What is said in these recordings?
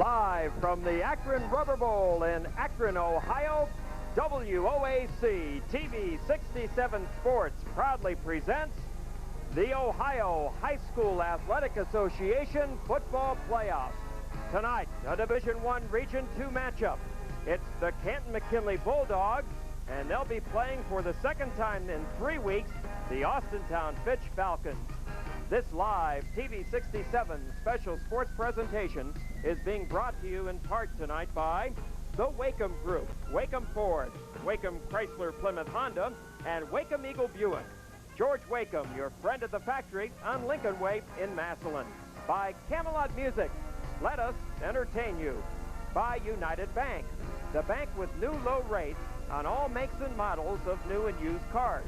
Live from the Akron Rubber Bowl in Akron, Ohio, WOAC TV 67 Sports proudly presents the Ohio High School Athletic Association Football Playoffs. Tonight, a Division I Region II matchup. It's the Canton McKinley Bulldogs, and they'll be playing for the second time in 3 weeks the Austintown Fitch Falcons. This live TV 67 special sports presentation is being brought to you in part tonight by the Wacom Group, Wacom Ford, Wacom Chrysler Plymouth Honda, and Wacom Eagle Buick. George Wacom, your friend at the factory on Lincoln Way in Massillon. By Camelot Music, let us entertain you. By United Bank, the bank with new low rates on all makes and models of new and used cars.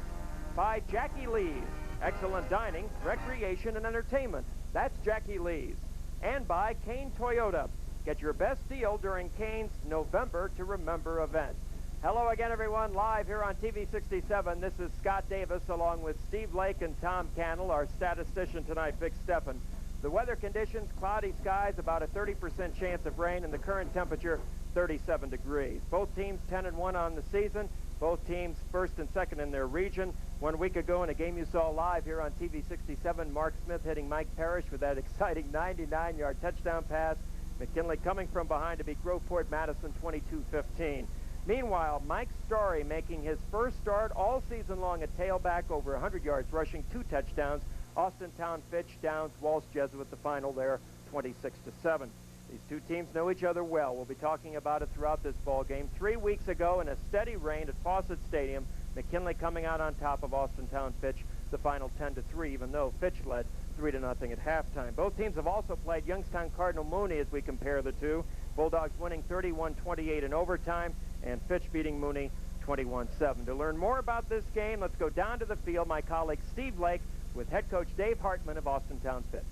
By Jackie Lee's, excellent dining, recreation, and entertainment. That's Jackie Lee's. And by Kane Toyota. Get your best deal during Kane's November to Remember event. Hello again, everyone, live here on TV 67. This is Scott Davis along with Steve Lake and Tom Cannell, our statistician tonight, Vic Steffen. The weather conditions, cloudy skies, about a 30% chance of rain, and the current temperature, 37 degrees. Both teams 10-1 on the season. Both teams first and second in their region. 1 week ago in a game you saw live here on TV 67, Mark Smith hitting Mike Parrish with that exciting 99-yard touchdown pass. McKinley coming from behind to beat Groveport Madison 22-15. Meanwhile, Mike Story making his first start all season long at tailback, over 100 yards rushing, 2 touchdowns. Austintown Fitch downs Walsh Jesuit the final there, 26-7. These two teams know each other well. We'll be talking about it throughout this ball game. 3 weeks ago in a steady rain at Fawcett Stadium, McKinley coming out on top of Austintown Fitch, the final 10-3, even though Fitch led 3-0 at halftime. Both teams have also played Youngstown Cardinal Mooney as we compare the two. Bulldogs winning 31-28 in overtime, and Fitch beating Mooney 21-7. To learn more about this game, let's go down to the field. My colleague Steve Lake with head coach Dave Hartman of Austintown Fitch.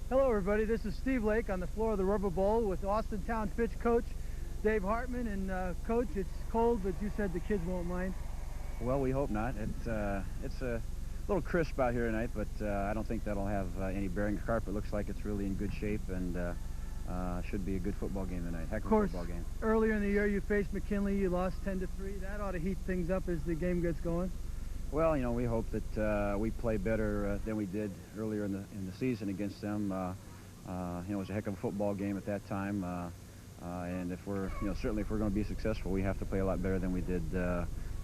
Hello, everybody. This is Steve Lake on the floor of the Rubber Bowl with Austintown Fitch coach Dave Hartman. And coach, it's cold, but you said the kids won't mind. Well, we hope not. It's a little crisp out here tonight, but I don't think that'll have any bearing. The carpet looks like it's really in good shape, and should be a good football game tonight. Heck of a football game. Earlier in the year, you faced McKinley. You lost 10-3. That ought to heat things up as the game gets going. Well, you know, we hope that we play better than we did earlier in the season against them. You know, it was a heck of a football game at that time, and if we're, you know, certainly if we're going to be successful, we have to play a lot better than we did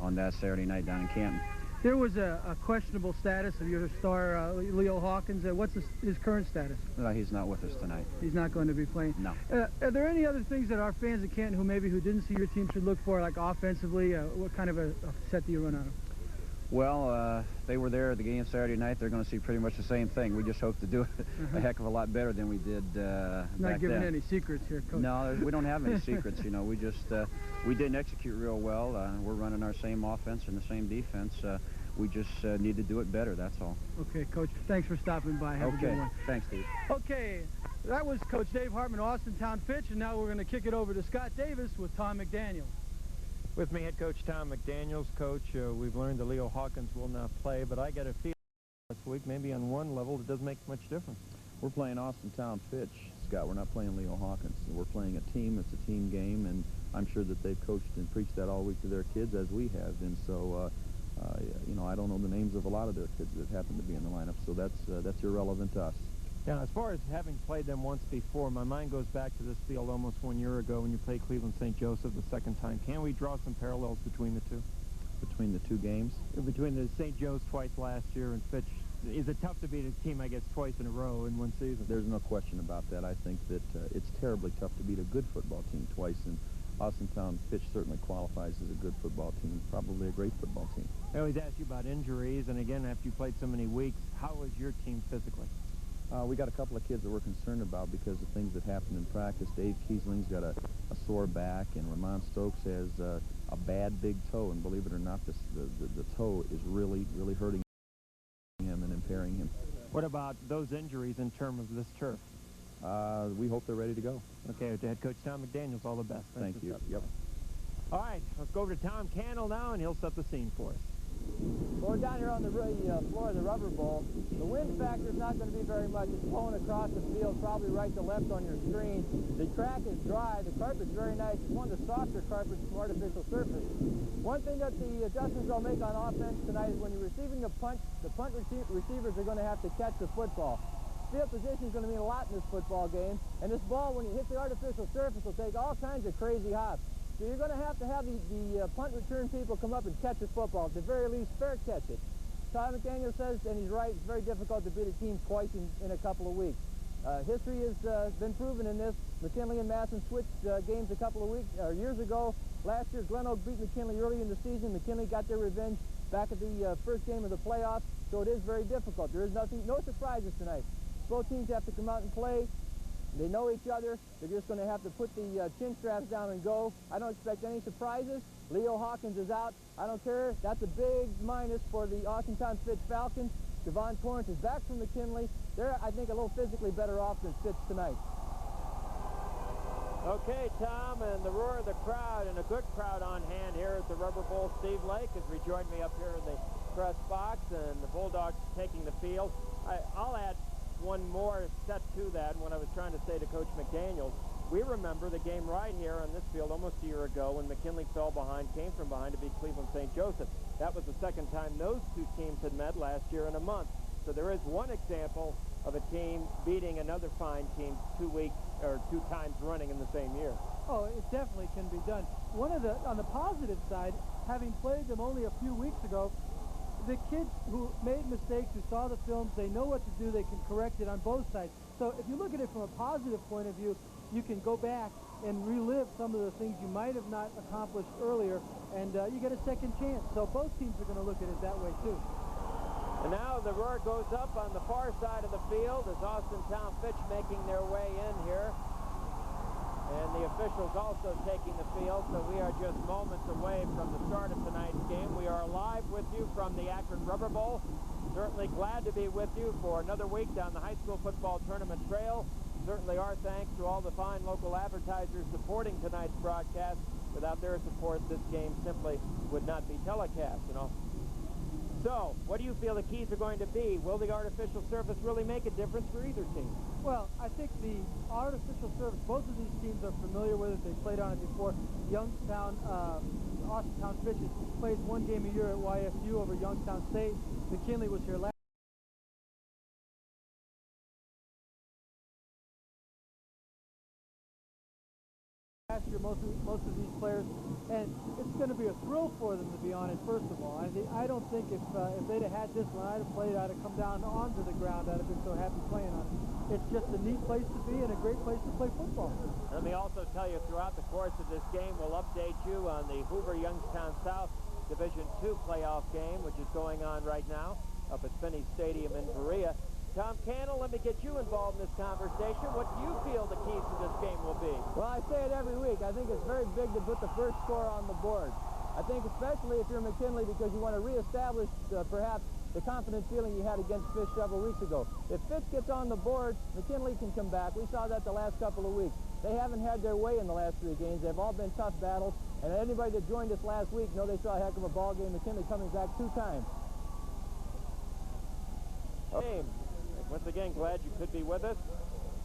on that Saturday night down in Canton. There was a questionable status of your star, Leo Hawkins. What's his current status? No, he's not with us tonight. He's not going to be playing? No. Are there any other things that our fans in Canton who didn't see your team should look for, like offensively? What kind of a set do you run on them? Well, they were there at the game Saturday night. They're going to see pretty much the same thing. We just hope to do it a heck of a lot better than we did back then. Not giving any secrets here, Coach. No, we don't have any secrets. You know, we just we didn't execute real well. We're running our same offense and the same defense. We just need to do it better, that's all. Okay, Coach, thanks for stopping by. Have a good one. Thanks, Steve. Okay, that was Coach Dave Hartman, Austintown Fitch, and now we're going to kick it over to Scott Davis with Tom McDaniels. With me, head coach Tom McDaniels. Coach, we've learned that Leo Hawkins will not play, but I get a feeling this week, maybe on one level, it doesn't make much difference. We're playing Austintown Fitch, Scott. We're not playing Leo Hawkins. We're playing a team. It's a team game, and I'm sure that they've coached and preached that all week to their kids, as we have. And so, you know, I don't know the names of a lot of their kids that happen to be in the lineup, so that's irrelevant to us. Yeah, as far as having played them once before, my mind goes back to this field almost 1 year ago when you played Cleveland St. Joseph the second time. Can we draw some parallels between the two? Between the two games? Between the St. Joe's twice last year and Fitch. Is it tough to beat a team, I guess, twice in a row in one season? There's no question about that. I think that it's terribly tough to beat a good football team twice, and Austintown Fitch certainly qualifies as a good football team, probably a great football team. I always ask you about injuries, and again, after you played so many weeks, how was your team physically? We got a couple of kids that we're concerned about because of things that happened in practice. Dave Kiesling's got a sore back, and Ramon Stokes has a bad big toe, and believe it or not, the toe is really hurting him and impairing him. What about those injuries in terms of this turf? We hope they're ready to go. Okay, head coach Tom McDaniels, all the best. Thank you. Yep. All right, let's go over to Tom Cannell now, and he'll set the scene for us. Well, we're down here on the floor of the Rubber Bowl. The wind factor is not going to be very much. It's blowing across the field, probably right to left on your screen. The track is dry. The carpet's very nice. It's one of the softer carpets from artificial surface. One thing that the adjustments they'll make on offense tonight is when you're receiving a punt, the punt receivers are going to have to catch the football. Field position is going to mean a lot in this football game, and this ball, when you hit the artificial surface, will take all kinds of crazy hops. So you're going to have the punt return people come up and catch the football. At the very least, fair catch it. Todd McDaniel says, and he's right, it's very difficult to beat a team twice in a couple of weeks. History has been proven in this. McKinley and Madison switched games a couple of years ago. Last year, Glen Oak beat McKinley early in the season. McKinley got their revenge back at the first game of the playoffs, so it is very difficult. There is no surprises tonight. Both teams have to come out and play. They know each other. They're just going to have to put the chin straps down and go. I don't expect any surprises. Leo Hawkins is out. I don't care. That's a big minus for the Austintown Fitch Falcons. Devon Torrance is back from McKinley. They're, I think, a little physically better off than Fitch tonight. Okay, Tom, and the roar of the crowd, and a good crowd on hand here at the Rubber Bowl. Steve Lake has rejoined me up here in the press box, and the Bulldogs taking the field. I'll add one more set to that. When I was trying to say to Coach McDaniels, we remember the game right here on this field almost a year ago when McKinley came from behind to beat Cleveland St. Joseph. That was the second time those two teams had met last year in a month. So there is one example of a team beating another fine team 2 times running in the same year. Oh, it definitely can be done. On the positive side, having played them only a few weeks ago, the kids who made mistakes, who saw the films, they know what to do. They can correct it on both sides. So if you look at it from a positive point of view, you can go back and relive some of the things you might have not accomplished earlier, and you get a second chance. So both teams are going to look at it that way, too. And now the roar goes up on the far side of the field as Austintown Fitch making their way in here. And the officials also taking the field, so we are just moments away from the start of tonight's game. We are live with you from the Akron Rubber Bowl. Certainly glad to be with you for another week down the high school football tournament trail. Certainly our thanks to all the fine local advertisers supporting tonight's broadcast. Without their support, this game simply would not be telecast, you know. So, what do you feel the keys are going to be? Will the artificial surface really make a difference for either team? Well, I think the artificial surface, both of these teams are familiar with it. They played on it before. Youngstown, Austintown Fitch plays one game a year at YFU over Youngstown State. McKinley was here last year, most of these players, and it's going to be a thrill for them, to be honest. First of all, I don't think if they'd have had this one, I'd have come down onto the ground. I'd have been so happy playing on it. It's just a neat place to be and a great place to play football. Let me also tell you, throughout the course of this game, we'll update you on the Hoover Youngstown South Division II playoff game, which is going on right now up at Finney Stadium in Berea. Tom Cannell, let me get you involved in this conversation. What do you feel the keys to this game will be? Well, I say it every week. I think it's very big to put the first score on the board. I think especially if you're McKinley, because you want to reestablish perhaps the confident feeling you had against Fitch several weeks ago. If Fitch gets on the board, McKinley can come back. We saw that the last couple of weeks. They haven't had their way in the last 3 games. They've all been tough battles, and anybody that joined us last week know they saw a heck of a ball game. McKinley coming back 2 times. Okay. Once again, glad you could be with us.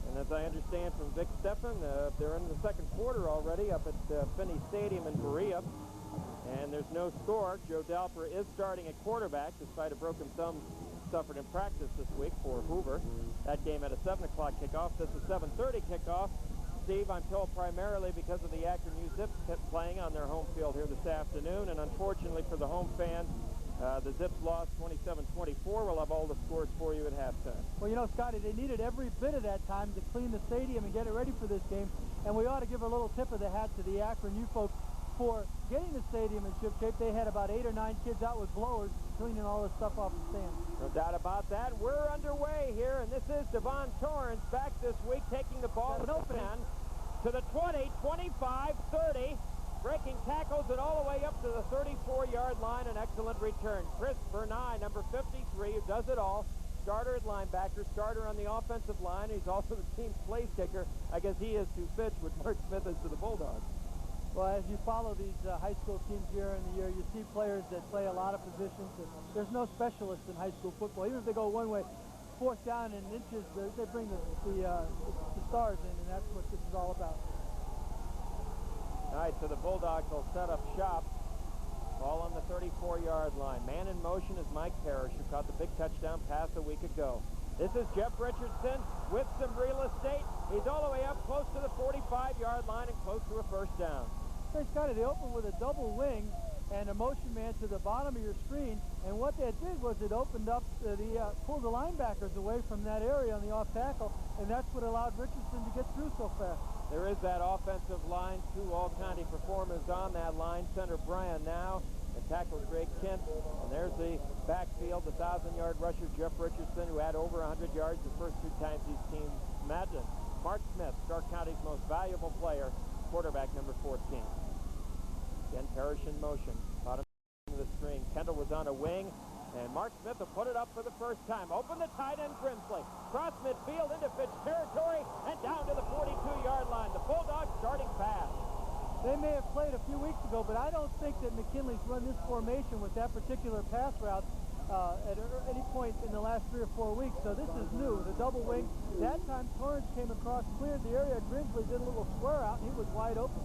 And as I understand from Vic Steffen, they're in the second quarter already up at Finney Stadium in Berea. And there's no score. Joe Dalper is starting at quarterback despite a broken thumb suffered in practice this week for Hoover. That game at a 7 o'clock kickoff. This is 7:30 kickoff. Steve, I'm told primarily because of the Akron U Zips playing on their home field here this afternoon. And unfortunately for the home fans, the Zips lost 27-24. We'll have all the scores for you at halftime. Well, you know, Scotty, they needed every bit of that time to clean the stadium and get it ready for this game. And we ought to give a little tip of the hat to the Akron U folks for getting the stadium in ship shape. They had about 8 or 9 kids out with blowers cleaning all this stuff off the stands. No doubt about that. We're underway here, and this is Devon Torrance back this week taking the ball to the 20, 25, 30. Breaking tackles and all the way up to the 34-yard line. An excellent return. Chris Bernay, number 53, who does it all. Starter at linebacker, starter on the offensive line. He's also the team's place kicker. I guess he is to Fitch what Mark Smith is to the Bulldogs. Well, as you follow these high school teams year in the year, you see players that play a lot of positions. There's no specialists in high school football. Even if they go one way, fourth down in inches, they bring the stars in, and that's what this is all about. All right, so the Bulldogs will set up shop. Ball on the 34-yard line. Man in motion is Mike Parrish, who caught the big touchdown pass a week ago. This is Jeff Richardson with some real estate. He's all the way up close to the 45-yard line and close to a first down. They started open with a double wing and a motion man to the bottom of your screen, and what that did was it opened up pulled the linebackers away from that area on the off tackle, and that's what allowed Richardson to get through so fast. There is that offensive line, two all-county performers on that line. Center Brian now, and tackle Greg Kent, and there's the backfield, the 1,000-yard rusher Jeff Richardson, who had over 100 yards the first two times these teams met. Mark Smith, Stark County's most valuable player, quarterback number 14. Again, Parrish in motion, bottom of the screen. Kendall was on a wing, and Mark Smith will put it up for the first time. Open the tight end Grimsley. Cross midfield into Fitch territory, and down to the 42-yard line. The Bulldogs starting fast. They may have played a few weeks ago, but I don't think that McKinley's run this formation with that particular pass route at any point in the last 3 or 4 weeks. So this is new, the double wing. That time Torrance came across, cleared the area. Grimsley did a little square out, and he was wide open.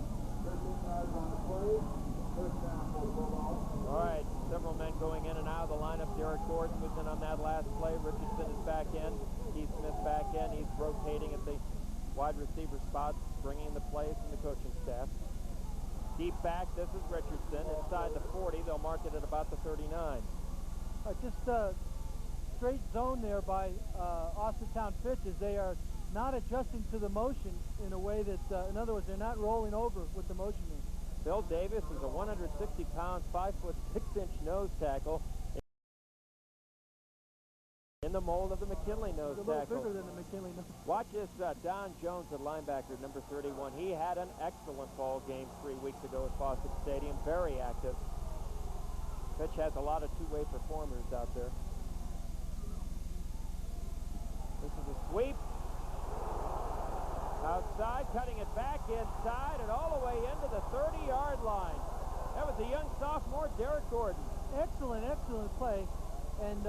All right, several men going in and out of the lineup. Derek Gordon was in on that last play. Richardson is back in. Keith Smith back in. He's rotating at the wide receiver spots, bringing the plays from the coaching staff. Deep back, this is Richardson. Inside the 40, they'll mark it at about the 39. Just straight zone there by Austintown Fitch, as they are not adjusting to the motion in a way that, in other words, they're not rolling over with the motion. Bill Davis is a 160-pound, 5'6" nose tackle in the mold of the McKinley nose tackle. A little bigger than the McKinley nose. Watch this, Don Jones, the linebacker, number 31. He had an excellent ball game 3 weeks ago at Fawcett Stadium. Very active. Fitch has a lot of two-way performers out there. This is a sweep. Outside, cutting it back inside and all the way into the 30-yard line. That was the young sophomore, Derek Gordon. Excellent, excellent play. And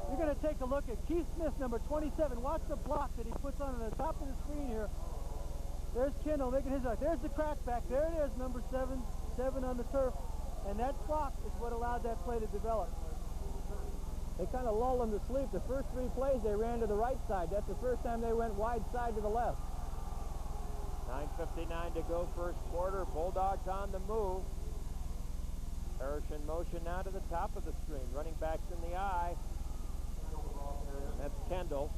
you're going to take a look at Keith Smith, number 27. Watch the block that he puts on the top of the screen here. There's Kendall making his mark. There's the crackback. There it is, number 7 on the turf. And that block is what allowed that play to develop. They kind of lulled them to sleep. The first 3 plays, they ran to the right side. That's the first time they went wide side to the left. 9:59 to go first quarter. Bulldogs on the move. Parrish in motion now to the top of the screen. Running backs in the eye. That's Kendall.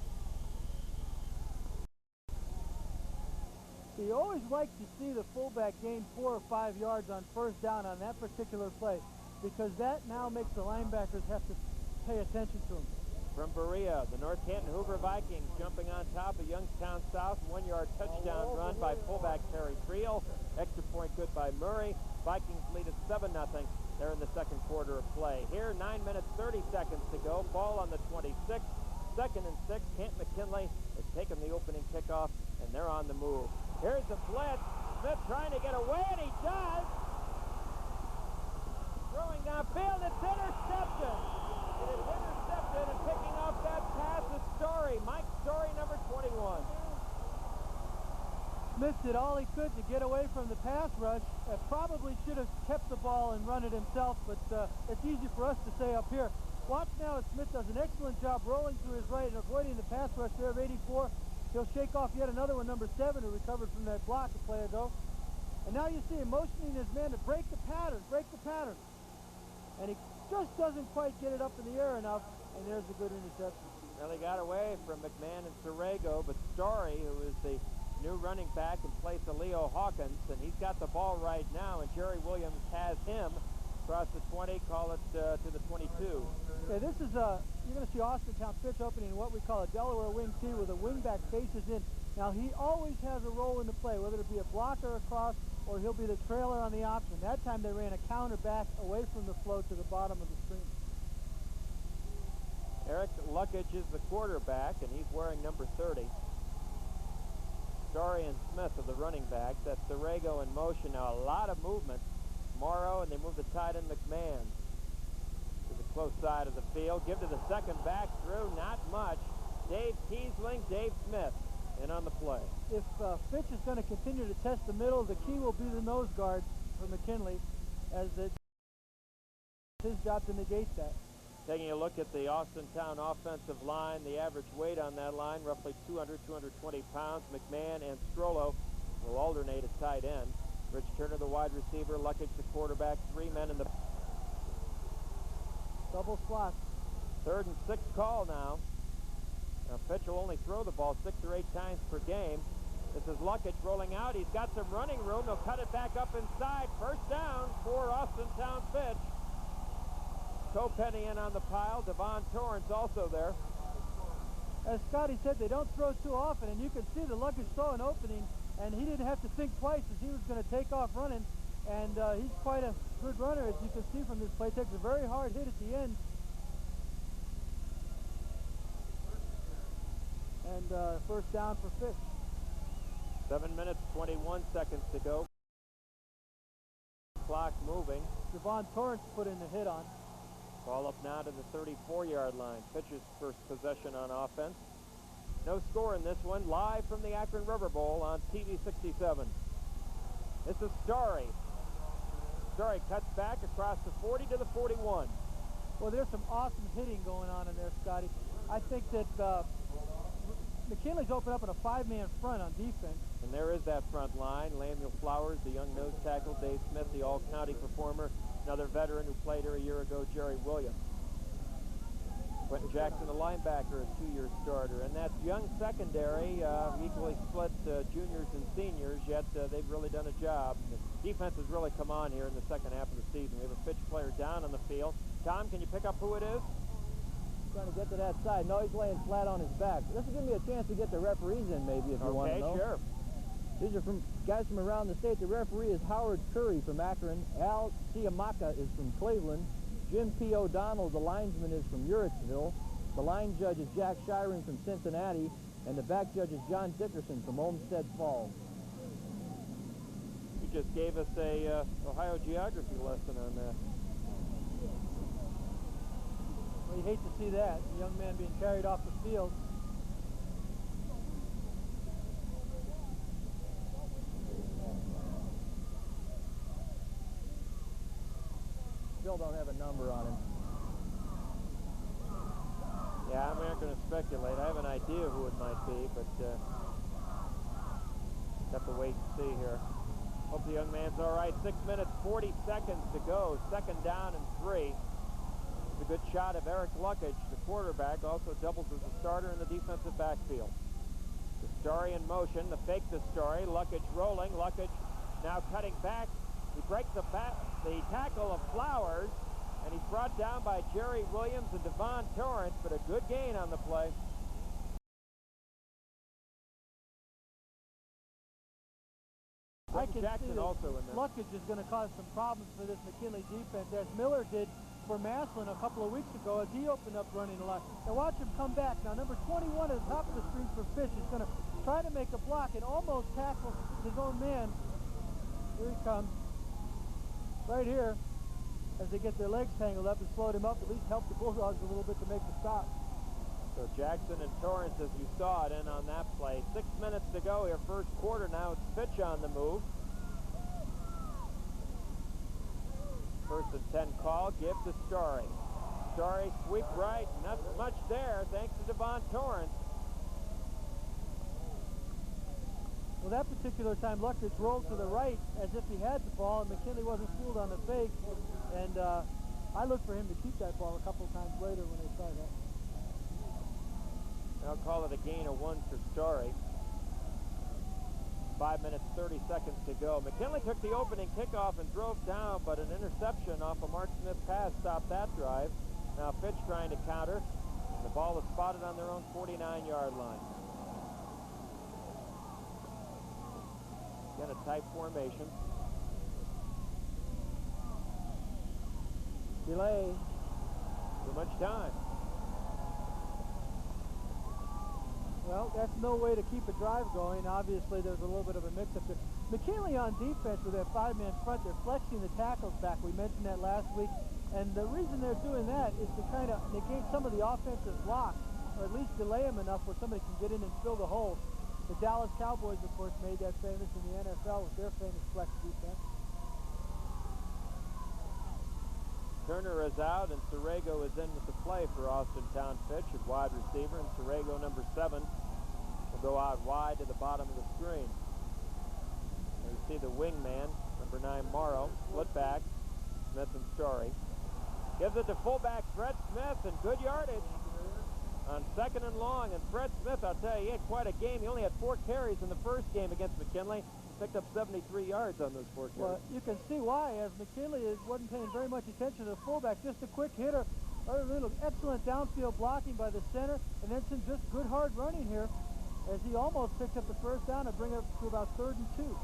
You always like to see the fullback gain 4 or 5 yards on first down on that particular play, because that now makes the linebackers have to pay attention to him. From Berea, the North Canton Hoover Vikings jumping on top of Youngstown South. 1-yard touchdown run by fullback Terry Creel. Extra point good by Murray. Vikings lead at 7-0. They're in the second quarter of play. Here, 9 minutes, 30 seconds to go. Ball on the 26. 2nd and 6. Canton McKinley has taken the opening kickoff, and they're on the move. Here's the blitz. Smith trying to get away, and he does. Throwing downfield, it's intercepted. It is intercepted, and picking off that pass is Story. Mike Story, number 21. Smith did all he could to get away from the pass rush. Probably should have kept the ball and run it himself, but it's easy for us to say up here. Watch now as Smith does an excellent job rolling to his right and avoiding the pass rush there of 84. He'll shake off yet another one, number 7, who recovered from that block a play ago. And now you see him motioning his man to break the pattern, And he just doesn't quite get it up in the air enough, and there's a good interception. Well, he got away from McMahon and Sorrego, but Story, who is the new running back in place of Leo Hawkins, and he's got the ball right now, and Jerry Williams has him across the 20, call it to the 22. Okay, this is you're going to see Austintown Fitch opening in what we call a Delaware wing T, where the wingback faces in. Now, he always has a role in the play, whether it be a blocker across or he'll be the trailer on the option. That time they ran a counter back away from the flow to the bottom of the screen. Eric Luckage is the quarterback, and he's wearing number 30. Story and Smith are the running backs. That's Derego in motion now. A lot of movement. Morrow, and they move the tight end McMahon to the close side of the field. Give to the second back. Drew, not much. Dave Kiesling, Dave Smith in on the play. If Fitch is going to continue to test the middle, the key will be the nose guard for McKinley, as it's his job to negate that. Taking a look at the Austintown offensive line, the average weight on that line, roughly 200, 220 pounds. McMahon and Strollo will alternate at tight end. Rich Turner, the wide receiver, Luckage, the quarterback, 3 men in the double slot. 3rd and 6 call now. Now Fitch will only throw the ball 6 or 8 times per game. This is Luckage rolling out. He's got some running room. He'll cut it back up inside. First down for Austintown Fitch. Copenny in on the pile. Devon Torrance also there. As Scotty said, they don't throw too often, and you can see the Luckage saw an opening, and he didn't have to think twice as he was going to take off running, and he's quite a good runner, as you can see from this play. Takes a very hard hit at the end. And first down for Fitch. 7 minutes, 21 seconds to go. Clock moving. Devon Torrance put in the hit on. Ball up now to the 34-yard line. Fitch's first possession on offense. No score in this one. Live from the Akron River Bowl on TV 67. This is Story. Story cuts back across the 40 to the 41. Well, there's some awesome hitting going on in there, Scotty. I think that McKinley's opened up in a 5-man front on defense. And there is that front line. Lamuel Flowers, the young nose tackle. Dave Smith, the all-county performer. Another veteran who played here a year ago, Jerry Williams. Quentin Jackson, the linebacker, a 2-year starter. And that young secondary, equally split juniors and seniors, yet they've really done a job. The defense has really come on here in the second half of the season. We have a Fitch player down on the field. Tom, can you pick up who it is? Trying to get to that side. No, he's laying flat on his back. This will give me a chance to get the referees in, maybe, if you want to know. Okay, sure. These are from guys from around the state. The referee is Howard Curry from Akron. Al Siamaka is from Cleveland. Jim P. O'Donnell, the linesman, is from Uritzville. The line judge is Jack Shiring from Cincinnati. And the back judge is John Dickerson from Olmsted Falls. You just gave us a Ohio geography lesson on that. Well, you hate to see that. The young man being carried off the field. Still don't have a number on him. Yeah, I'm not going to speculate. I have an idea who it might be, but have to wait and see here. Hope the young man's all right. 6 minutes, 40 seconds to go. 2nd down and 3. It's a good shot of Eric Luckage, the quarterback, also doubles as a starter in the defensive backfield. The Story in motion, the fake to Story, Luckage rolling, Luckage now cutting back. He breaks the tackle of Flowers, and he's brought down by Jerry Williams and Devon Torrance, but a good gain on the play. I can Jackson see that also in there. Luckage is going to cause some problems for this McKinley defense, as Miller did for Maslin a couple of weeks ago as he opened up running a lot. Now watch him come back. Now number 21 at the top of the screen for Fitch is going to try to make a block and almost tackle his own man. Here he comes. Right here, as they get their legs tangled up and slowed him up, at least help the Bulldogs a little bit to make the stop. So Jackson and Torrance, as you saw it, in on that play. 6 minutes to go here, first quarter. Now it's Fitch on the move. 1st and 10 call, give to Story. Story sweep right, not much there, thanks to Devon Torrance. Well, that particular time, Luckage rolled to the right as if he had the ball, and McKinley wasn't fooled on the fake. And I looked for him to keep that ball a couple of times later when they saw that. I'll call it a gain of 1 for Story. 5 minutes, 30 seconds to go. McKinley took the opening kickoff and drove down, but an interception off a Mark Smith pass stopped that drive. Now Fitch trying to counter. The ball was spotted on their own 49-yard line. Again, a tight formation. Delay. Too much time. Well, that's no way to keep a drive going. Obviously, there's a little bit of a mix-up there. McKinley on defense with that 5-man front, they're flexing the tackles back. We mentioned that last week. And the reason they're doing that is to kind of negate some of the offensive blocks, or at least delay them enough where somebody can get in and fill the holes. The Dallas Cowboys, of course, made that famous in the NFL with their famous flex defense. Turner is out, and Sorrego is in with the play for Austintown Fitch at wide receiver, and Sorrego, number 7, will go out wide to the bottom of the screen. And you see the wingman, number 9, Morrow, split back, Smith and Story. Gives it to fullback Fred Smith, and good yardage on 2nd and long. And Fred Smith, I'll tell you, he had quite a game. He only had 4 carries in the first game against McKinley. Picked up 73 yards on those 4 carries. Well, you can see why, as McKinley wasn't paying very much attention to the fullback. Just a quick hitter, a little excellent downfield blocking by the center, and then some just good hard running here, as he almost picked up the first down and bring it up to about 3rd and 2.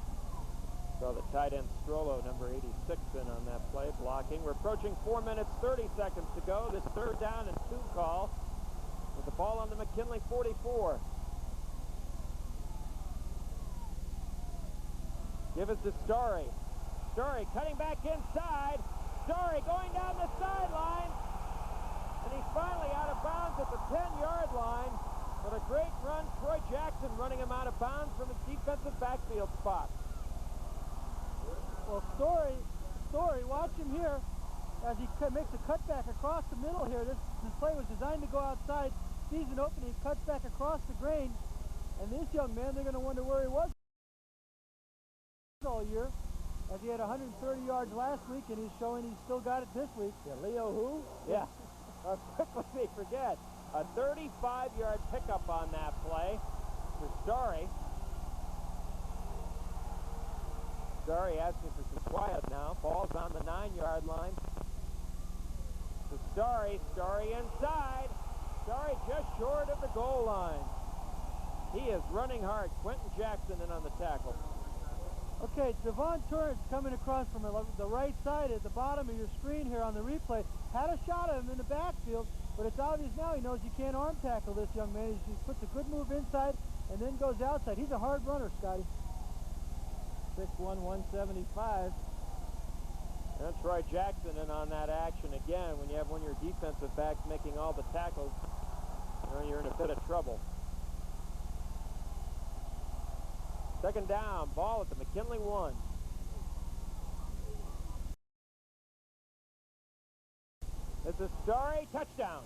So the tight end Strollo, number 86, in on that play, blocking. We're approaching 4 minutes, 30 seconds to go. This 3rd down and 2 call with the ball on the McKinley 44. Give it to Story. Story cutting back inside. Story going down the sideline. And he's finally out of bounds at the 10-yard line. But a great run. Troy Jackson running him out of bounds from his defensive backfield spot. Well, Story, watch him here as he makes a cutback across the middle here. This play was designed to go outside. Sees an opening, cuts back across the grain. And this young man, they're going to wonder where he was all year, as he had 130 yards last week, and he's showing he's still got it this week. Yeah, Leo who? Yeah. How quickly they forget. A 35-yard pickup on that play for Story. Story asking for some quiet now. Ball's on the 9-yard line. To Story. Story inside. Story just short of the goal line. He is running hard. Quentin Jackson in on the tackle. Okay, Devon Torrance coming across from the right side at the bottom of your screen here on the replay. Had a shot at him in the backfield, but it's obvious now he knows you can't arm tackle this young man. He puts a good move inside and then goes outside. He's a hard runner, Scotty. 6'1", 175. And Troy Jackson in on that action again. When you have one of your defensive backs making all the tackles, you're in a bit of trouble. 2nd down, ball at the McKinley 1. This is Story, touchdown.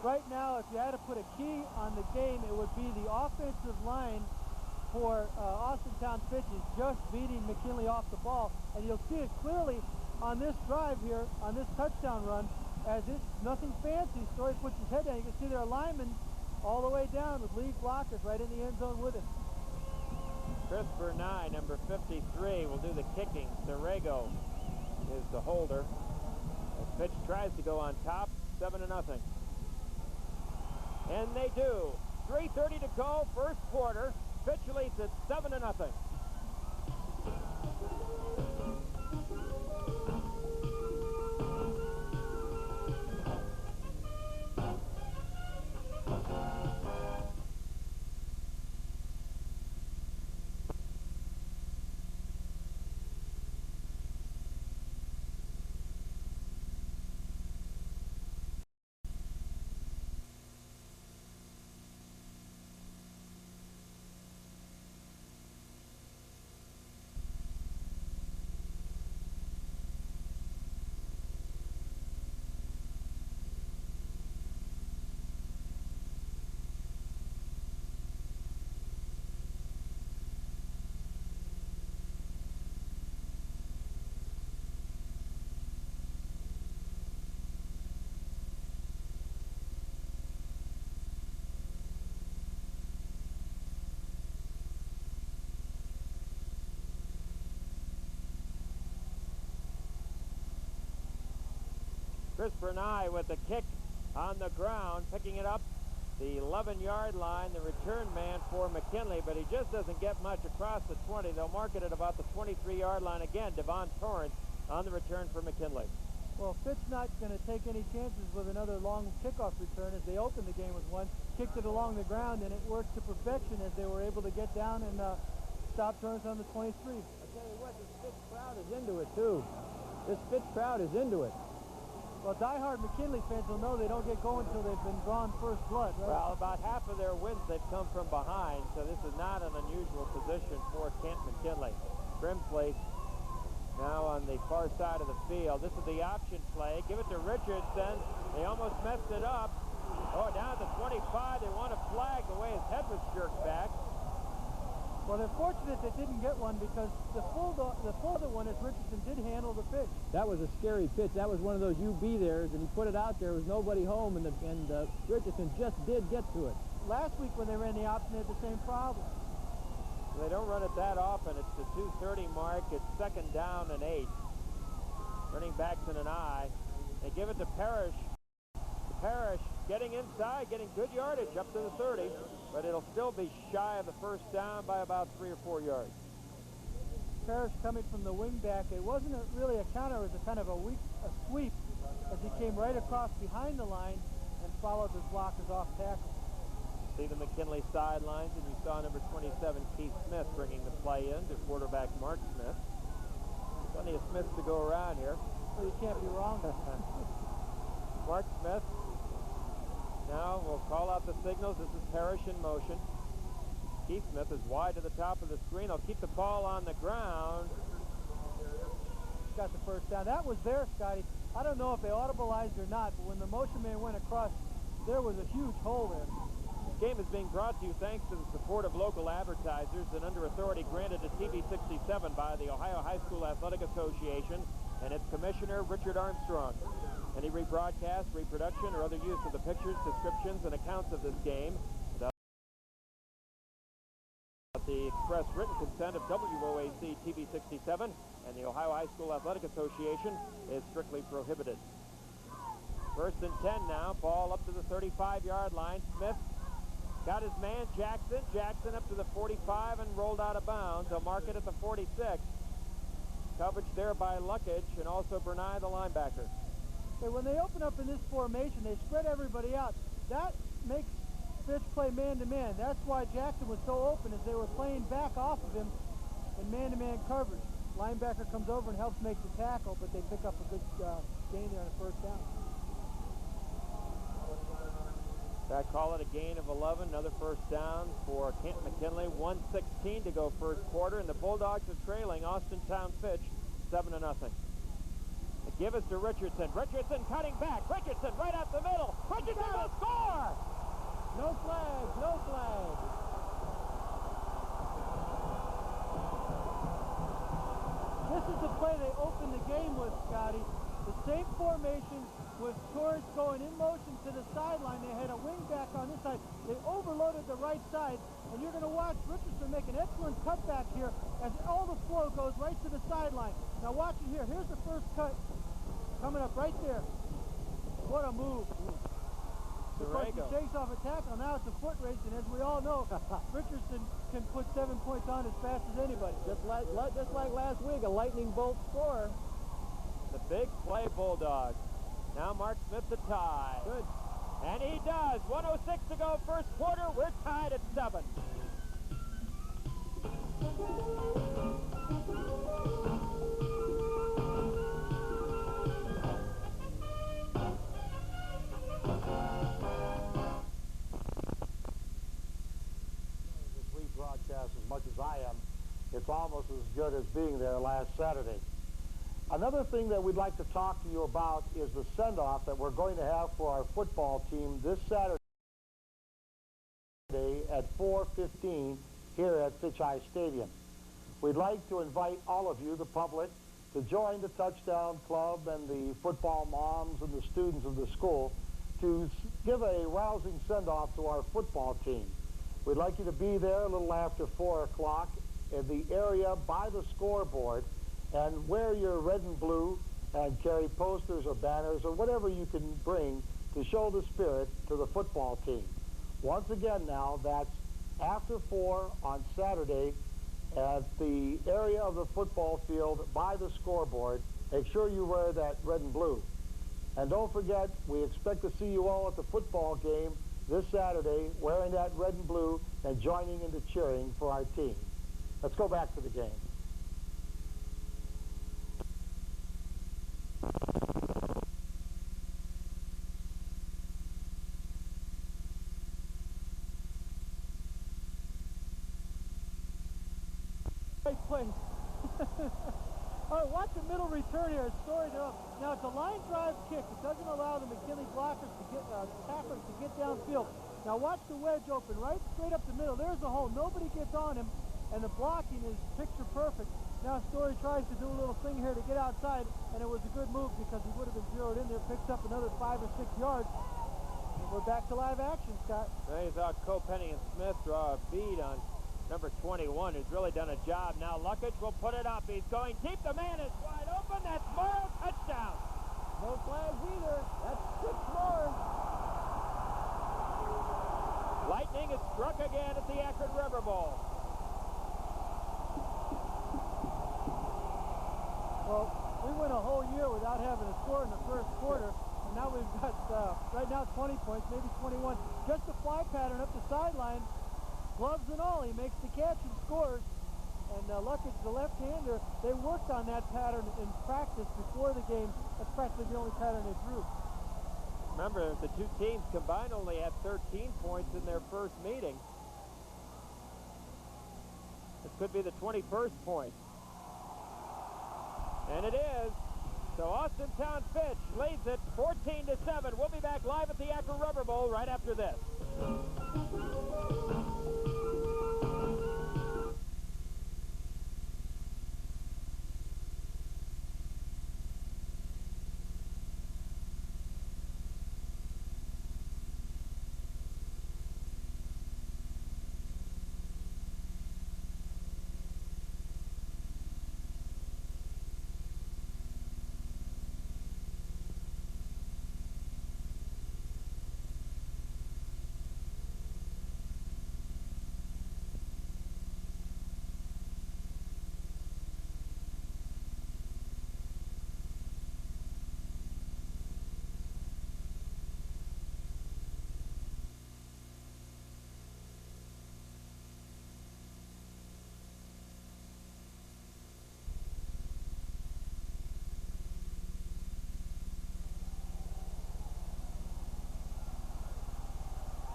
Right now, if you had to put a key on the game, it would be the offensive line for Austintown Fitch is just beating McKinley off the ball. And you'll see it clearly on this drive here, on this touchdown run, as it's nothing fancy. Story puts his head down. You can see their linemen all the way down with lead blockers right in the end zone with him. Christopher Nye, number 53, will do the kicking. Sorrego is the holder. As Fitch tries to go on top, 7-0. And they do. 3:30 to go, first quarter. Fitch leads it 7-0. Christopher Nye with the kick on the ground, picking it up the 11-yard line, the return man for McKinley, but he just doesn't get much across the 20. They'll mark it at about the 23-yard line again. Devon Torrance on the return for McKinley. Well, Fitch not going to take any chances with another long kickoff return as they opened the game with one, kicked it along the ground, and it worked to perfection as they were able to get down and stop turns on the 23. I tell you what, this Fitch crowd is into it, too. This Fitch crowd is into it. Well, diehard McKinley fans will know they don't get going until they've been drawn first blood, right? Well, about half of their wins they've come from behind, so this is not an unusual position for Canton McKinley. Grimsley now on the far side of the field. This is the option play. Give it to Richardson. They almost messed it up. Oh, down at the 25. They want a flag the way his head was jerked back. Well, they're fortunate they didn't get one because the full one is Richardson did handle the pitch. That was a scary pitch. That was one of those UB theirs, and he put it out there. There was nobody home, and Richardson just did get to it. Last week when they ran the option, they had the same problem. They don't run it that often. It's the 2:30 mark. It's second down and 8. Running backs in an eye. They give it to Parrish. Parrish getting inside, getting good yardage up to the 30, but it'll still be shy of the first down by about 3 or 4 yards. Parrish coming from the wing back. It wasn't really a counter. It was a kind of a sweep as he came right across behind the line and followed his blockers off tackle. See the McKinley sidelines, and you saw number 27, Keith Smith, bringing the play in to quarterback Mark Smith. Plenty of Smiths to go around here. Well, you can't be wrong. Mark Smith. Now we'll call out the signals. This is Parrish in motion. Keith Smith is wide to the top of the screen. They'll keep the ball on the ground. Got the first down. That was there, Scotty. I don't know if they audibleized or not, but when the motion man went across, there was a huge hole there. This game is being brought to you thanks to the support of local advertisers and under authority granted to TV 67 by the Ohio High School Athletic Association and its commissioner, Richard Armstrong. Any rebroadcast, reproduction, or other use of the pictures, descriptions, and accounts of this game without the express written consent of WOAC TV 67 and the Ohio High School Athletic Association is strictly prohibited. First and 10 now. Ball up to the 35-yard line. Smith got his man, Jackson. Jackson up to the 45 and rolled out of bounds. They'll mark it at the 46. Coverage there by Luckage and also Bernay, the linebacker. Okay, when they open up in this formation, they spread everybody out. That makes Fitch play man-to-man. That's why Jackson was so open as they were playing back off of him in man-to-man coverage. Linebacker comes over and helps make the tackle, but they pick up a good gain there on the first down. I call it a gain of 11, another first down for Canton McKinley. 1:16 to go first quarter, and the Bulldogs are trailing Austintown Fitch 7-0. The give is to Richardson. Richardson cutting back. Richardson right up the middle. Richardson will score! No flag, no flag. This is the play they opened the game with, Scotty. The same formation with Torres going in motion to the sideline. They had a wing back on this side. They overloaded the right side, and you're going to watch Richardson make an excellent cutback here as all the flow goes right to the sideline. Now watch it here. Here's the first cut coming up right there. What a move. Of course, he shakes off a tackle. Now it's a foot race, and as we all know, Richardson can put 7 points on as fast as anybody. Just like last week, a lightning bolt score. The big play Bulldogs. Now Mark Smith to tie. Good. And he does. 1:06 to go first quarter. We're tied at 7. This rebroadcast as much as I am, it's almost as good as being there last Saturday. Another thing that we'd like to talk to you about is the send-off that we're going to have for our football team this Saturday at 4:15 here at Fitch High Stadium. We'd like to invite all of you, the public, to join the Touchdown Club and the football moms and the students of the school to give a rousing send-off to our football team. We'd like you to be there a little after 4 o'clock in the area by the scoreboard and wear your red and blue and carry posters or banners or whatever you can bring to show the spirit to the football team. Once again now, that's after 4 on Saturday at the area of the football field by the scoreboard make sure you wear that red and blue. And don't forget, we expect to see you all at the football game this Saturday wearing that red and blue and joining in the cheering for our team. Let's go back to the game. Great place. All right, watch the middle return here. Story up. Now it's a line drive kick. It doesn't allow the McKinley blockers to get tacklers to get downfield. Now watch the wedge open right straight up the middle. There's the hole. Nobody gets on him, and the blocking is picture perfect. Now Story tries to do a little thing here to get outside, and it was a good move because he would have been zeroed in there. Picks up another 5 or 6 yards. And we're back to live action, Scott. They thought Copenny and Smith draw a bead on number 21, who's really done a job. Now Luckage will put it up. He's going deep. The man is wide open. That's Morrow. Touchdown. No flags either. That's 6 more. Lightning is struck again at the Akron River Bowl. Well, we went a whole year without having a score in the first quarter, and now we've got, right now, 20 points, maybe 21. Just a fly pattern up the sideline. Gloves and all, he makes the catch and scores. And Luckage, the left-hander, they worked on that pattern in practice before the game. That's practically the only pattern they threw. Remember, the two teams combined only had 13 points in their first meeting. This could be the 21st point. And it is. So Austintown Fitch leads it 14-7. We'll be back live at the Akron Rubber Bowl right after this.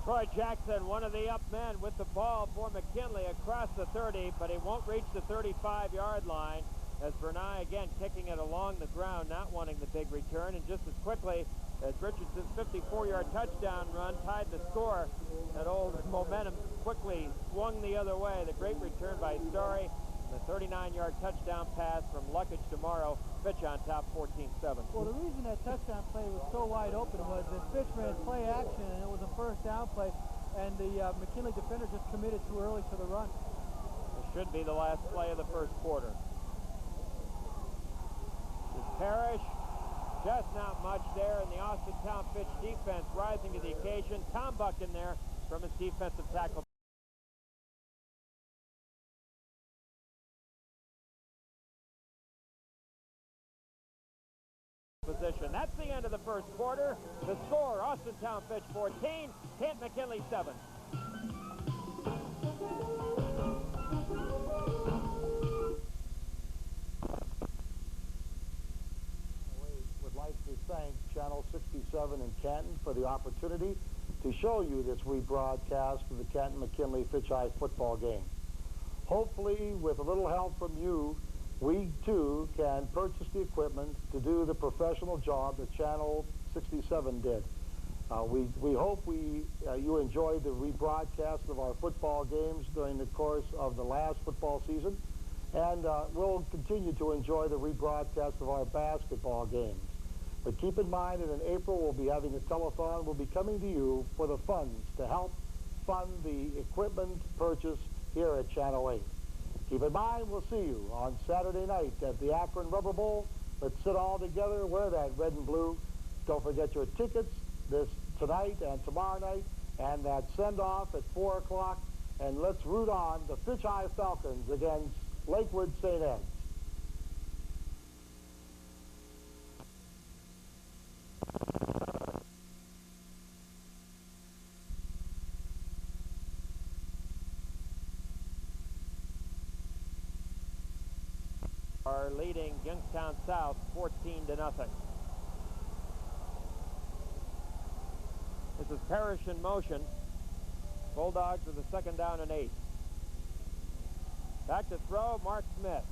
Troy Jackson, one of the up men with the ball for McKinley across the 30, but he won't reach the 35-yard line as Bernay again kicking it along the ground, not wanting the big return. And just as quickly as Richardson's 54-yard touchdown run tied the score, that old momentum quickly swung the other way. The great return by Story, and the 39-yard touchdown pass from Luckage to Morrow. Fitch on top 14-7. Well, the reason that touchdown play was so wide open was that Fitch ran play action, and it was a first down play, and the McKinley defender just committed too early to the run. It should be the last play of the first quarter. Parrish, just not much there, and the Austintown Fitch defense rising to the occasion. Tom Buck in there from his defensive tackle position. That's the end of the first quarter. The score, Austintown Fitch 14, Canton McKinley 7. Would like to thank Channel 67 in Canton for the opportunity to show you this rebroadcast of the Canton McKinley Fitch High football game. Hopefully, with a little help from you, we too can purchase the equipment to do the professional job that Channel 67 did. We hope you enjoyed the rebroadcast of our football games during the course of the last football season, and we'll continue to enjoy the rebroadcast of our basketball games. But keep in mind that in April we'll be having a telethon. We'll be coming to you for the funds to help fund the equipment purchase here at Channel 8. Keep in mind, we'll see you on Saturday night at the Akron Rubber Bowl. Let's sit all together, wear that red and blue. Don't forget your tickets tonight and tomorrow night, and that send-off at 4 o'clock. And let's root on the Fitch High Falcons against Lakewood St. Ed's. are leading Youngstown South 14-0. This is Parrish in motion. Bulldogs with a 2nd down and 8. Back to throw, Mark Smith.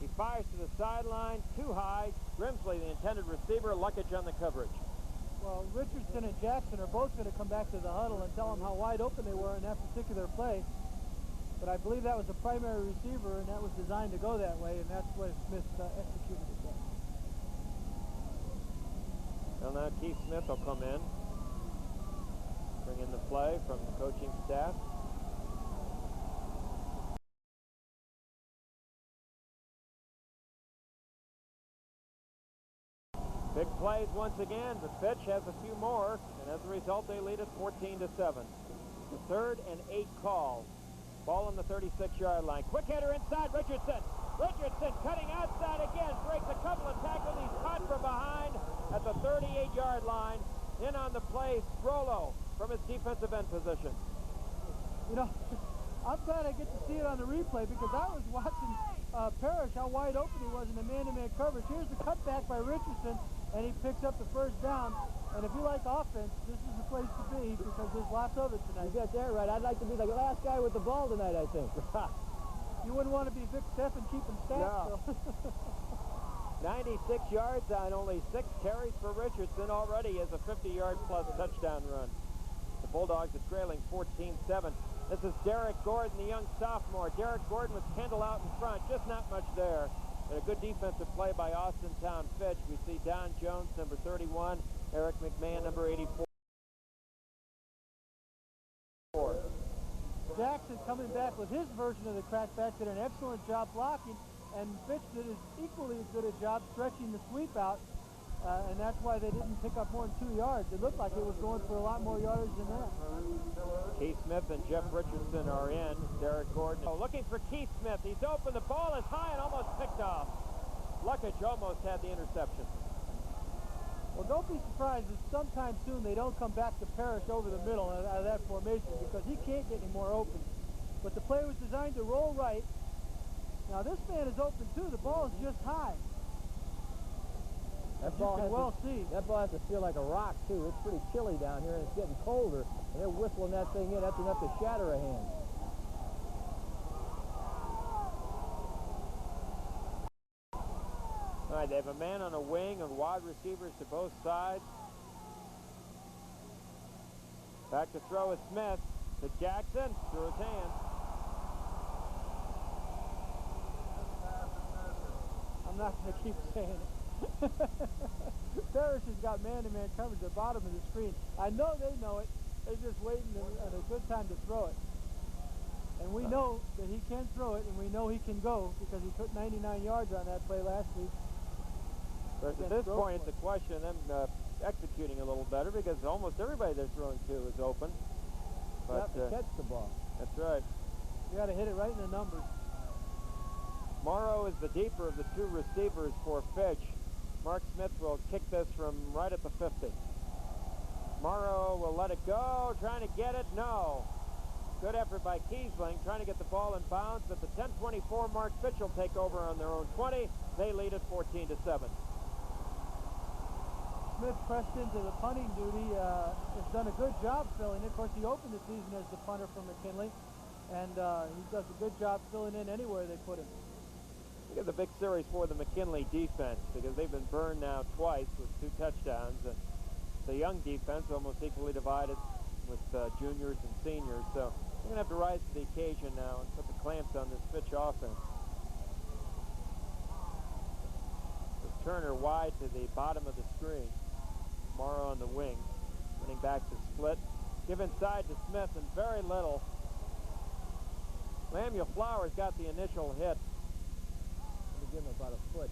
He fires to the sideline, too high. Grimsley, the intended receiver, Luckage on the coverage. Well, Richardson and Jackson are both going to come back to the huddle and tell them how wide open they were in that particular play. But I believe that was a primary receiver, and that was designed to go that way, and that's why Smith executed it there. Well, now Keith Smith will come in, bring in the play from the coaching staff. Big plays once again, but Fitch has a few more, and as a result, they lead it 14-7. The 3rd and 8 call. Ball on the 36-yard line. Quick hitter inside, Richardson. Richardson cutting outside again, breaks a couple of tackles. He's caught from behind at the 38-yard line. In on the play, Strollo from his defensive end position. You know, I'm glad I get to see it on the replay because I was watching Parrish, how wide open he was in the man-to-man coverage. Here's the cutback by Richardson, and he picks up the 1st down. And if you like offense, this is the place to be because there's lots of it tonight. You got that right. I'd like to be the last guy with the ball tonight, I think. You wouldn't want to be Vic Steffen keeping stats, no. 96 yards on only 6 carries for Richardson. Already has a 50-yard plus touchdown run. The Bulldogs are trailing 14-7. This is Derek Gordon, the young sophomore. Derek Gordon with Kendall out in front. Just not much there. But a good defensive play by Austintown Fitch. We see Don Jones, number 31. Eric McMahon, number 84. Jackson coming back with his version of the crackback did an excellent job blocking, and Fitch did equally as good a job stretching the sweep out, and that's why they didn't pick up more than 2 yards. It looked like it was going for a lot more yardage than that. Keith Smith and Jeff Richardson are in. Derek Gordon looking for Keith Smith. He's open. The ball is high and almost picked off. Luckage almost had the interception. Well, don't be surprised if sometime soon they don't come back to Parrish over the middle out of that formation because he can't get any more open. But the play was designed to roll right. Now this man is open too. The ball is just high. That ball has to feel like a rock too. It's pretty chilly down here and it's getting colder. And they're whistling that thing in. That's enough to shatter a hand. All right, they have a man on a wing and wide receivers to both sides. Back to throw is Smith to Jackson through his hands. I'm not going to keep saying it. Parrish has got man-to-man coverage at the bottom of the screen. I know they know it. They're just waiting at a good time to throw it. And we know that he can throw it, and we know he can go because he took 99 yards on that play last week. But at this point, it's a question of them executing a little better because almost everybody they're throwing to is open. You have to catch the ball. That's right. You got to hit it right in the numbers. Morrow is the deeper of the 2 receivers for Fitch. Mark Smith will kick this from right at the 50. Morrow will let it go, trying to get it. No. Good effort by Kiesling, trying to get the ball in bounds, but the 10-24 mark, Fitch will take over on their own 20. They lead it 14-7. Smith pressed into the punting duty, has done a good job filling it. Of course, he opened the season as the punter for McKinley, and he does a good job filling in anywhere they put him. Look at the big series for the McKinley defense because they've been burned now twice with 2 touchdowns. And the young defense almost equally divided with juniors and seniors. So they're going to have to rise to the occasion now and put the clamps on this Fitch offense. With Turner wide to the bottom of the screen. Morrow on the wing. Running back to split. Give inside to Smith and very little. Samuel Flowers got the initial hit. Give him about a foot.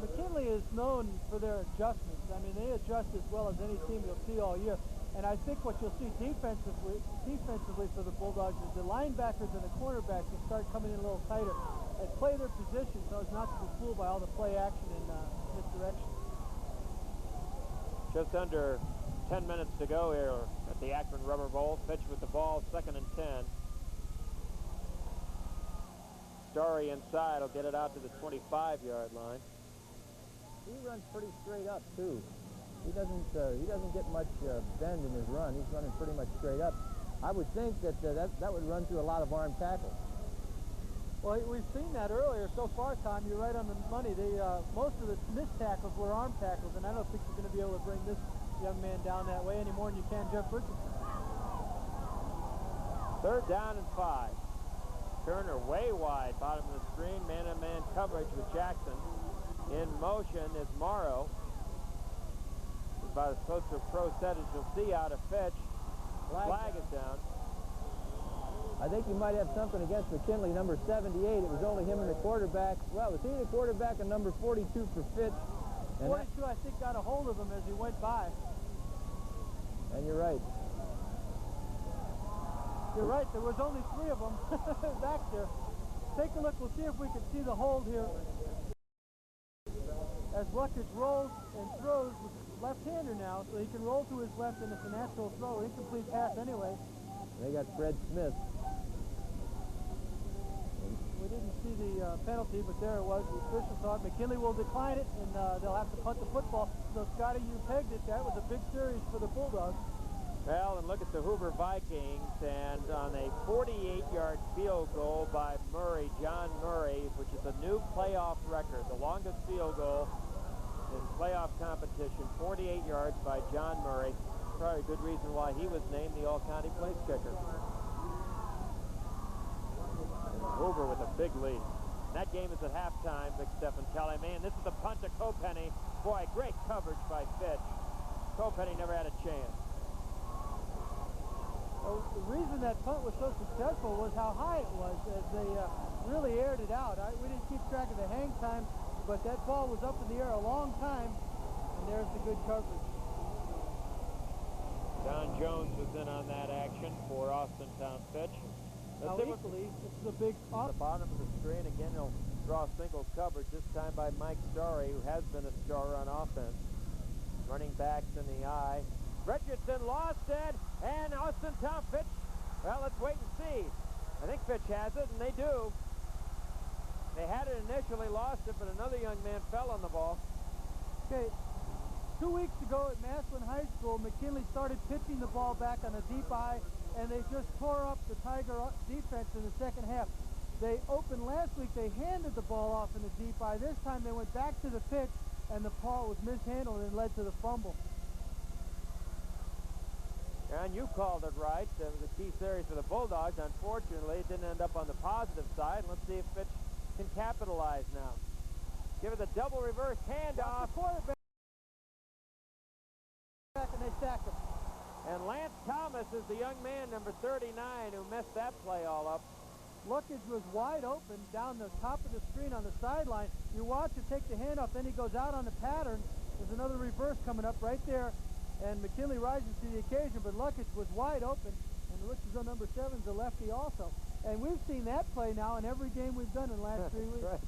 McKinley is known for their adjustments. I mean, they adjust as well as any team you'll see all year. And I think what you'll see defensively for the Bulldogs is the linebackers and the cornerbacks will start coming in a little tighter and play their position so as not to be fooled by all the play action in misdirection. Just under 10 minutes to go here at the Akron Rubber Bowl. Fitch with the ball, 2nd and 10. Starry inside will get it out to the 25-yard line. He runs pretty straight up, too. He doesn't get much bend in his run. He's running pretty much straight up. I would think that that would run through a lot of arm tackles. Well, we've seen that earlier. So far, Tom, you're right on the money. Most of the missed tackles were arm tackles, and I don't think you're going to be able to bring this young man down that way any more than you can Jeff Richardson. 3rd down and 5. Turner way wide, bottom of the screen, man-on-man coverage with Jackson. In motion is Morrow. About as close to a pro set as you'll see out of Fitch. Flag is down. I think you might have something against McKinley, number 78. It was only him and the quarterback. Well, it was he the quarterback and number 42 for Fitch. And 42, I think, got a hold of him as he went by. And you're right. You're right. There was only 3 of them back there. Take a look. We'll see if we can see the hold here. As Luckett rolls and throws with left-hander now, so he can roll to his left, and it's a natural throw. Incomplete pass anyway. They got Fred Smith. We didn't see the penalty, but there it was. The official saw it. McKinley will decline it, and they'll have to punt the football. So, Scotty, you pegged it. That was a big series for the Bulldogs. Well, and look at the Hoover Vikings, and on a 48-yard field goal by Murray, John Murray, which is a new playoff record, the longest field goal in playoff competition, 48 yards by John Murray. Probably a good reason why he was named the all-county place kicker. Hoover with a big lead. That game is at halftime, Big Stephen Kelly. Man, this is the punt to Copenny. Boy, great coverage by Fitch. Copenny never had a chance. Well, the reason that punt was so successful was how high it was, as they really aired it out. We didn't keep track of the hang time, but that ball was up in the air a long time, and there's the good coverage. Don Jones was in on that action for Austintown Fitch. Now, equally, this is a big on the bottom of the screen. Again, he'll draw single coverage, this time by Mike Starry, who has been a star on offense. Running backs in the eye. Richardson lost it, and Austintown Fitch, well, let's wait and see. I think Fitch has it, and they do. They had it initially, lost it, but another young man fell on the ball. Okay, 2 weeks ago at Massillon High School, McKinley started pitching the ball back on a deep eye, and they just tore up the Tiger defense in the second half. They opened last week, they handed the ball off in the deep eye. This time they went back to the pitch, and the ball was mishandled and led to the fumble. And you called it right. It was a key series for the Bulldogs. Unfortunately, it didn't end up on the positive side. Let's see if Fitch can capitalize now. Give it a double reverse handoff. Quarterback, and they sack him. And Lance Thomas is the young man, number 39, who messed that play all up. Luckett was wide open down the top of the screen on the sideline. You watch it take the handoff, then he goes out on the pattern. There's another reverse coming up right there. And McKinley rises to the occasion, but Luckett was wide open, and the rookie zone number 7 is a lefty also. And we've seen that play now in every game we've done in the last 3 weeks. Right.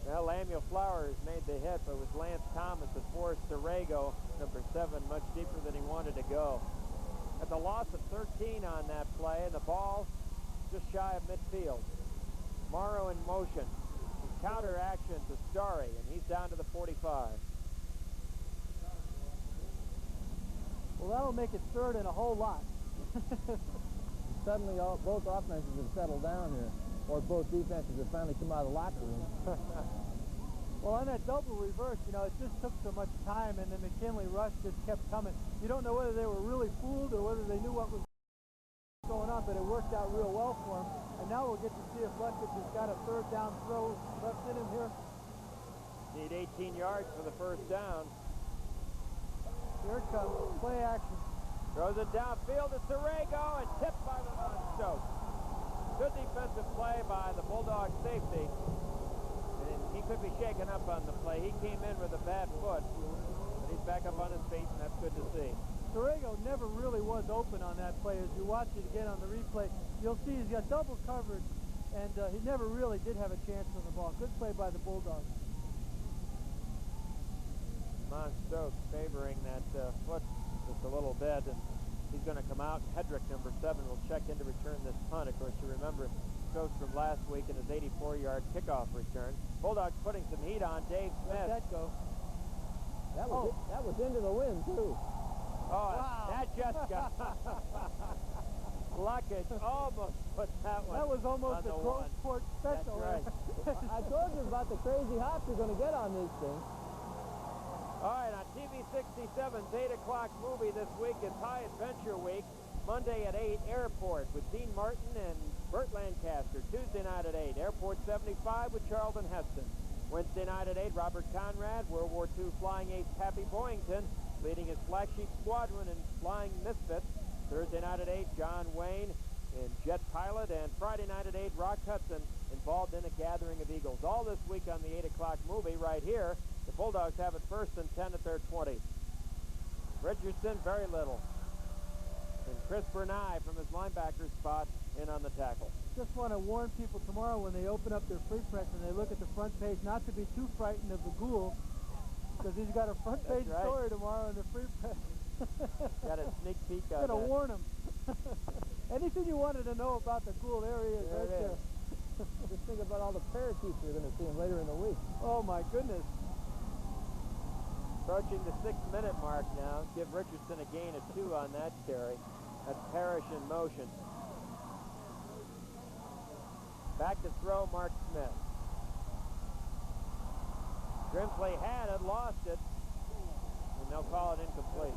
Well, Lemuel Flowers made the hit, but it was Lance Thomas that forced Torrego, number 7, much deeper than he wanted to go. At the loss of 13 on that play, and the ball just shy of midfield. Morrow in motion. Counter action to Starry, and he's down to the 45. Well, that'll make it 3rd and a whole lot. Suddenly, both offenses have settled down here, or both defenses have finally come out of the locker room. Well, on that double reverse, you know, it just took so much time, and the McKinley rush just kept coming. You don't know whether they were really fooled or whether they knew what was going on, but it worked out real well for them. And now we'll get to see if Luckett has got a 3rd down throw left in him here. Need 18 yards for the 1st down. Here it comes, play action. Throws it downfield to Torrego and tipped by Lamont Stokes. Good defensive play by the Bulldog safety. And he could be shaken up on the play. He came in with a bad foot, but he's back up on his feet, and that's good to see. Torrego never really was open on that play. As you watch it again on the replay, you'll see he's got double coverage, and he never really did have a chance on the ball. Good play by the Bulldogs. Lamont Stokes favoring that foot just a little bit, and he's going to come out. Hedrick, number 7, will check in to return this punt. Of course, you remember coast from last week in his 84-yard kickoff return. Bulldogs putting some heat on Dave Smith. Let that go. That was into the wind, too. Oh, Wow. that just got... Luckett almost put that one. That was almost on a the Grove one. Court special. That's right. I told you about the crazy hops you're going to get on these things. All right, on TV 67's 8 o'clock movie this week is High Adventure Week. Monday at 8, Airport with Dean Martin and Burt Lancaster. Tuesday night at 8, Airport 75 with Charlton Heston. Wednesday night at 8, Robert Conrad, World War II flying ace Pappy Boyington, leading his Black Sheep Squadron in Flying Misfits. Thursday night at 8, John Wayne in Jet Pilot. And Friday night at 8, Rock Hudson involved in a gathering of Eagles. All this week on the 8 o'clock movie right here. The Bulldogs have it 1st and 10 at their 20. Richardson, very little. And Chris Bernay from his linebacker spot in on the tackle. Just want to warn people tomorrow when they open up their free press and they look at the front page not to be too frightened of the ghoul, because he's got a front page story tomorrow in the free press. Got a sneak peek on that. Gonna warn him. Anything you wanted to know about the ghoul, there he is, right there. Just think about all the parakeets you're going to see him later in the week. Oh my goodness. Approaching the 6-minute mark now. Give Richardson a gain of 2 on that carry. That's Parrish in motion. Back to throw, Mark Smith. Grimsley had it, lost it, and they'll call it incomplete.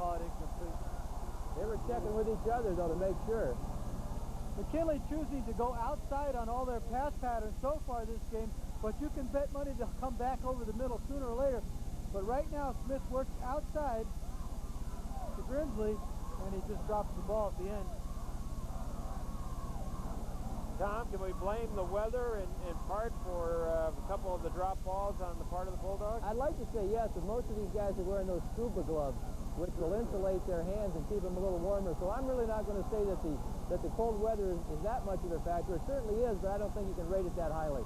They were checking with each other, though, to make sure. McKinley choosing to go outside on all their pass patterns so far this game, but you can bet money they'll come back over the middle sooner or later. But right now, Smith works outside to Grimsley, and he just drops the ball at the end. Tom, can we blame the weather in part for a couple of the drop balls on the part of the Bulldogs? I'd like to say yes, but most of these guys are wearing those scuba gloves, which will insulate their hands and keep them a little warmer. So I'm really not going to say that the cold weather is that much of a factor. It certainly is, but I don't think you can rate it that highly.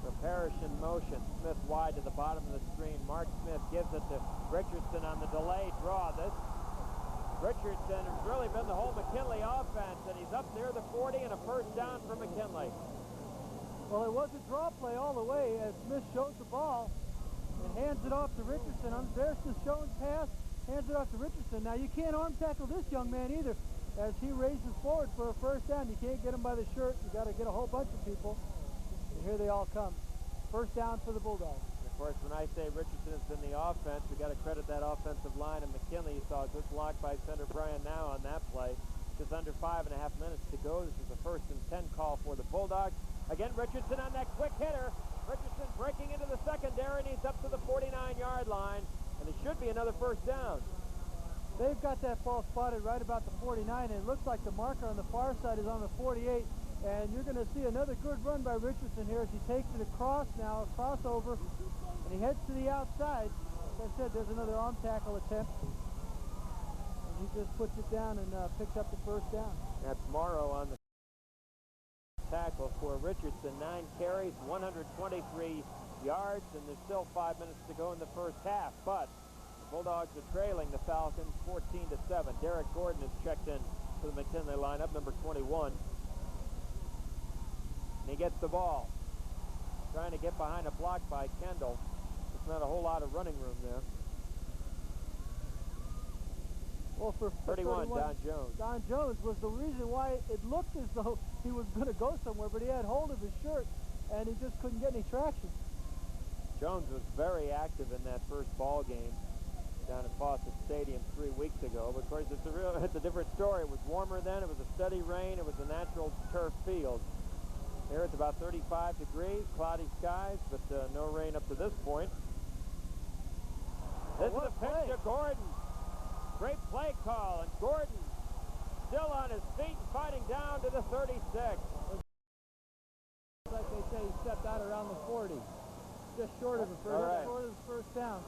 So Parrish in motion. Smith wide to the bottom of the screen. Mark Smith gives it to Richardson on the delay draw. This Richardson has really been the whole McKinley offense, and he's up near the 40 and a first down for McKinley. Well, it was a draw play all the way as Smith shows the ball and hands it off to Richardson. There's the shown pass, hands it off to Richardson. Now, you can't arm tackle this young man either as he raises forward for a first down. You can't get him by the shirt. You got to get a whole bunch of people. And here they all come. First down for the Bulldogs. Of course, when I say Richardson has been the offense, we got to credit that offensive line. And McKinley, you saw a good block by center Brian now on that play. Just under 5.5 minutes to go. This is a 1st and 10 call for the Bulldogs. Again, Richardson on that quick hitter. Richardson breaking into the secondary, and he's up to the 49-yard line. And it should be another first down. They've got that ball spotted right about the 49, and it looks like the marker on the far side is on the 48. And you're going to see another good run by Richardson here as he takes it across now, a crossover, and he heads to the outside. As I said, there's another arm tackle attempt. And he just puts it down and picks up the first down. That's Morrow on the tackle for Richardson. 9 carries, 123 yards, and there's still 5 minutes to go in the first half. But the Bulldogs are trailing the Falcons 14-7. Derek Gordon is checked in for the McKinley lineup, number 21. And he gets the ball. Trying to get behind a block by Kendall. There's not a whole lot of running room there. Well, for 31, Don Jones. Don Jones was the reason why it looked as though he was going to go somewhere, but he had hold of his shirt, and he just couldn't get any traction. Jones was very active in that first ball game down at Fawcett Stadium 3 weeks ago. But of course, it's a different story. It was warmer then. It was a steady rain. It was a natural turf field. Here it's about 35 degrees, cloudy skies, but no rain up to this point. This is a pitch to Gordon. Great play call, and Gordon still on his feet and fighting down to the 36. Like they say, he stepped out around the 40. Just short of the first down.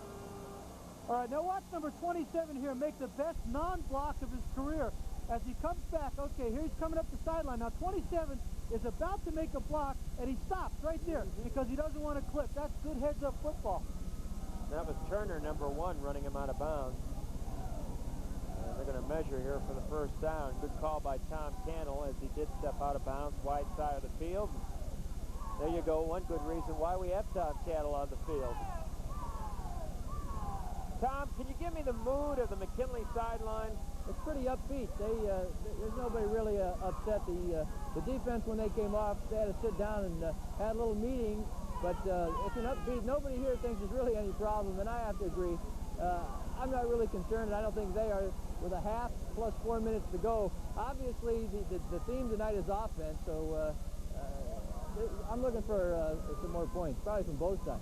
All right, now watch number 27 here make the best non-block of his career as he comes back. Okay, here he's coming up the sideline. Now 27 is about to make a block, and he stops right there because he doesn't want to clip. That's good heads-up football. That was Turner, number 1, running him out of bounds. And They're going to measure here for the first down. Good call by Tom Cannell as he did step out of bounds, wide side of the field. There you go, one good reason why we have Tom Cannell on the field. Tom, can you give me the mood of the McKinley sideline? It's pretty upbeat. There's nobody really upset. The defense, when they came off, they had to sit down and had a little meeting, but it's an upbeat. Nobody here thinks there's really any problem, and I have to agree. I'm not really concerned, and I don't think they are, with a half plus 4 minutes to go. Obviously, the theme tonight is offense, so I'm looking for some more points, probably from both sides.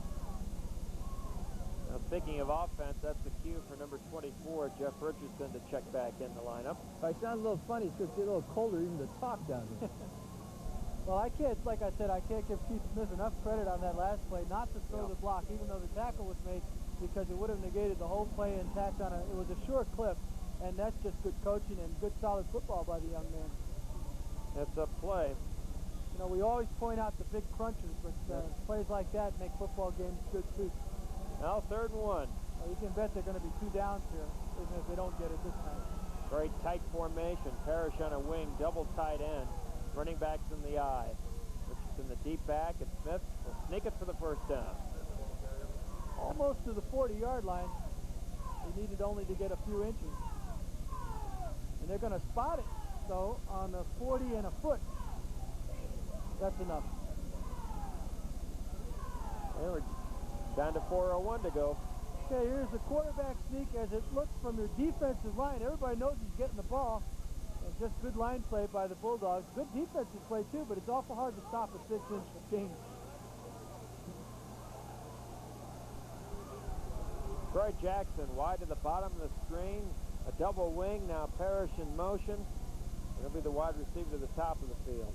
Now, speaking of offense, that's the cue for number 24, Jeff Richardson, to check back in the lineup. If I sound a little funny, it's because it's a little colder even to talk down here. Well, I can't, like I said, I can't give Keith Smith enough credit on that last play not to throw the block, even though the tackle was made, because it would have negated the whole play and tacked on it was a short clip, and that's just good coaching and good solid football by the young man. That's a play. You know, we always point out the big crunches, but plays like that make football games good too. Now 3rd and 1. Well, you can bet they're going to be 2 downs here, even if they don't get it this time. Very tight formation. Parrish on a wing, double tight end. Running backs in the eye. Richardson the deep back, and Smith will sneak it for the first down. Almost to the 40-yard line. They needed only to get a few inches. And they're going to spot it, though, on the 40 and a foot. That's enough. They were down to 4:01 to go. Okay, here's the quarterback sneak as it looks from their defensive line. Everybody knows he's getting the ball. And just good line play by the Bulldogs. Good defensive play, too, but it's awful hard to stop a 6-inch gain. Troy Jackson wide to the bottom of the screen. A double wing, now Parrish in motion. He'll be the wide receiver to the top of the field.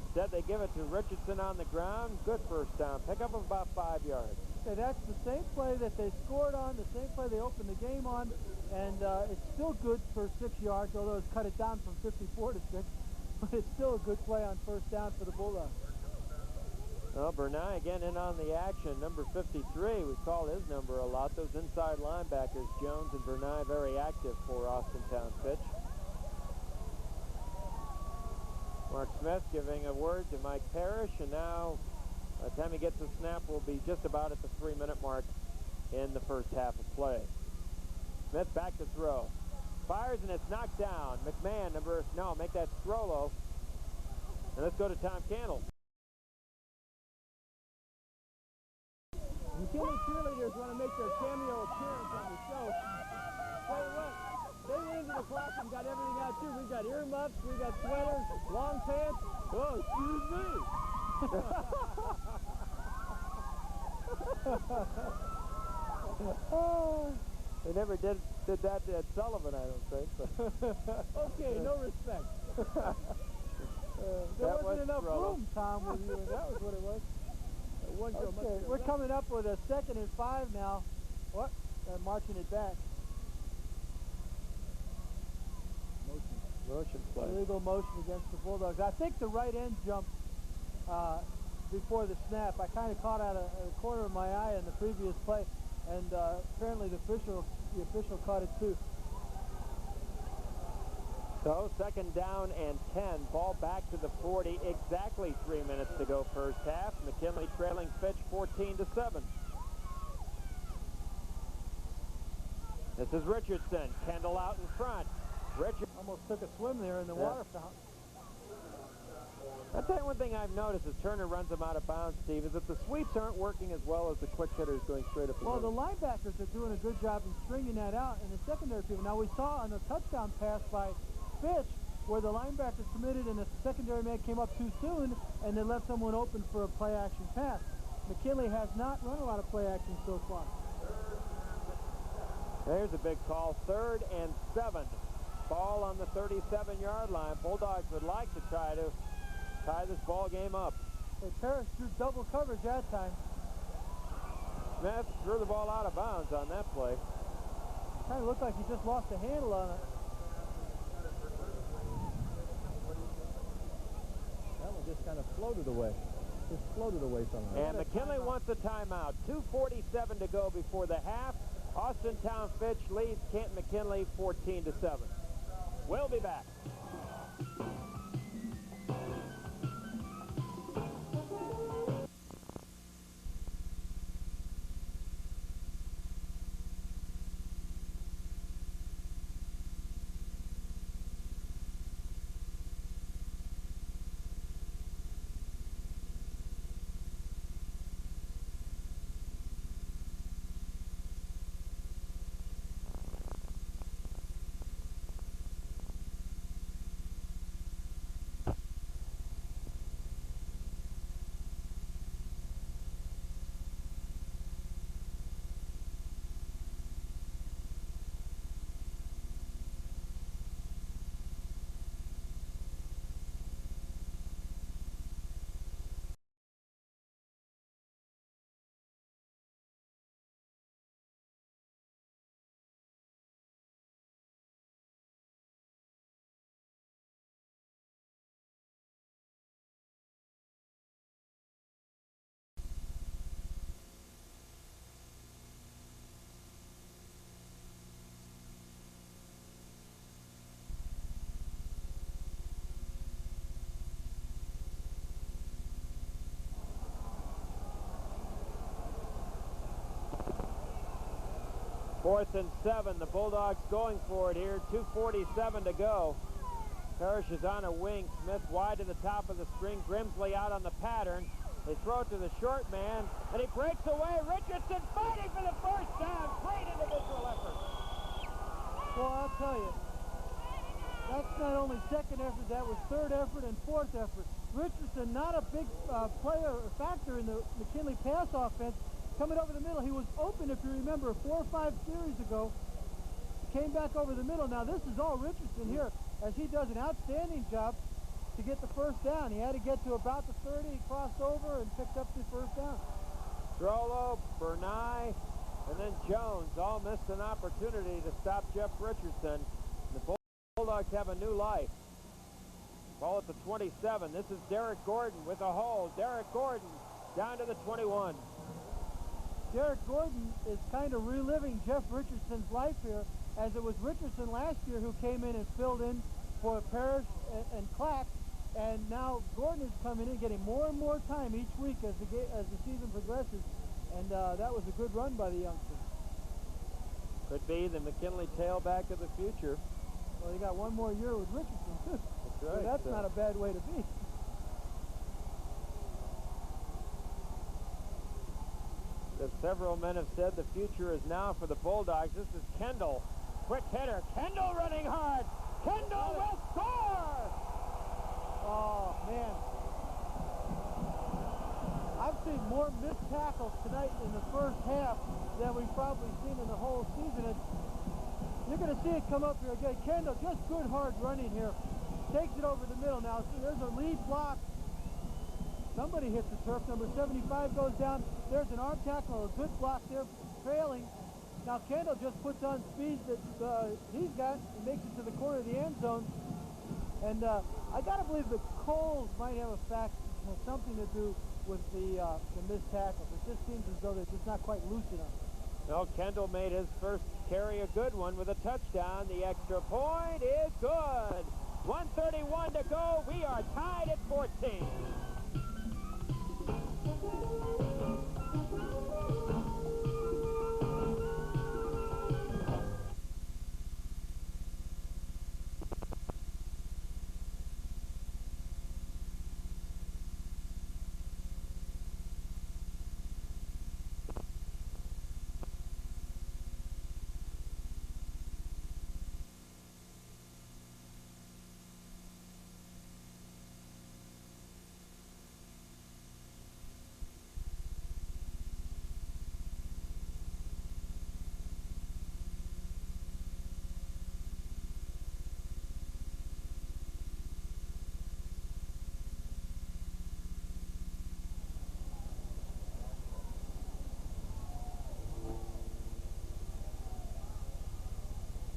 Instead, they give it to Richardson on the ground. Good first down. Pickup of about 5 yards. Okay, that's the same play that they scored on, the same play they opened the game on, and it's still good for 6 yards, although it's cut it down from 54 to 6. But it's still a good play on first down for the Bulldogs. Well, Bernay again in on the action. Number 53, we call his number a lot. Those inside linebackers, Jones and Bernay, very active for Austintown Fitch. Mark Smith giving a word to Mike Parrish, and now by the time he gets the snap, we'll be just about at the 3-minute mark in the first half of play. Smith back to throw. Fires, and it's knocked down. McMahon, make that Strollo. And let's go to Tom Cannell. McKinley cheerleaders want to make their cameo appearance on the show. Tell you what, they went into the classroom, got everything out too. We've got earmuffs, we've got sweaters, long pants. Oh, excuse me. They never did that to Ed Sullivan, I don't think. Okay, no respect. There wasn't enough room, Tom, with you, and that was what it was. Okay, we're coming up with a 2nd and 5 now. What? They're marching it back. Motion play. Illegal motion against the Bulldogs. I think the right end jumped before the snap. I kind of caught out a corner of my eye in the previous play, and apparently the official caught it too. So 2nd down and 10. Ball back to the 40. Exactly 3 minutes to go first half. McKinley trailing Fitch 14-7. This is Richardson. Kendall out in front. Richard almost took a swim there in the water fountain. I'll tell you one thing I've noticed as Turner runs them out of bounds, Steve, is that the sweeps aren't working as well as the quick hitters going straight up the Well, middle. the linebackers are doing a good job in stringing that out, and the secondary people. Now, we saw on the touchdown pass by Fitch where the linebacker committed and the secondary man came up too soon, and they left someone open for a play-action pass. McKinley has not run a lot of play-action so far. There's a big call. 3rd and 7. Ball on the 37-yard line. Bulldogs would like to try to tie this ball game up. Hey, Parrish drew double coverage that time. Smith threw the ball out of bounds on that play. Kind of looked like he just lost the handle on it. That one just kind of floated away. Just floated away somehow. And McKinley wants a timeout. 2:47 to go before the half. Austintown Fitch leads Canton McKinley 14-7. We'll be back. Fourth and 7. The Bulldogs going for it here. 2:47 to go. Parrish is on a wing. Smith wide to the top of the string. Grimsley out on the pattern. They throw it to the short man, and he breaks away. Richardson fighting for the first down. Great individual effort. Well, I'll tell you, that's not only second effort, that was third effort and fourth effort. Richardson, not a big player or factor in the McKinley pass offense. Coming over the middle, he was open, if you remember, 4 or 5 series ago. He came back over the middle. Now, this is all Richardson here, as he does an outstanding job to get the first down. He had to get to about the 30. He crossed over and picked up the first down. Strollo, Bernay, and then Jones all missed an opportunity to stop Jeff Richardson. The Bulldogs have a new life. Ball at the 27. This is Derek Gordon with a hold. Derek Gordon down to the 21. Derek Gordon is kind of reliving Jeff Richardson's life here, as it was Richardson last year who came in and filled in for Parrish and Clack, and now Gordon is coming in, getting more and more time each week as the season progresses, and that was a good run by the youngster. Could be the McKinley tailback of the future. Well, he got one more year with Richardson, too. That's right. So that's not a bad way to be. As several men have said, the future is now for the Bulldogs. This is Kendall. Quick hitter. Kendall running hard. Kendall will score! Oh, man. I've seen more missed tackles tonight in the first half than we've probably seen in the whole season. And you're going to see it come up here again. Kendall, just good hard running here. Takes it over the middle now. So there's a lead block. Somebody hits the turf. Number 75 goes down. There's an arm tackle, a good block there, trailing. Now Kendall just puts on speed that he's got and makes it to the corner of the end zone. And I got to believe the Coles might have something to do with the missed tackles. It just seems as though they're just not quite loose enough. No, Kendall made his first carry a good one with a touchdown. The extra point is good. 1:31 to go. We are tied at 14.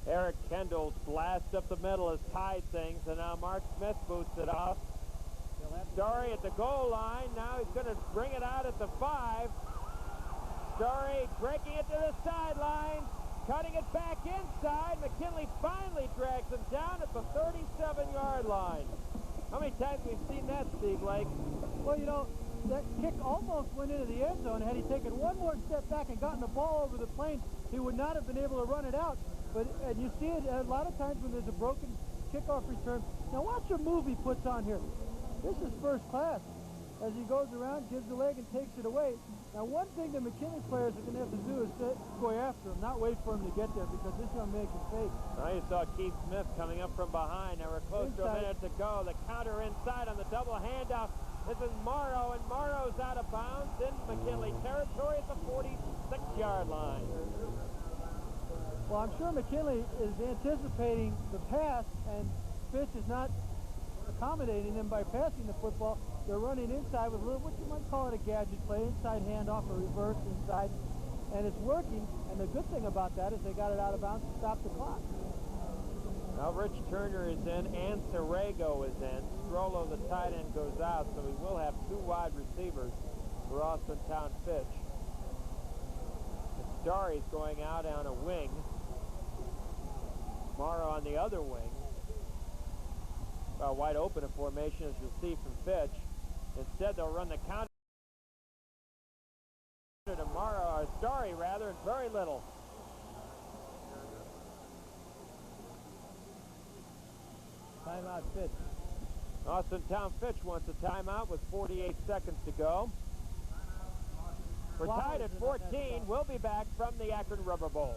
Eric Kendall's blast up the middle has tied things, and now Mark Smith boots it off. Story at the goal line. Now he's going to bring it out at the 5. Story breaking it to the sideline, cutting it back inside. McKinley finally drags him down at the 37-yard line. How many times have we seen that, Steve Lake? Well, you know, that kick almost went into the end zone. Had he taken one more step back and gotten the ball over the plane, he would not have been able to run it out. But and you see it a lot of times when there's a broken kickoff return. Now watch the move he puts on here. This is first class. As he goes around, gives the leg and takes it away. Now one thing the McKinley players are going to have to do is go after him, not wait for him to get there, because this young man can fake. Now you saw Keith Smith coming up from behind. Now we're close to a minute to go. The counter inside on the double handoff. This is Morrow, and Morrow's out of bounds in McKinley territory at the 46-yard line. Well, I'm sure McKinley is anticipating the pass, and Fitch is not accommodating them by passing the football. They're running inside with a little, what you might call it a gadget play, inside handoff or reverse inside, and it's working. And the good thing about that is they got it out of bounds to stop the clock. Now Rich Turner is in, and Serrego is in. Strollo, the tight end, goes out, so we will have two wide receivers for Austintown Fitch. Starry's going out on a wing. Morrow on the other wing. Wide open a formation, as you'll see from Fitch. Instead, they'll run the counter to Morrow, or Starry rather, and very little. Timeout Fitch. Austintown Fitch wants a timeout with 48 seconds to go. We're tied at 14. We'll be back from the Akron Rubber Bowl.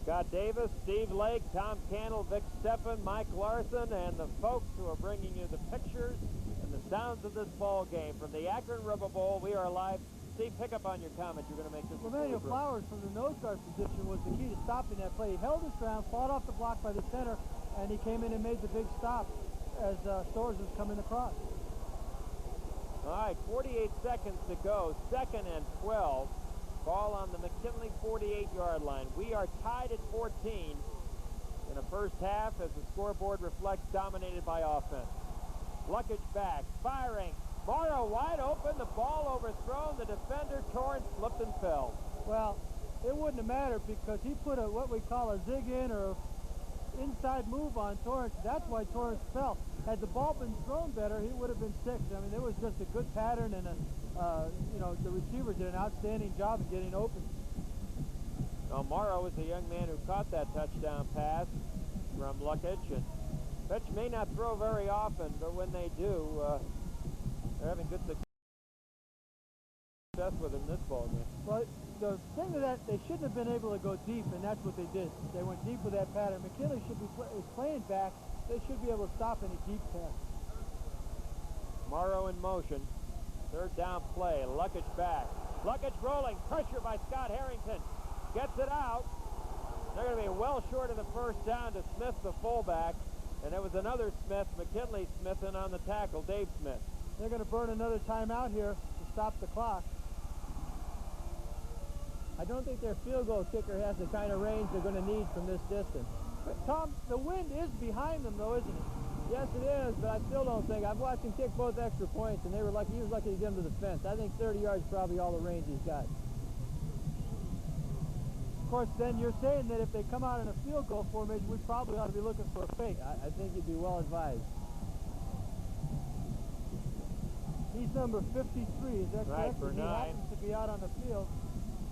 Scott Davis, Steve Lake, Tom Cannell, Vic Steffen, Mike Larson, and the folks who are bringing you the pictures and the sounds of this ball game from the Akron Rubber Bowl. We are live. Steve, pick up on your comment. You're going to make this. Emmanuel Flowers from the nose guard position was the key to stopping that play. He held his ground, fought off the block by the center, and he came in and made the big stop as Storrs was coming across. All right, 48 seconds to go. 2nd and 12. Ball on the McKinley 48-yard line. We are tied at 14 in the first half as the scoreboard reflects dominated by offense. Luckage back, firing. Morrow wide open, the ball overthrown. The defender, Torrance, slipped and fell. Well, it wouldn't have mattered because he put a what we call a zig in or inside move on Torrance. That's why Torrance fell. Had the ball been thrown better, he would have been 6. I mean, it was just a good pattern, and the receiver did an outstanding job of getting open. Now, Morrow is the young man who caught that touchdown pass from Luckage, and Fitch may not throw very often, but when they do, they're having good success with him this ball game. Well, the thing of that, they shouldn't have been able to go deep, and that's what they did. They went deep with that pattern. McKinley should be playing back. They should be able to stop any deep pass. Morrow in motion. 3rd down play. Luckage back. Luckage rolling. Pressure by Scott Harrington. Gets it out. They're going to be well short of the first down to Smith, the fullback. And there was another Smith, McKinley Smith, in on the tackle, Dave Smith. They're going to burn another timeout here to stop the clock. I don't think their field goal kicker has the kind of range they're going to need from this distance. But Tom, the wind is behind them, though, isn't it? Yes, it is, but I still don't think. I've watched him kick both extra points, and he was lucky to get him to the fence. I think 30 yards is probably all the range he's got. Of course, then you're saying that if they come out in a field goal formation, we probably ought to be looking for a fake. I think you'd be well advised. He's number 53, is that right, correct? For he 9. happens to be out on the field.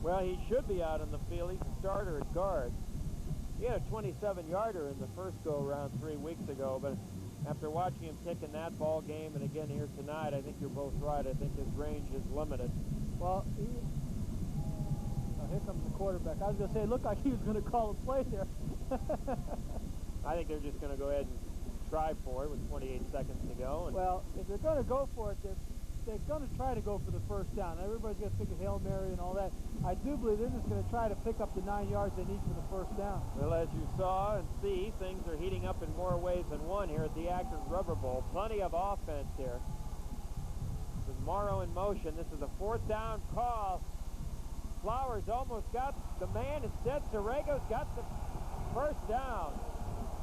Well, he should be out on the field. He's a starter at guard. He had a 27-yarder in the first go-around 3 weeks ago, but after watching him kick in that ball game and again here tonight, I think you're both right. I think his range is limited. Well, here comes the quarterback. I was going to say, it looked like he was going to call a play there. I think they're just going to go ahead and try for it with 28 seconds to go. And well, if they're going to go for it, they're going to try to go for the first down. Everybody's going to pick a Hail Mary and all that. I do believe they're just going to try to pick up the 9 yards they need for the first down. Well, as you saw and see, things are heating up in more ways than one here at the Akron Rubber Bowl. Plenty of offense here. With Morrow in motion, this is a 4th down call. Flowers almost got the man. Instead, Serrago's got the first down.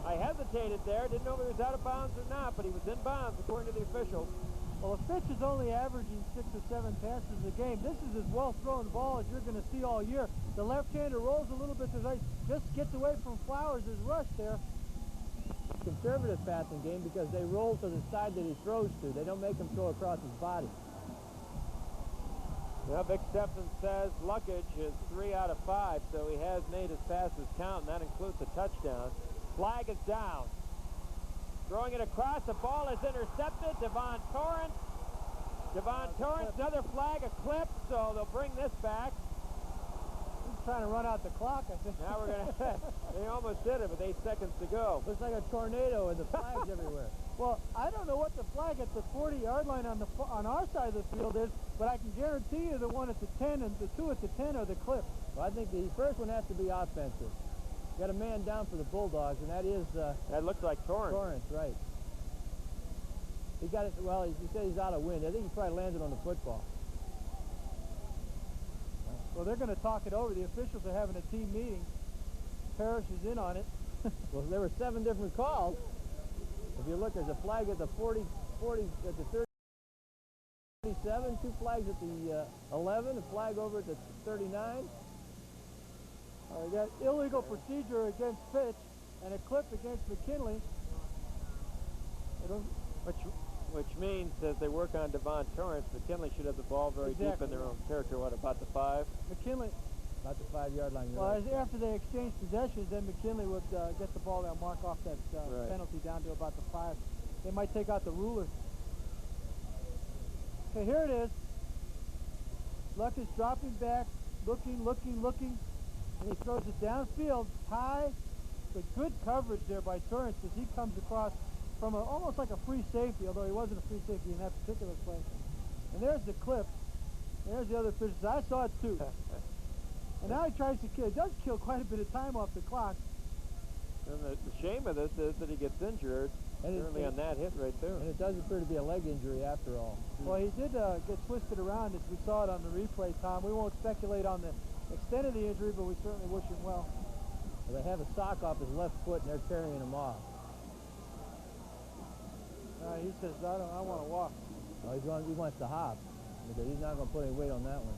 I hesitated there. Didn't know if he was out of bounds or not, but he was in bounds according to the officials. Well, if Fitch is only averaging 6 or 7 passes a game, this is as well-thrown ball as you're going to see all year. The left-hander rolls a little bit to the right, just gets away from Flowers' rush there. Conservative passing game because they roll to the side that he throws to. They don't make him throw across his body. Well, Vic Stepson says Luckage is 3 out of 5, so he has made his passes count, and that includes a touchdown. Flag is down. Throwing it across, the ball is intercepted. Devon Torrance. Another flag, a clip, so they'll bring this back. He's trying to run out the clock, I think. Now we're going to, they almost did it with 8 seconds to go. Looks like a tornado and the flags everywhere. Well, I don't know what the flag at the 40-yard line on our side of the field is, but I can guarantee you the one at the 10 and the 2 at the 10 are the clip. Well, I think the first one has to be offensive. Got a man down for the Bulldogs, and that is... that looks like Torrance. Torrance, right. He got it, well, he said he's out of wind. I think he probably landed on the football. Well, they're going to talk it over. The officials are having a team meeting. Parrish is in on it. Well, there were 7 different calls. If you look, there's a flag at the 40 at the 37, 2 flags at the 11, a flag over at the 39. We got illegal procedure against Fitch and a clip against McKinley. Which means as they work on Devon Torrance, McKinley should have the ball very deep in their own territory. What, about the 5? McKinley. About the 5-yard line. Well, after they exchange possessions, then McKinley would get the ball and mark off that penalty down to about the 5. They might take out the ruler. Okay, here it is. Luck is dropping back, looking. And he throws it downfield, high, but good coverage there by Torrance as he comes across from almost like a free safety, although he wasn't a free safety in that particular play. And there's the clip. There's the other pitches. I saw it too. And now he tries to kill. He does kill quite a bit of time off the clock. And the shame of this is that he gets injured, certainly on that hit right there. And it does appear to be a leg injury after all. Well, he did get twisted around as we saw it on the replay, Tom. We won't speculate on the extent of the injury, but we certainly wish him well. Well, they have a sock off his left foot, and they're carrying him off. He says, I want to walk. Well, he wants to hop, because he's not going to put any weight on that one.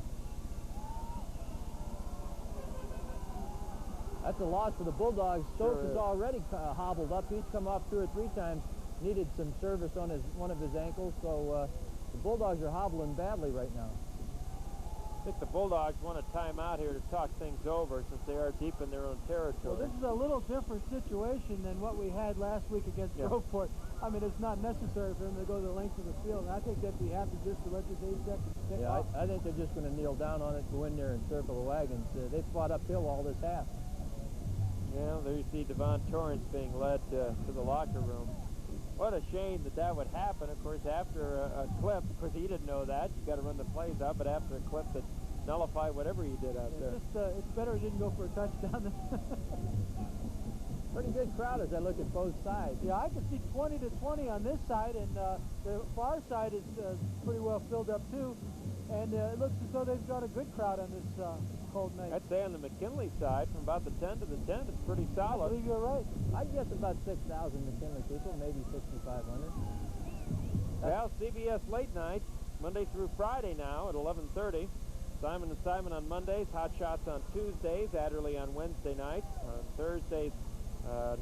That's a loss for the Bulldogs. Stokes is already hobbled up. He's come off 2 or 3 times, needed some service on one of his ankles, so the Bulldogs are hobbling badly right now. I think the Bulldogs want a timeout here to talk things over since they are deep in their own territory. Well, this is a little different situation than what we had last week against Groveport. I mean, it's not necessary for him to go the length of the field, and I think they'd be happy just to let this 8 seconds tick off. I think they're just going to kneel down on it, go in there and circle the wagons. They fought uphill all this half. Yeah, there you see Devon Torrance being led to the locker room. What a shame that would happen. Of course, after a clip, of course, he didn't know that. You got to run the plays out, but after a clip that nullified whatever he did out there. It's better he didn't go for a touchdown. Pretty good crowd as I look at both sides. Yeah, I can see 20 to 20 on this side, and the far side is pretty well filled up too. And it looks as though they've got a good crowd on this cold night. I'd say on the McKinley side, from about the 10 to the 10, it's pretty solid. I believe you're right. I'd guess about 6,000 McKinley people, maybe 6,500. Well, CBS Late Night, Monday through Friday now at 11:30. Simon and Simon on Mondays, Hot Shots on Tuesdays, Adderley on Wednesday nights, on Thursdays,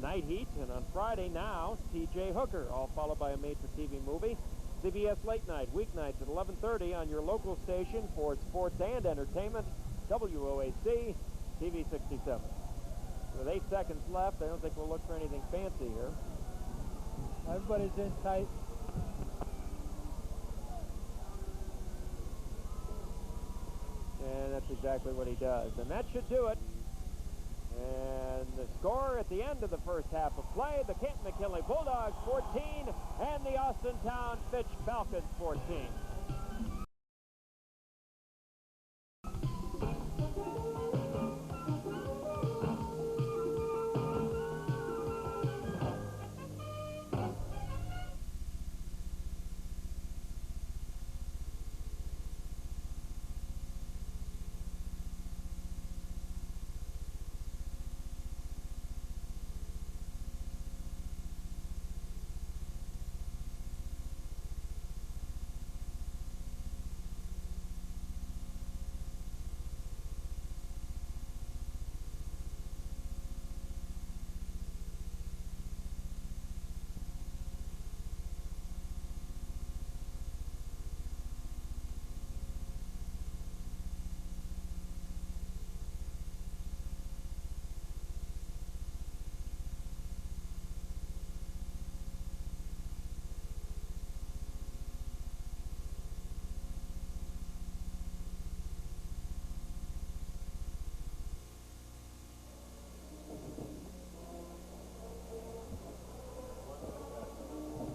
Night Heat, and on Friday now, T.J. Hooker, all followed by a made-for-TV movie. CBS Late Night, weeknights at 11:30 on your local station for sports and entertainment, WOAC, TV 67. With 8 seconds left, I don't think we'll look for anything fancy here. Everybody's in tight. And that's exactly exactly what he does. And that should do it. And the score at the end of the first half of play, the Canton McKinley Bulldogs 14 and the Austintown Fitch Falcons 14.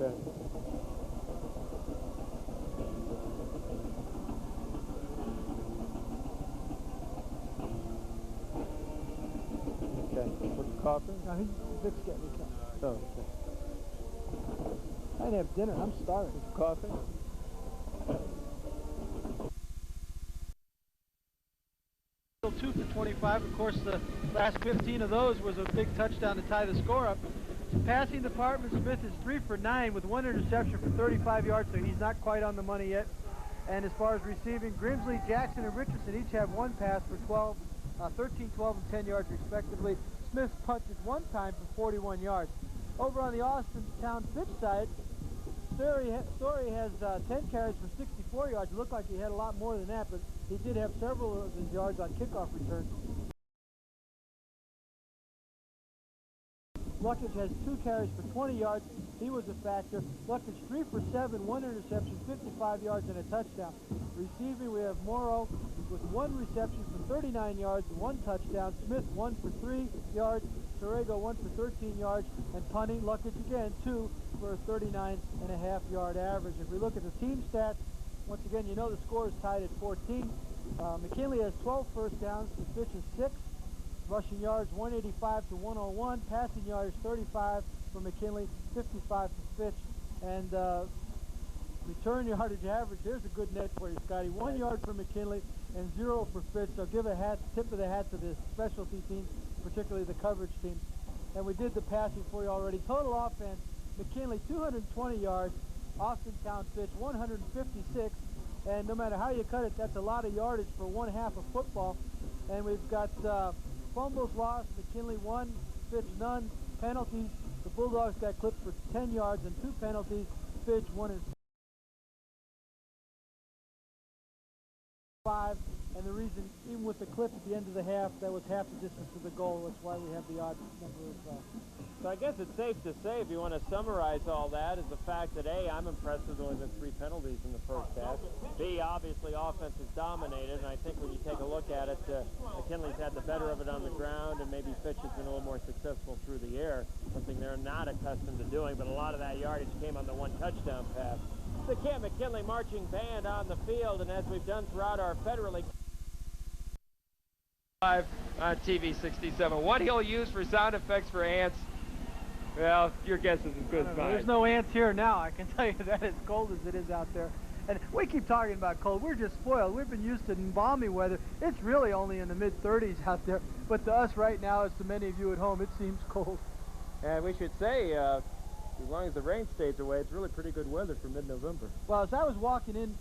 Okay. What's coffee? No, Vic's getting me something. Oh, I didn't have dinner. I'm starving. coffee? Still 2 for 25. Of course, the last 15 of those was a big touchdown to tie the score up. Passing department, Smith is 3 for 9 with 1 interception for 35 yards, so he's not quite on the money yet. And as far as receiving, Grimsley, Jackson, and Richardson each have 1 pass for 13, 12, and 10 yards respectively. Smith punted 1 time for 41 yards. Over on the Austintown Fitch side, Story has 10 carries for 64 yards. It looked like he had a lot more than that, but he did have several of his yards on kickoff returns. Luckage has 2 carries for 20 yards. He was a factor. Luckage 3 for 7, 1 interception, 55 yards, and a touchdown. Receiving, we have Morrow with 1 reception for 39 yards, 1 touchdown. Smith 1 for 3 yards. Torrego 1 for 13 yards. And punting, Luckage again 2 for a 39.5-yard average. If we look at the team stats, once again, you know the score is tied at 14. McKinley has 12 first downs. The Fitch is 6. Rushing yards 185 to 101. Passing yards 35 for McKinley, 55 for Fitch. And return yardage average, there's a good net for you, Scotty. 1 yard for McKinley and 0 for Fitch. So give a tip of the hat to the specialty teams, particularly the coverage team. And we did the passing for you already. Total offense, McKinley 220 yards, Austintown Fitch 156. And no matter how you cut it, that's a lot of yardage for 1 half of football. And we've got fumbles lost, McKinley 1, Fitch none. Penalties, the Bulldogs got clipped for 10 yards and 2 penalties. Fitch 1 and 5. And the reason, even with the clip at the end of the half, that was half the distance to the goal. That's why we have the odd number of... So I guess it's safe to say, if you want to summarize all that, is the fact that A, I'm impressed with only been 3 penalties in the first half. B, obviously offense is dominated, and I think when you take a look at it, McKinley's had the better of it on the ground, and maybe Fitch has been a little more successful through the air, something they're not accustomed to doing, but a lot of that yardage came on the 1 touchdown pass. The Canton McKinley marching band on the field, and as we've done throughout our federally live on TV 67. What he'll use for sound effects for ants, well, your guess is as good as mine. There's no ants here now, I can tell you that, as cold as it is out there. And we keep talking about cold. We're just spoiled. We've been used to balmy weather. It's really only in the mid-30s out there. But to us right now, as to many of you at home, it seems cold. And we should say, as long as the rain stays away, it's really pretty good weather for mid-November. Well, as I was walking in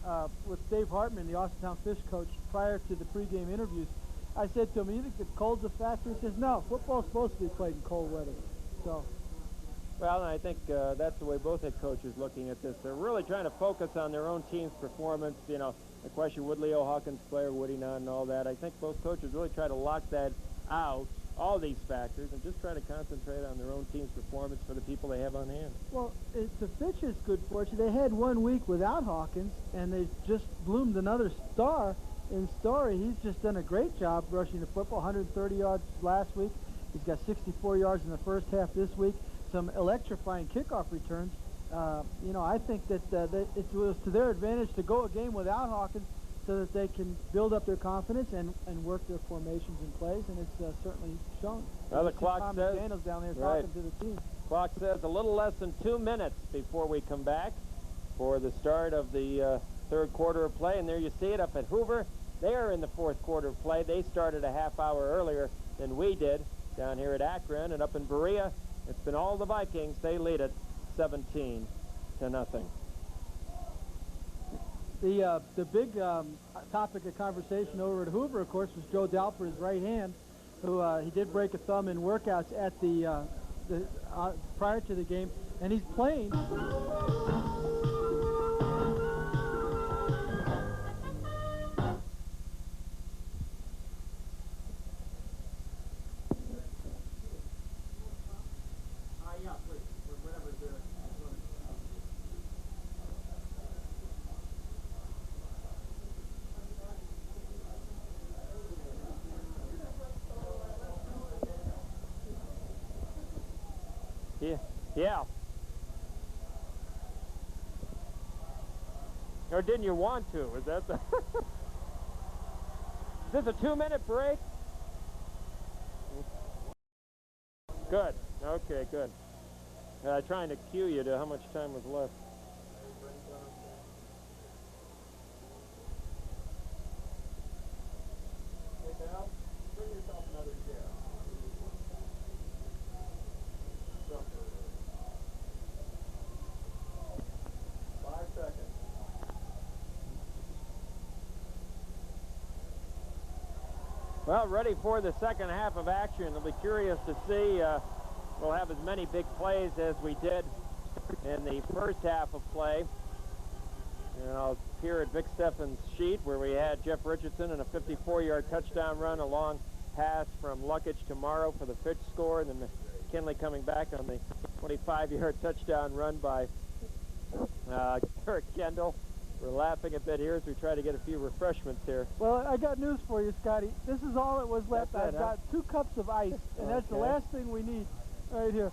with Dave Hartman, the Austintown Fitch coach, prior to the pregame interviews, I said to him, you think the cold's a factor? He says, no, football's supposed to be played in cold weather. So, well, and I think that's the way both head coaches looking at this. They're really trying to focus on their own team's performance. You know, the question, would Leo Hawkins play or would he not, and all that. I think both coaches really try to lock that out, all these factors, and just try to concentrate on their own team's performance for the people they have on hand. Well, the Fitch is good fortune. They had 1 week without Hawkins, and they just bloomed another star. in Story, he's just done a great job rushing the football. 130 yards last week. He's got 64 yards in the first half this week. Some electrifying kickoff returns. You know, I think that it was to their advantage to go a game without Hawkins so that they can build up their confidence and work their formations and plays, and it's certainly shown. Well, the clock says, Daniels down there right, talking to the team. Clock says a little less than 2 minutes before we come back for the start of the third quarter of play, and there you see it up at Hoover. They are in the fourth quarter of play. They started a half hour earlier than we did down here at Akron, and up in Berea, it's been all the Vikings. They lead it 17-0. The big topic of conversation over at Hoover, of course, was Joe Dalper's right hand, who he did break a thumb in workouts at prior to the game, and he's playing. Yeah. Or didn't you want to? Is that the... Is this a 2-minute break? Good. Okay, good. Trying to cue you to how much time was left. Hey, Val, bring yourself another chair. 5 seconds. Well, ready for the second half of action. I'll be curious to see. We'll have as many big plays as we did in the first half of play. And I'll appear at Vic Steffen's sheet where we had Jeff Richardson and a 54-yard touchdown run, a long pass from Luckage to Morrow for the Fitch score, and then McKinley coming back on the 25-yard touchdown run by Eric Kendall. We're laughing a bit here as we try to get a few refreshments here. Well, I got news for you, Scotty. This is all that was left. I've got 2 cups of ice, and that's the last thing we need right here.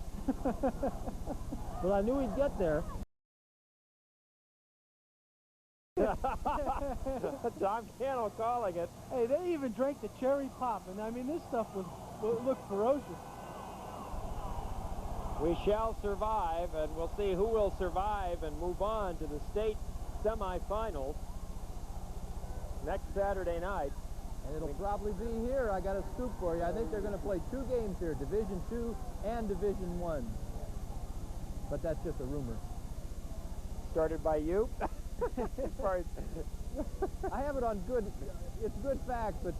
Well, I knew he'd get there. Tom Cannell calling it. Hey, they even drank the cherry pop, and I mean, this stuff looked ferocious. We shall survive, and we'll see who will survive and move on to the state semifinals next Saturday night. And it'll probably be here. I got a scoop for you. I think they're going to play 2 games here, Division II and Division I. But that's just a rumor. Started by you? I have it on good, it's good fact, but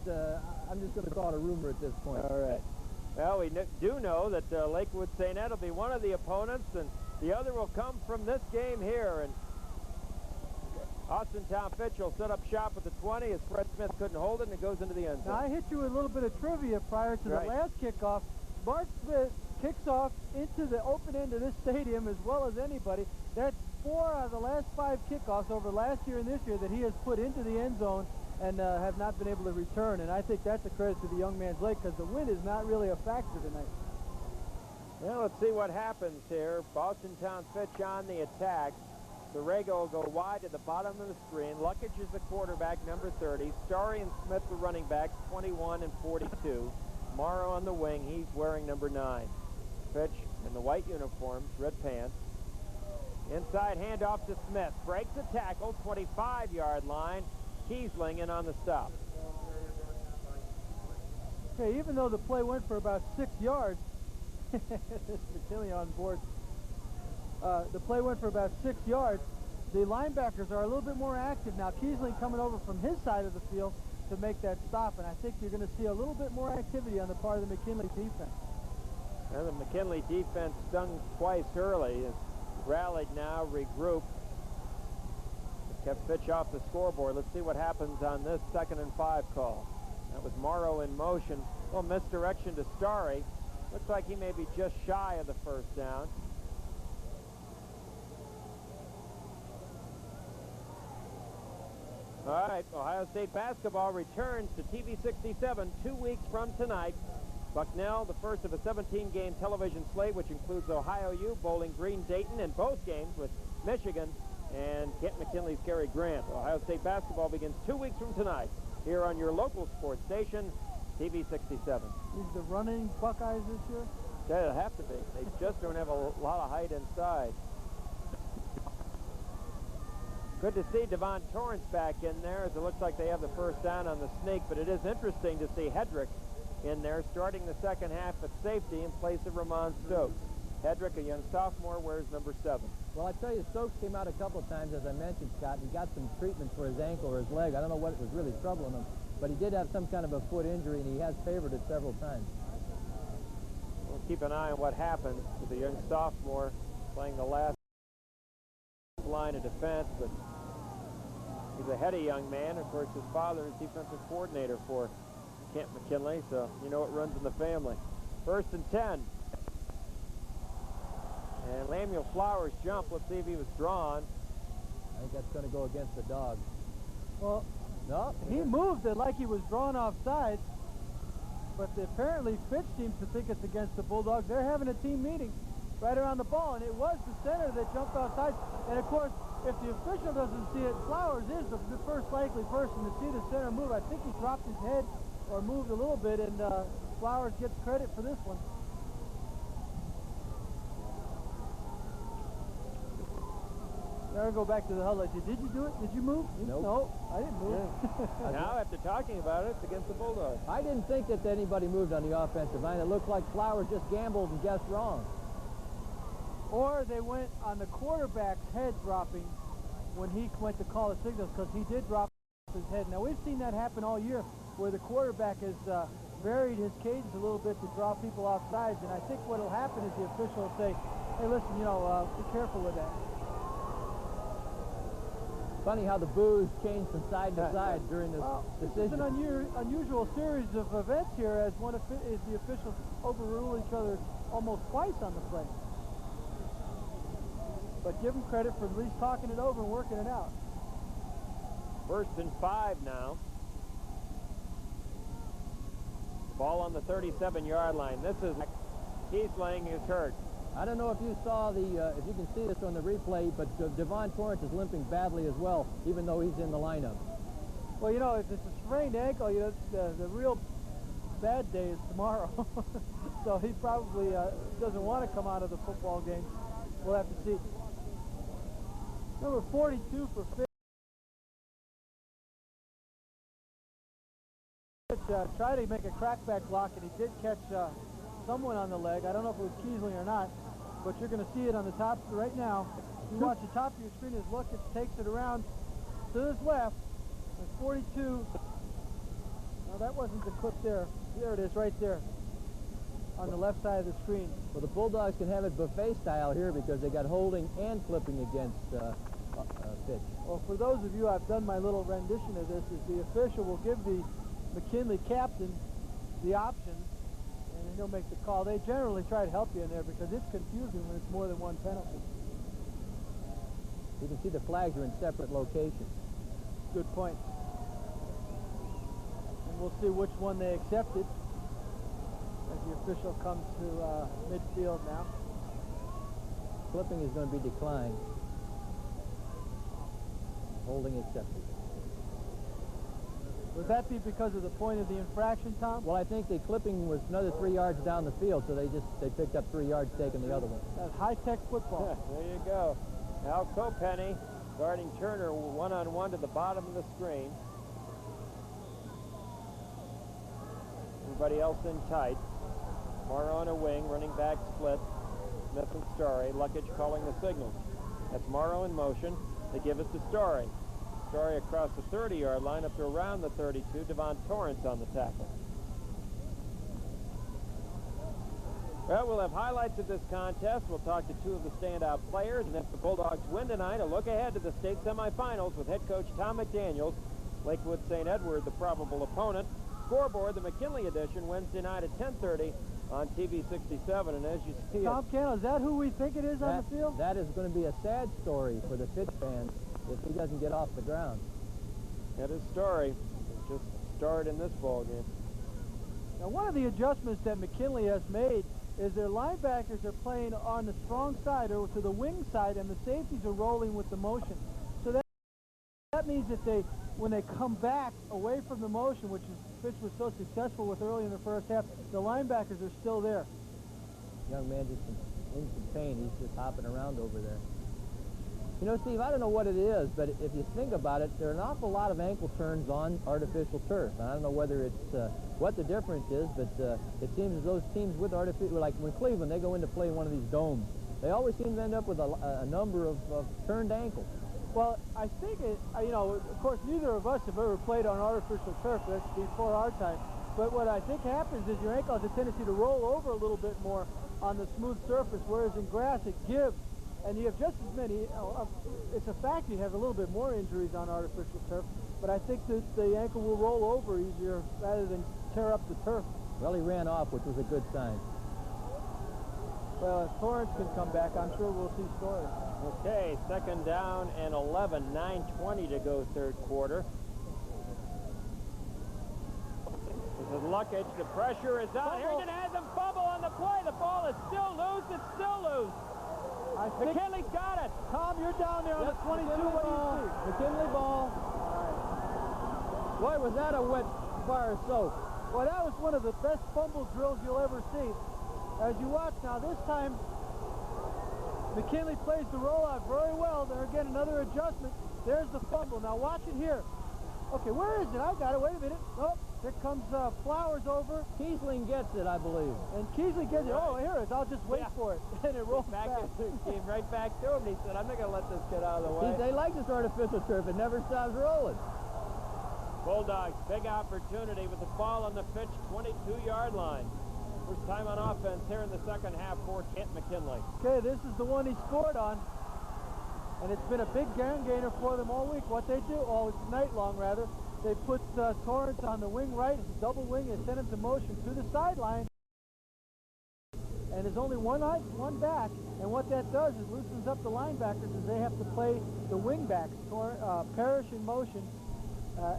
I'm just going to call it a rumor at this point. All right. Well, we do know that Lakewood St. Ed will be one of the opponents, and the other will come from this game here. And Austintown Fitch will set up shop at the 20 as Fred Smith couldn't hold it, and it goes into the end zone. Now, I hit you with a little bit of trivia prior to the last kickoff. Bart Smith kicks off into the open end of this stadium as well as anybody. That's 4 out of the last 5 kickoffs over last year and this year that he has put into the end zone and have not been able to return. And I think that's a credit to the young man's leg, because the wind is not really a factor tonight. Well, let's see what happens here. Austintown Fitch on the attack. Borrego will go wide to the bottom of the screen. Luckage is the quarterback, number 30. Starry and Smith the running backs, 21 and 42. Morrow on the wing, he's wearing number 9. Fitch in the white uniforms, red pants. Inside handoff to Smith. Breaks the tackle, 25-yard line. Kiesling in on the stop. Okay, even though the play went for about 6 yards, McKinley on board. The play went for about 6 yards. The linebackers are a little bit more active now. Kiesling coming over from his side of the field to make that stop, and I think you're going to see a little bit more activity on the part of the McKinley defense. And the McKinley defense stung twice early. It's rallied now, regrouped. Kept Fitch off the scoreboard. Let's see what happens on this 2nd and 5 call. That was Morrow in motion. Well, misdirection to Starry. Looks like he may be just shy of the first down. All right, Ohio State basketball returns to TV 67 2 weeks from tonight. Bucknell, the first of a 17-game television slate, which includes Ohio U, Bowling Green, Dayton, and both games with Michigan and Canton McKinley's Cary Grant. Ohio State basketball begins 2 weeks from tonight here on your local sports station, TV 67. These the running Buckeyes this year? They'll have to be. They just don't have a lot of height inside. Good to see Devon Torrance back in there, as it looks like they have the first down on the sneak, but it is interesting to see Hedrick in there starting the second half at safety in place of Ramon Stokes. Hedrick, a young sophomore, wears number 7. Well, I tell you, Stokes came out a couple of times, as I mentioned, Scott. He got some treatment for his ankle or his leg. I don't know what was really troubling him, but he did have some kind of a foot injury, and he has favored it several times. We'll keep an eye on what happens with the young sophomore playing the last line of defense, but he's a heady young man. Of course, his father is defensive coordinator for Canton McKinley, so you know it runs in the family. 1st and 10. And Lamuel Flowers jumped. Let's see if he was drawn. I think that's going to go against the dog. Well, no, he moved it like he was drawn offside, but apparently Fitch seems to think it's against the Bulldogs. They're having a team meeting right around the ball, and it was the center that jumped offside. And of course, if the official doesn't see it, Flowers is the first likely person to see the center move. I think he dropped his head or moved a little bit, and Flowers gets credit for this one. Now I go back to the huddle. I said, did you do it? Did you move? Nope. No, I didn't move. Yeah. Now, after talking about it, it's against the Bulldogs. I didn't think that anybody moved on the offensive line. It looked like Flowers just gambled and guessed wrong. Or they went on the quarterback's head dropping when he went to call the signals, because he did drop his head. Now, we've seen that happen all year, where the quarterback has varied his cadence a little bit to draw people off sides, and I think what will happen is the official will say, hey, listen, you know, be careful with that. Funny how the boos changed from side to side during this It's decision. an unusual series of events here, as the officials overrule each other almost twice on the play. But give them credit for at least talking it over and working it out. 1st and 5 now. Ball on the 37-yard line. This is Kiesling is hurt. I don't know if you saw if you can see this on the replay, but Devon Torrance is limping badly as well, even though he's in the lineup. Well, you know, if it's a sprained ankle, you know, the real bad day is tomorrow. So he probably doesn't want to come out of the football game. We'll have to see. Number 42 for Fitch. Tried to make a crackback block, and he did catch someone on the leg. I don't know if it was Kiesling or not, but you're going to see it on the top right now. You watch the top of your screen, is look, it takes it around to his left. There's 42. No, that wasn't the clip there. There it is, right there on the left side of the screen. Well, the Bulldogs can have it buffet style here because they got holding and clipping against Fitch. Well, for those of you, I've done my little rendition of this, is the official will give the McKinley captain the option, and he'll make the call. They generally try to help you in there because it's confusing when it's more than one penalty. You can see the flags are in separate locations. Good point. And we'll see which one they accepted as the official comes to midfield now. Clipping is going to be declined. Holding accepted. Would that be because of the point of the infraction, Tom? Well, I think the clipping was another 3 yards down the field, so they picked up 3 yards, taking the other one. That's high-tech football. There you go. Al Copenny guarding Turner one-on-one to the bottom of the screen. Everybody else in tight. Morrow on a wing, running back split. Smith and Starry. Luckage calling the signals. That's Morrow in motion. They give it to Starry. Starry across the 30-yard line up to around the 32. Devon Torrance on the tackle. Well, we'll have highlights of this contest. We'll talk to 2 of the standout players, and if the Bulldogs win tonight, a look ahead to the state semifinals with head coach Tom McDaniels. Lakewood St. Edward, the probable opponent. Scoreboard, the McKinley edition, Wednesday night at 10:30 on TV 67. And as you see, Tom Cannell, is that who we think it is on the field? That is going to be a sad story for the Fitch fans if he doesn't get off the ground. Had his story. Just starred in this ball game. Now, one of the adjustments that McKinley has made is their linebackers are playing on the strong side or to the wing side, and the safeties are rolling with the motion. So that means that when they come back away from the motion, which Fitch was so successful with early in the first half, the linebackers are still there. Young man just in some pain. He's just hopping around over there. You know, Steve, I don't know what it is, but if you think about it, there are an awful lot of ankle turns on artificial turf. And I don't know whether it's what the difference is, but it seems as those teams with artificial, like when Cleveland, they go in to play one of these domes, they always seem to end up with a number of turned ankles. Well, I think you know, of course, neither of us have ever played on artificial turf. That's before our time. But what I think happens is your ankle has a tendency to roll over a little bit more on the smooth surface, whereas in grass it gives. And you have just as many, it's a fact you have a little bit more injuries on artificial turf, but I think that the ankle will roll over easier rather than tear up the turf. Well, he ran off, which was a good sign. Well, if Torrance can come back, I'm sure we'll see stories. Okay, 2nd down and 11, 9:20 to go third quarter. This is Luckage, the pressure is on. Harrington has him fumble on the play. The ball is still loose, it's still loose. McKinley's got it. Tom, you're down there on the 22. What do you see? McKinley ball. Boy, was that a wet bar of soap. Well, that was one of the best fumble drills you'll ever see. As you watch now, this time, McKinley plays the rollout very well. There again, another adjustment. There's the fumble. Now watch it here. Okay, where is it? I got it. Wait a minute. Oh, here comes Flowers over. Kiesling gets it, I believe. And Kiesling gets it. Oh, here it is. I'll just wait for it. And it rolls back. Came right back to him. He said, I'm not going to let this get out of the way. See, they like this artificial turf. It never stops rolling. Bulldogs, big opportunity with the ball on the Fitch 22-yard line. First time on offense here in the second half for Canton McKinley. Okay, this is the one he scored on. And it's been a big ground gainer for them all week. What they do, all night long rather, they put Torrance on the wing right, double wing, and send him to motion to the sideline. And there's only one back. And what that does is loosens up the linebackers as they have to play the wing backs. Parrish in motion,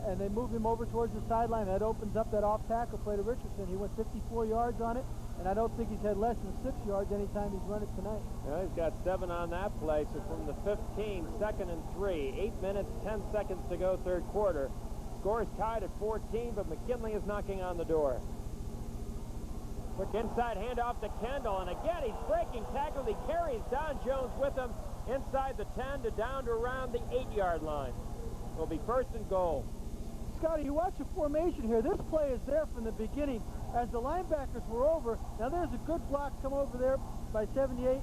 and they move him over towards the sideline. That opens up that off tackle play to Richardson. He went 54 yards on it. And I don't think he's had less than 6 yards anytime he's run it tonight. Well, he's got 7 on that play, so from the 15, 2nd and 3, 8 minutes, 10 seconds to go third quarter. Score is tied at 14, but McKinley is knocking on the door. Quick inside handoff to Kendall, and again he's breaking tackles. He carries Don Jones with him inside the 10 to down to around the 8-yard line. It'll be 1st and goal. Scotty, you watch the formation here. This play is there from the beginning. As the linebackers were over, now there's a good block come over there by 78,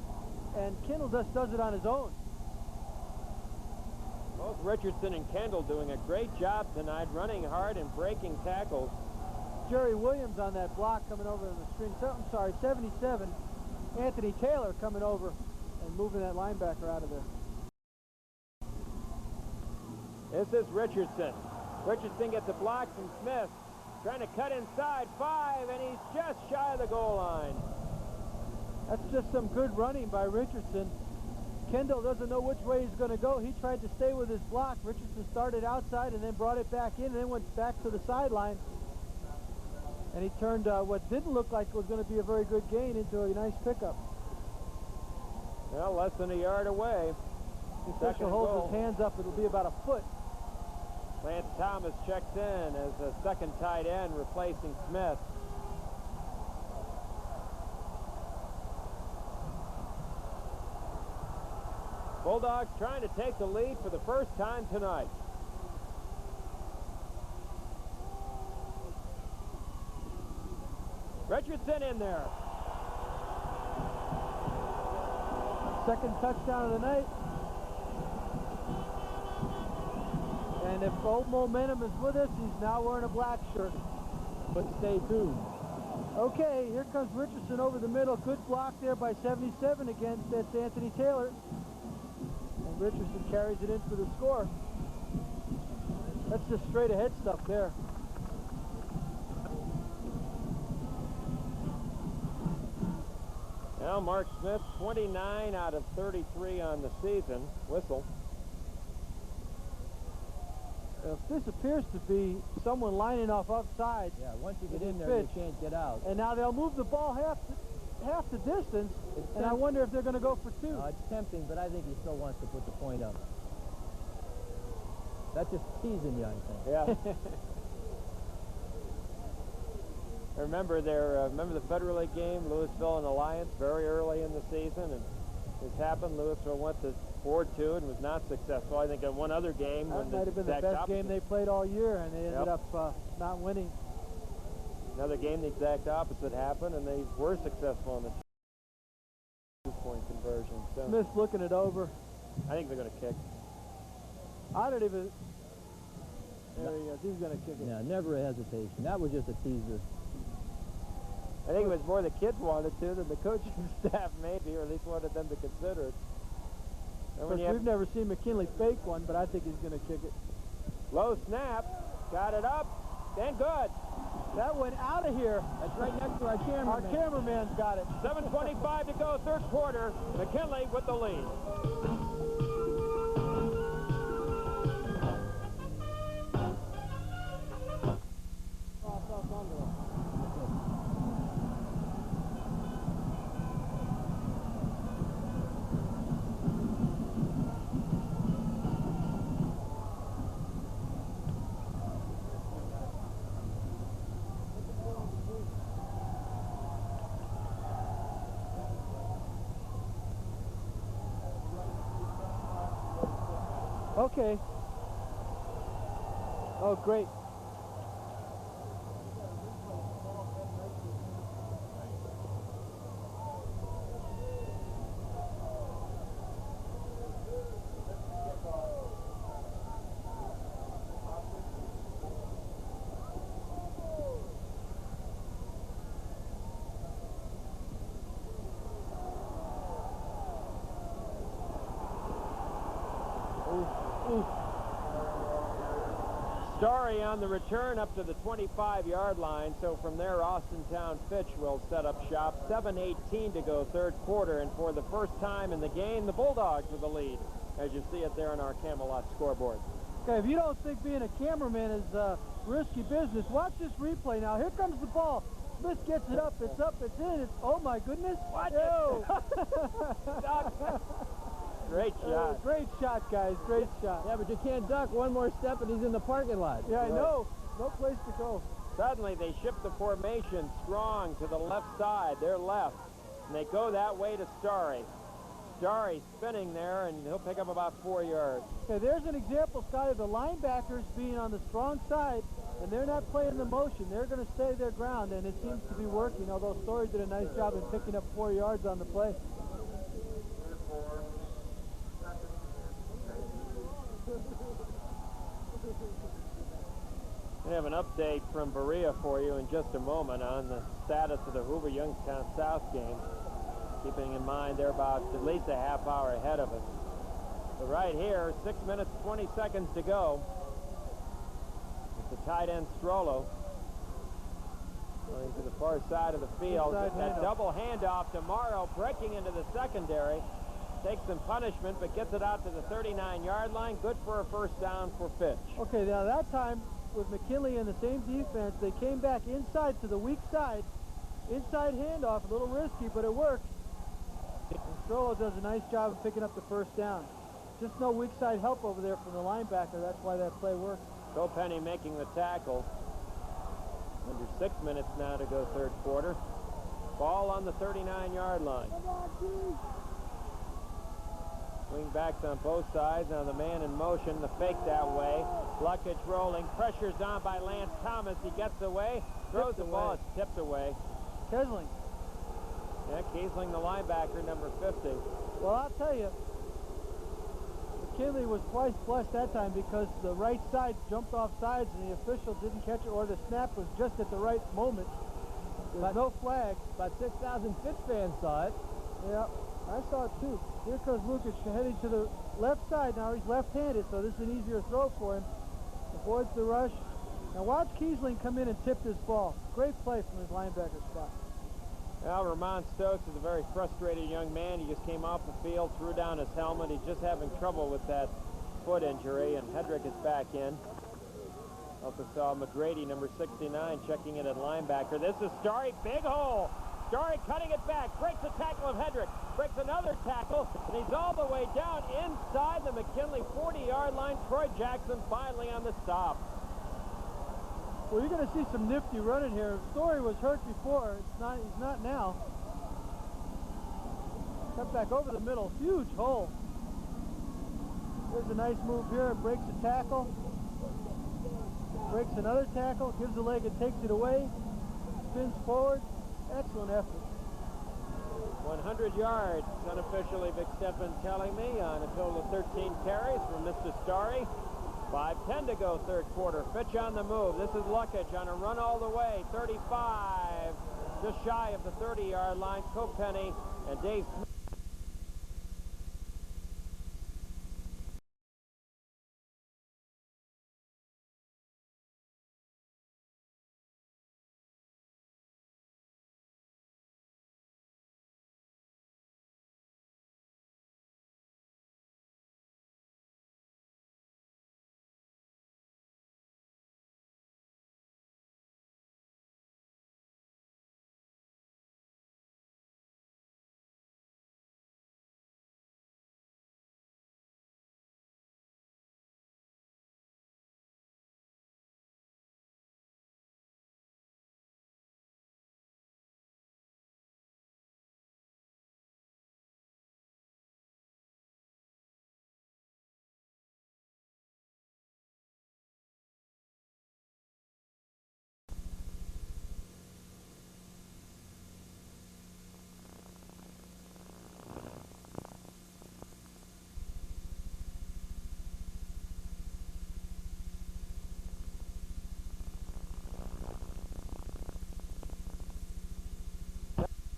and Kendall just does it on his own. Both Richardson and Kendall doing a great job tonight, running hard and breaking tackles. Jerry Williams on that block coming over on the screen. I'm sorry, 77. Anthony Taylor coming over and moving that linebacker out of there. This is Richardson. Richardson gets a block from Smith. Trying to cut inside 5, and he's just shy of the goal line. That's just some good running by Richardson. Kendall doesn't know which way he's going to go. He tried to stay with his block. Richardson started outside and then brought it back in and then went back to the sideline. And he turned what didn't look like was going to be a very good gain into a nice pickup. Well, less than a yard away. The official holds his hands up. It'll be about a foot. Lance Thomas checks in as a second tight end, replacing Smith. Bulldogs trying to take the lead for the first time tonight. Richardson in there. Second touchdown of the night. And if old momentum is with us, he's now wearing a black shirt. But stay tuned. Okay, here comes Richardson over the middle. Good block there by 77 against Anthony Taylor. And Richardson carries it in for the score. That's just straight ahead stuff there. Now Mark Smith, 29 out of 33 on the season. Whistle. this appears to be someone lining off upside. Yeah, once you get in there, Fitch. you can't get out. And now they'll move the ball half the distance, and I wonder if they're going to go for two. It's tempting, but I think he still wants to put the point up. That's just teasing you, I think. Yeah. Remember the Federal League game, Louisville and Alliance, very early in the season, and this happened. Louisville went to 4-2 and was not successful. I think in one other game, That when might have been the best game they played all year, and they ended up not winning. Another game, the exact opposite happened, and they were successful in the two-point conversion. So Smith's looking it over. I think they're going to kick. I don't even. There he is. He's going to kick it. Yeah, never a hesitation. That was just a teaser. I think it was more the kids wanted to than the coaching staff, maybe, or at least wanted them to consider it. And when We've never seen McKinley fake one, but I think he's going to kick it. Low snap, got it up, and good. That went out of here. That's right next to our cameraman. Our cameraman's got it. 7:25 to go, third quarter. McKinley with the lead. Okay. Oh, great. Starry on the return up to the 25-yard line, so from there Austintown Fitch will set up shop. 7:18 to go, third quarter, and for the first time in the game, the Bulldogs with the lead, as you see it there on our Camelot scoreboard. Okay, if you don't think being a cameraman is risky business, watch this replay now. Here comes the ball. Smith gets it up, it's in, it's, oh my goodness. Watch it. Great shot. Great shot, guys, great shot. Yeah, but you can't duck one more step and he's in the parking lot. Yeah, I know. No place to go. Suddenly they shift the formation strong to the left side, their left, and they go that way to Starry. Starry spinning there, and he'll pick up about 4 yards. Okay, there's an example, Scott, of the linebackers being on the strong side, and they're not playing the motion. They're going to stay their ground, and it seems to be working, although Story did a nice job in picking up 4 yards on the play. We have an update from Berea for you in just a moment on the status of the Hoover-Youngstown South game. Keeping in mind they're about at least a half hour ahead of us. But right here, 6 minutes, 20 seconds to go. It's the tight end Strollo going to the far side of the field. That double handoff to Morrow, breaking into the secondary. Takes some punishment, but gets it out to the 39-yard line. Good for a first down for Fitch. Okay, now that time with McKinley in the same defense, they came back inside to the weak side. Inside handoff, a little risky, but it worked. And Strollo does a nice job of picking up the first down. Just no weak side help over there from the linebacker. That's why that play worked. Bill Penny making the tackle. Under 6 minutes now to go, third quarter. Ball on the 39-yard line. Wing backs on both sides. Now the man in motion, the fake that way. Luckage rolling. Pressure's on by Lance Thomas. He gets away. Throws the ball. It's tipped away. Kesling. Yeah, Kiesling, the linebacker, number 50. Well, I'll tell you, McKinley was twice flushed that time because the right side jumped off sides and the official didn't catch it, or the snap was just at the right moment. There's no flag. About 6,000 Fitch fans saw it. Yeah, I saw it too. Here comes Lucas heading to the left side. Now he's left-handed, so this is an easier throw for him. Avoids the rush. Now watch Kiesling come in and tip this ball. Great play from his linebacker spot. Well, Ramon Stokes is a very frustrated young man. He just came off the field, threw down his helmet. He's just having trouble with that foot injury, and Hedrick is back in. Also saw McGrady, number 69, checking in at linebacker. This is Starry, big hole. Starry cutting it back, breaks a tackle of Hedrick, breaks another tackle, and he's all the way down inside the McKinley 40-yard line. Troy Jackson finally on the stop. Well, you're going to see some nifty running here. Story was hurt before. He's not now. Cut back over the middle. Huge hole. There's a nice move here. Breaks a tackle. Breaks another tackle. Gives the leg and takes it away. Spins forward. Excellent effort. 100 yards, unofficially Vic Steffen telling me, on a total of 13 carries from Mr. Starry. 5:10 to go, third quarter. Fitch on the move. This is Luckage on a run all the way. 35, just shy of the 30-yard line. Copenny and Dave Smith.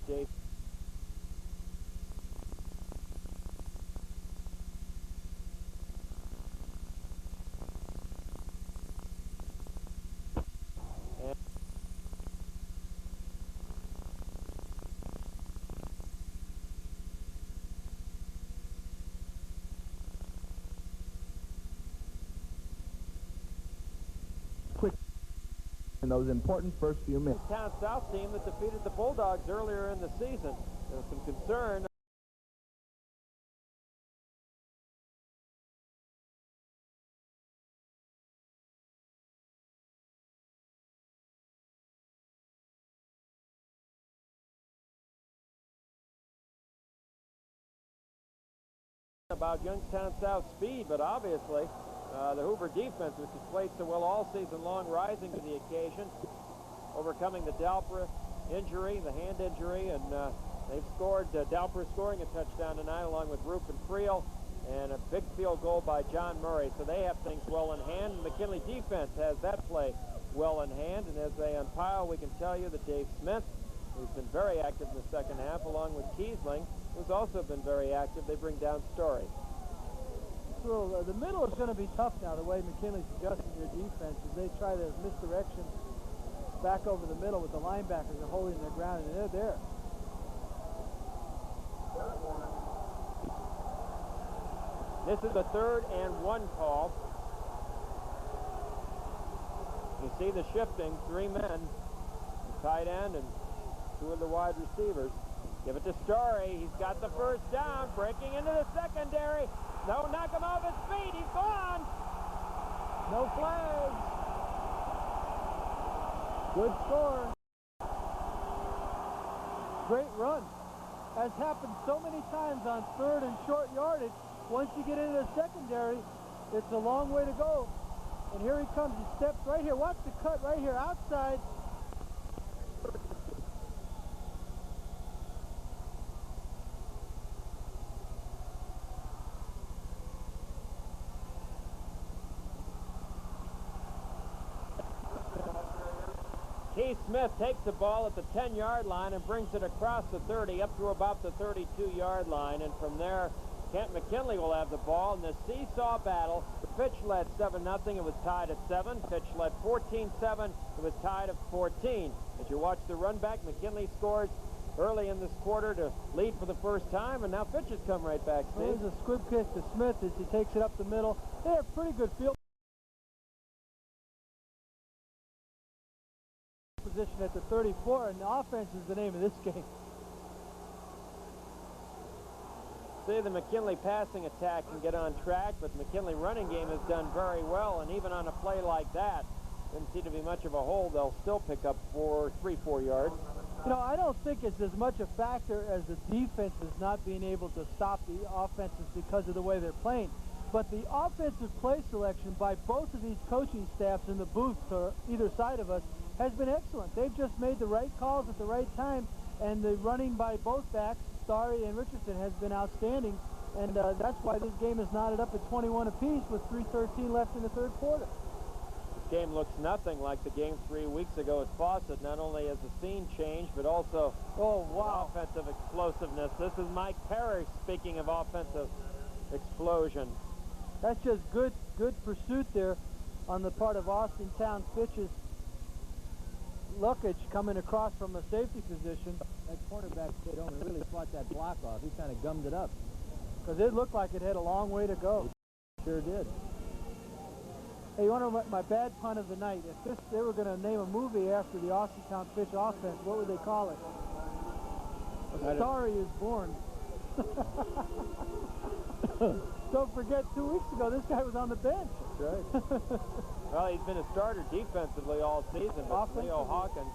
Dave. In those important first few minutes. Town South team that defeated the Bulldogs earlier in the season. There's some concern about Youngstown South's speed, but obviously the Hoover defense, which has played so well all season long, rising to the occasion, overcoming the Dalpra injury, the hand injury, and they've scored, Dalpra scoring a touchdown tonight along with Rupin Friel, and a big field goal by John Murray. So they have things well in hand. The McKinley defense has that play well in hand, and as they unpile, we can tell you that Dave Smith, who's been very active in the second half, along with Kiesling, who's also been very active, they bring down Story. So the middle is going to be tough now, the way McKinley's adjusting their defense as they try to misdirection back over the middle with the linebackers are holding their ground, and they're there. This is the 3rd and 1 call. You see the shifting, 3 men, the tight end and 2 of the wide receivers. Give it to Story. He's got the first down, breaking into the secondary. No, knock him off his feet. He's gone. No flags. Good score. Great run. Has happened so many times on 3rd and short yardage. Once you get into the secondary, it's a long way to go. And here he comes. He steps right here. Watch the cut right here outside. Keith Smith takes the ball at the 10-yard line and brings it across the 30 up to about the 32-yard line, and from there Canton McKinley will have the ball in the seesaw battle. Fitch led 7-0. It was tied at 7. Fitch led 14-7. It was tied at 14. As you watch the run back, McKinley scores early in this quarter to lead for the first time, and now Fitch has come right back, Steve. There's a squib kick to Smith as he takes it up the middle. They have pretty good field position at the 34, and the offense is the name of this game. See, the McKinley passing attack can get on track, but McKinley running game has done very well, and even on a play like that, didn't seem to be much of a hole. They'll still pick up 3-4 yards. You know, I don't think it's as much a factor as the defense is not being able to stop the offenses because of the way they're playing. But the offensive play selection by both of these coaching staffs in the booths, or either side of us, has been excellent. They've just made the right calls at the right time, and the running by both backs, Starry and Richardson, has been outstanding. And that's why this game is knotted up at 21 apiece with 3:13 left in the third quarter. This game looks nothing like the game 3 weeks ago at Fawcett. Not only has the scene changed, but also offensive explosiveness. This is Mike Parrish speaking of offensive explosion. That's just good pursuit there on the part of Austintown Fitch's Luckage coming across from a safety position. That cornerback stayed home and really fought that block off. He kind of gummed it up. Because it looked like it had a long way to go. It sure did. Hey, you want to know my bad pun of the night? If they were going to name a movie after the Austintown Fitch offense, what would they call it? A Starry is Born. Don't forget, 2 weeks ago, this guy was on the bench. That's right. Well, he's been a starter defensively all season, but Leo Hawkins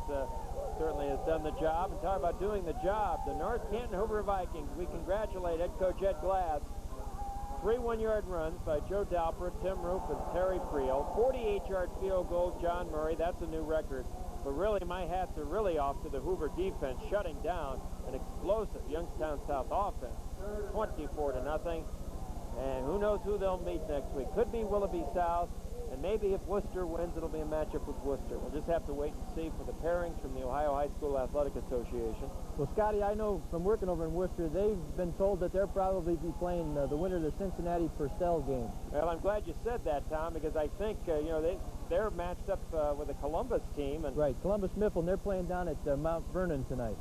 certainly has done the job. And talk about doing the job. The North Canton Hoover Vikings, we congratulate head coach Ed Glass. 3 one-yard runs by Joe Dalper, Tim Roof, and Terry Friel. 48-yard field goal, John Murray. That's a new record. But really, my hats are really off to the Hoover defense, shutting down an explosive Youngstown South offense. 24-0. And who knows who they'll meet next week. Could be Willoughby South, and maybe if Worcester wins, it'll be a matchup with Worcester. We'll just have to wait and see for the pairings from the Ohio High School Athletic Association. Well, Scotty, I know from working over in Worcester, they've been told that they'll probably be playing the winner of the Cincinnati-Purcell game. Well, I'm glad you said that, Tom, because I think, they're matched up with a Columbus team. And right, Columbus-Mifflin, and they're playing down at Mount Vernon tonight.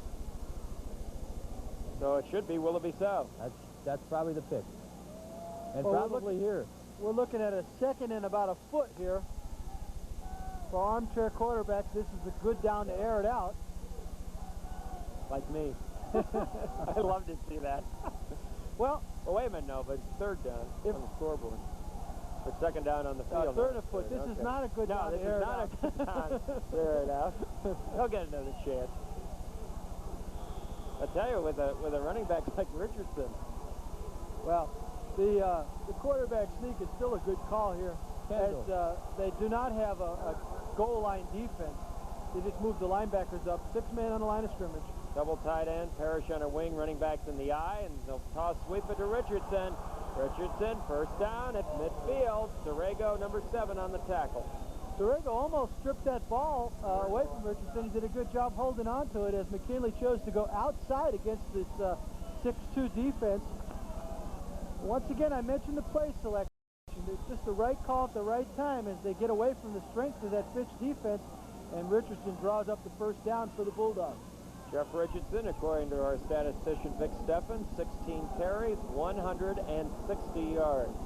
So it should be Willoughby South. That's probably the pick. And well, probably here. We're looking at a second and about a foot here. For armchair quarterbacks, this is a good down to air it out. Like me. I love to see that. Well, wait a minute, no, but it's third down on the scoreboard. But second down on the field. Third and foot. This is not a good down to air it out. No, this is not a good down to air it out. They'll get another chance. I tell you, with a running back like Richardson. Well, the quarterback sneak is still a good call here. As they do not have a goal line defense. They just move the linebackers up. 6 men on the line of scrimmage. Double tight end, Parrish on a wing, running backs in the eye, and they'll toss sweep it to Richardson. Richardson, first down at midfield. Dorego, number 7 on the tackle. Dorego almost stripped that ball away from Richardson. He did a good job holding on to it as McKinley chose to go outside against this 6-2 defense. Once again, I mentioned the play selection. It's just the right call at the right time as they get away from the strength of that Fitch defense, and Richardson draws up the first down for the Bulldogs. Jeff Richardson, according to our statistician Vic Steffen, 16 carries, 160 yards.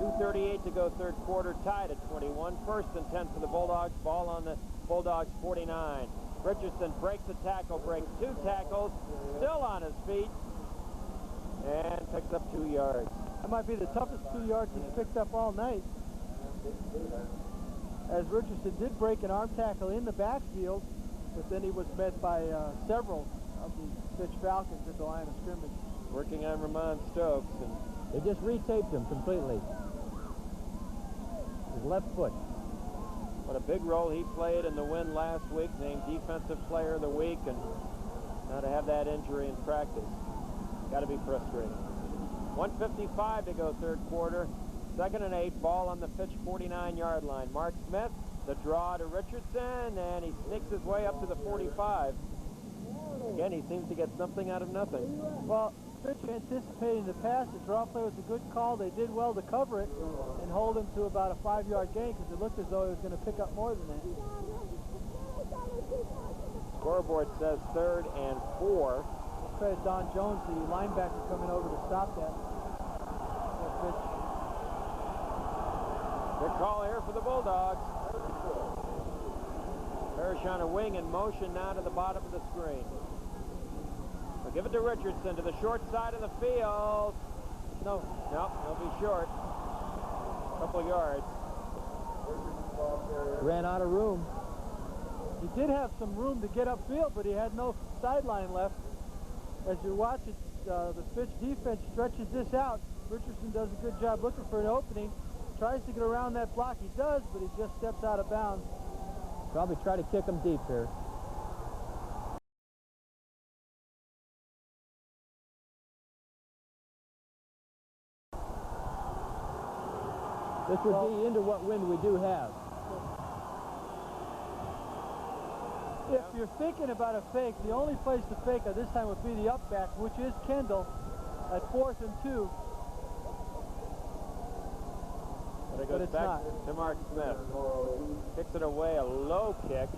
2:38 to go third quarter, tied at 21. First and 10 for the Bulldogs. Ball on the Bulldogs 49. Richardson breaks a tackle, breaks 2 tackles, still on his feet, and picks up 2 yards. That might be the toughest 2 yards he's picked up all night. As Richardson did break an arm tackle in the backfield, but then he was met by several of the Fitch Falcons at the line of scrimmage. Working on Ramon Stokes. And they just retaped him completely. His left foot. What a big role he played in the win last week, named Defensive Player of the Week, and now to have that injury in practice. Got to be frustrating. 1:55 to go third quarter. 2nd and 8, ball on the Fitch 49-yard line. Mark Smith, the draw to Richardson, and he sneaks his way up to the 45. Again, he seems to get something out of nothing. Well, Fitch anticipating the pass. The draw play was a good call. They did well to cover it and hold him to about a 5-yard gain because it looked as though he was going to pick up more than that. Scoreboard says 3rd and 4. Credit Don Jones, the linebacker, coming over to stop that. Good call here for the Bulldogs. Parrish on a wing in motion now to the bottom of the screen. We'll give it to Richardson to the short side of the field. No, he'll be short. A couple of yards. Ran out of room. He did have some room to get upfield, but he had no sideline left. As you watch it, the Fitch defense stretches this out. Richardson does a good job looking for an opening. Tries to get around that block. He does, but he just steps out of bounds. Probably try to kick him deep here. This would be into what wind we do have. If you're thinking about a fake, the only place to fake at this time would be the up back, which is Kendall at 4th and 2. But it goes back to Mark Smith. Kicks it away, a low kick.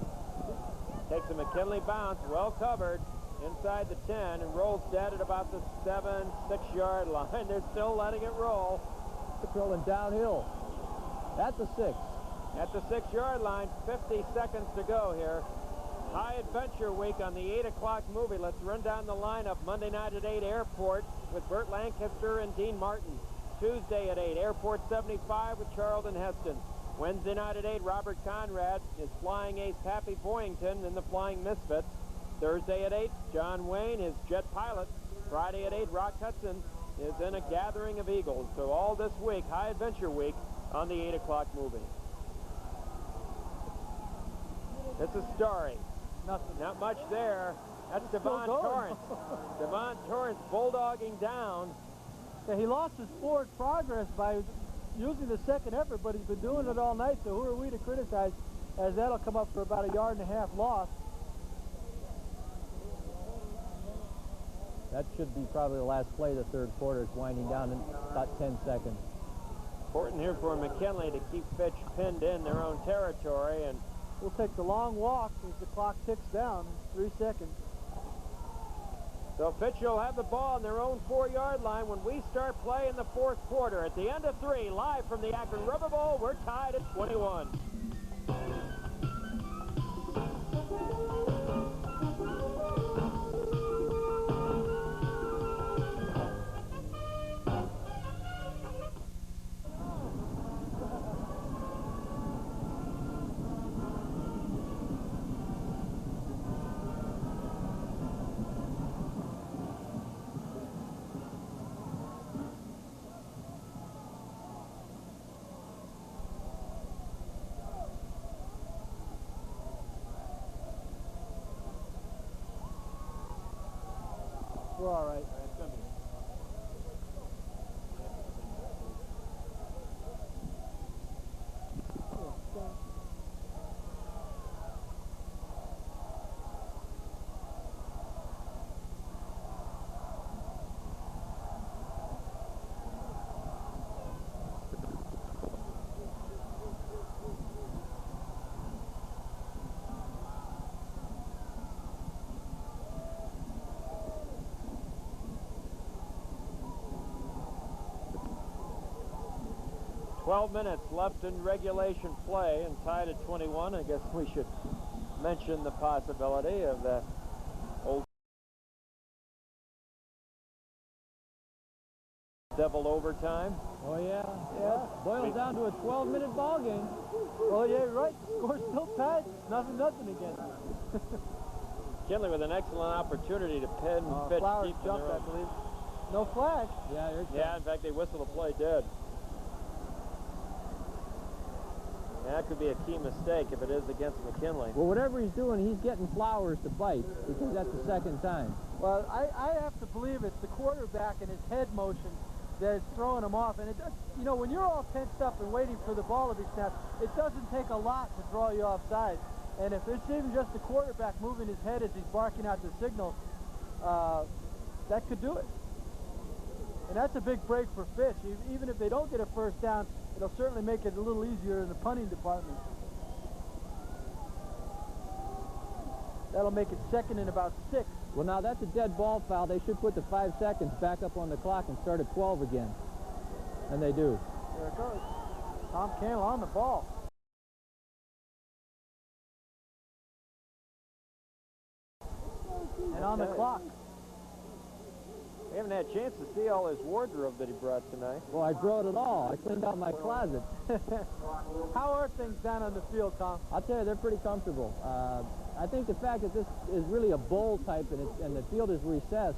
Takes a McKinley bounce, well covered, inside the 10, and rolls dead at about the 6-yard line. They're still letting it roll. It's rolling downhill. At the 6. At the 6-yard line, 50 seconds to go here. High Adventure Week on the 8 o'clock movie. Let's run down the lineup. Monday night at 8, Airport with Burt Lancaster and Dean Martin. Tuesday at 8, Airport 75 with Charlton Heston. Wednesday night at 8, Robert Conrad is Flying Ace Pappy Boyington in the Flying Misfits. Thursday at 8, John Wayne is Jet Pilot. Friday at 8, Rock Hudson is in A Gathering of Eagles. So all this week, High Adventure Week on the 8 o'clock movie. This is Starry. Nothing. Not much there. That's Devon Torrance. Devon Torrance bulldogging down. Yeah, he lost his forward progress by using the second effort, but he's been doing it all night, so who are we to criticize, as that'll come up for about 1.5 yard loss. That should be probably the last play of the third quarter. It's winding down in about 10 seconds. Important here for McKinley to keep Fitch pinned in their own territory, and we'll take the long walk as the clock ticks down. 3 seconds. So Fitch will have the ball on their own 4-yard line when we start play in the fourth quarter. At the end of 3, live from the Akron Rubber Bowl, we're tied at 21. We're all right. 12 minutes left in regulation play and tied at 21. I guess we should mention the possibility of that old double overtime. Oh, yeah. Boils down to a 12-minute ball game. Oh, yeah, right. The score's still tied. Nothing again. McKinley with an excellent opportunity to pin Fitch Flowers deep in jumped, their I own. believe. No flag. Yeah, in fact, they whistled the play dead. That could be a key mistake if it is against McKinley. Well, whatever he's doing, he's getting Flowers to bite, because that's the second time. Well, I have to believe it's the quarterback and his head motion that's throwing him off. And it does, you know, when you're all tensed up and waiting for the ball to be snapped, it doesn't take a lot to draw you offside. And if it's even just the quarterback moving his head as he's barking out the signal, that could do it. And that's a big break for Fitch. Even if they don't get a first down, it'll certainly make it a little easier in the punting department. That'll make it second and about 6. Well, now that's a dead ball foul. They should put the 5 seconds back up on the clock and start at 12 again. And they do. There it goes. Tom Candle on the ball. on the clock. We haven't had a chance to see all his wardrobe that he brought tonight. Well, I brought it all. I cleaned out my closet. How are things down on the field, Tom? I'll tell you, they're pretty comfortable. I think the fact that this is really a bowl type and the field is recessed,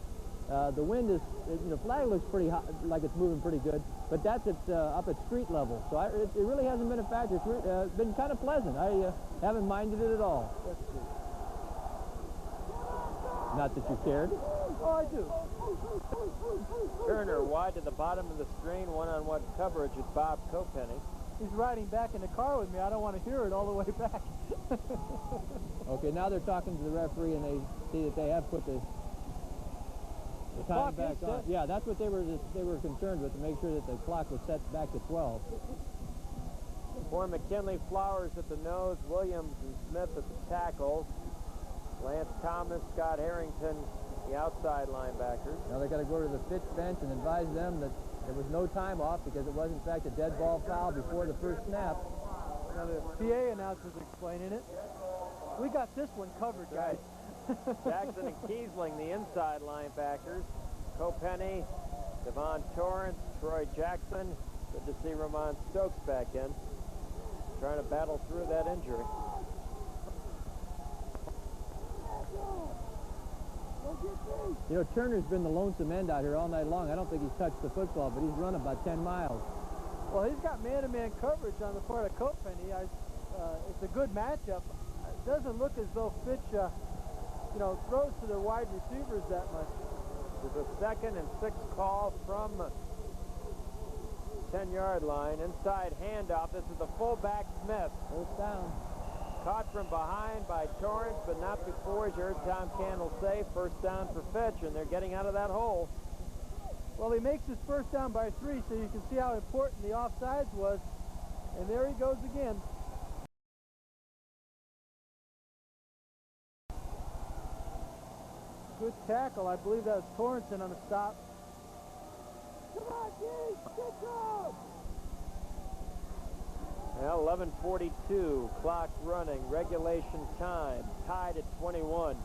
the wind is, the flag looks pretty hot, like it's moving pretty good, but that's up at street level. So it really hasn't been a factor. It's been kind of pleasant. I haven't minded it at all. Not that you cared. Oh, I do. Turner wide to the bottom of the screen, one-on-one coverage with Bob Copenny. He's riding back in the car with me. I don't want to hear it all the way back. Okay, now they're talking to the referee, and they see that they have put the time back on. Yeah, that's what they were concerned with, to make sure that the clock was set back to 12. For McKinley, Flowers at the nose, Williams and Smith at the tackles, Lance Thomas, Scott Harrington, the outside linebackers. Now they got to go to the Fitch bench and advise them that there was no time off because it was in fact a dead ball foul before the first snap. Now the PA announcer's explaining it. We got this one covered, guys. Jackson and Kiesling, the inside linebackers. Copenny, Devon Torrance, Troy Jackson. Good to see Ramon Stokes back in, trying to battle through that injury. You know, Turner's been the lonesome end out here all night long. I don't think he's touched the football, but he's run about 10 miles. Well, he's got man-to-man coverage on the part of Copenny. It's a good matchup. It doesn't look as though Fitch, throws to their wide receivers that much. There's a 2nd and 6 call from 10-yard line. Inside handoff. This is the fullback Smith. First down. Caught from behind by Torrance, but not before, as you heard Tom Candle say. First down for Fitch, and they're getting out of that hole. Well, he makes his first down by 3, so you can see how important the offsides was. And there he goes again. Good tackle. I believe that was Torrenson on the stop. Come on, Keith! Good job! Well, 11:42, clock running, regulation time, tied at 21.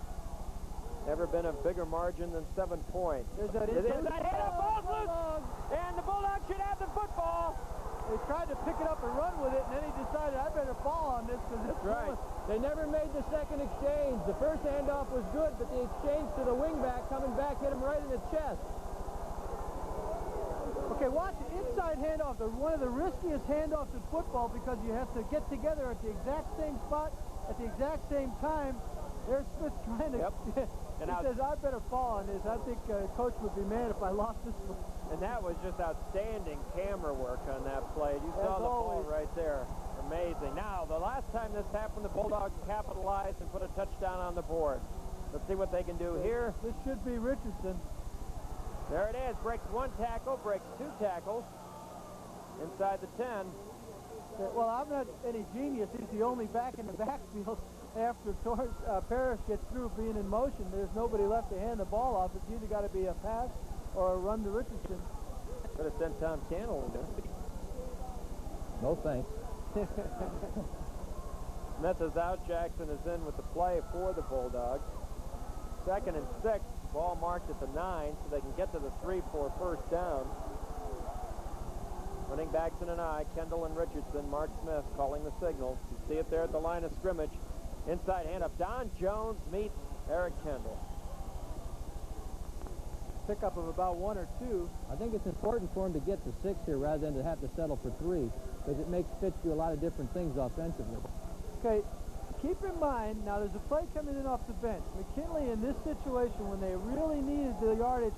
Never been a bigger margin than 7 points. There's that ball's loose, and the Bulldogs should have the football. They tried to pick it up and run with it, and then he decided, I better fall on this because it's right. They never made the second exchange. The first handoff was good, but the exchange to the wingback coming back hit him right in the chest. Okay, watch it. Inside handoff, one of the riskiest handoffs in football because you have to get together at the exact same spot at the exact same time. There's Smith trying to... Yep. He says, I better fall on this. I think Coach would be mad if I lost this one. And that was just outstanding camera work on that play. You saw the ball right there. Amazing. Now, the last time this happened, the Bulldogs capitalized and put a touchdown on the board. Let's see what they can do here. This should be Richardson. There it is. Breaks 1 tackle, breaks 2 tackles inside the 10. Well, I'm not any genius. He's the only back in the backfield. After Parrish gets through being in motion, there's nobody left to hand the ball off. It's either got to be a pass or a run to Richardson. Could have sent Tom Candle in there. No thanks. Smith is out. Jackson is in with the play for the Bulldogs. 2nd and 6. Ball marked at the 9, so they can get to the 3 for first down. Running backs in an eye. Kendall and Richardson. Mark Smith calling the signal. You see it there at the line of scrimmage. Inside handoff. Don Jones meets Eric Kendall. Pickup of about 1 or 2. I think it's important for him to get to 6 here rather than to have to settle for 3 because it makes Fitch do a lot of different things offensively. Okay. Keep in mind, now there's a play coming in off the bench. McKinley in this situation when they really needed the yardage.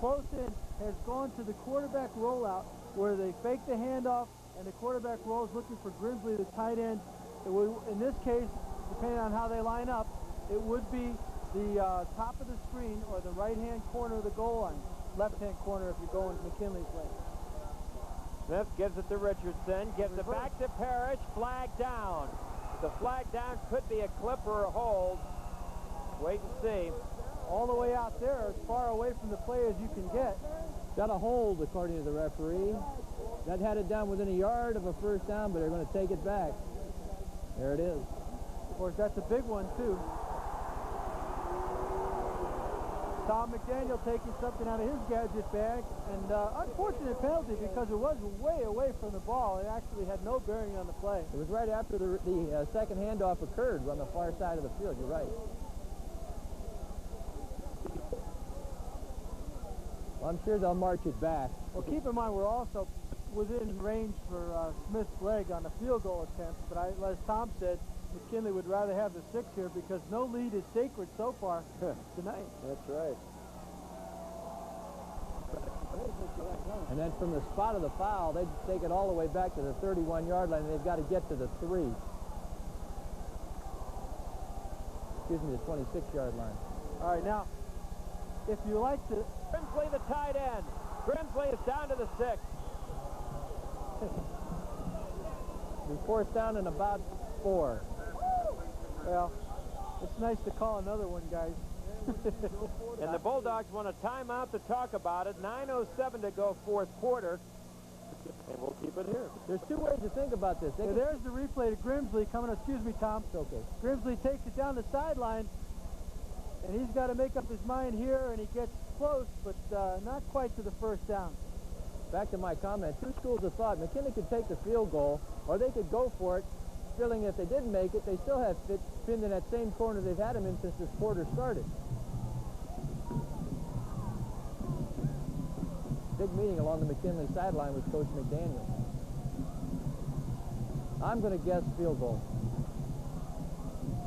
Close in has gone to the quarterback rollout where they fake the handoff and the quarterback rolls looking for Grimsley, the tight end. It would, in this case, depending on how they line up, it would be the top of the screen or the right-hand corner of the goal line. Left-hand corner if you're going McKinley's way. Smith gives it to Richardson, gives it back to Parrish, flag down. The flag down could be a clip or a hold. Wait and see. All the way out there, as far away from the play as you can get. Got a hold, according to the referee. That had it down within a yard of a first down, but they're going to take it back. There it is. Of course, that's a big one, too. Tom McDaniel taking something out of his gadget bag, and unfortunate penalty because it was way away from the ball. It actually had no bearing on the play. It was right after the second handoff occurred on the far side of the field. You're right. Well, I'm sure they'll march it back. Well, keep in mind we're also within range for Smith's leg on the field goal attempt, but as Tom said, McKinley would rather have the 6 here because no lead is sacred so far tonight. That's right. And then from the spot of the foul, they'd take it all the way back to the 31-yard line, and they've got to get to the 3. Excuse me, the 26-yard line. All right, now, if you like to... Grimsley, the tight end. Grimsley is down to the 6. Be fourth down and about 4. Well, it's nice to call another one, guys. And the Bulldogs want a timeout to talk about it. 9:07 to go, fourth quarter. And we'll keep it here. There's 2 ways to think about this. There's the replay to Grimsley coming. Excuse me, Tom. It's okay. Grimsley takes it down the sideline, and he's got to make up his mind here, and he gets close, but not quite to the first down. Back to my comment, 2 schools of thought. McKinley could take the field goal, or they could go for it, feeling if they didn't make it, they still have Fitch pinned in that same corner they've had him in since this quarter started. Big meeting along the McKinley sideline with Coach McDaniel. I'm going to guess field goal.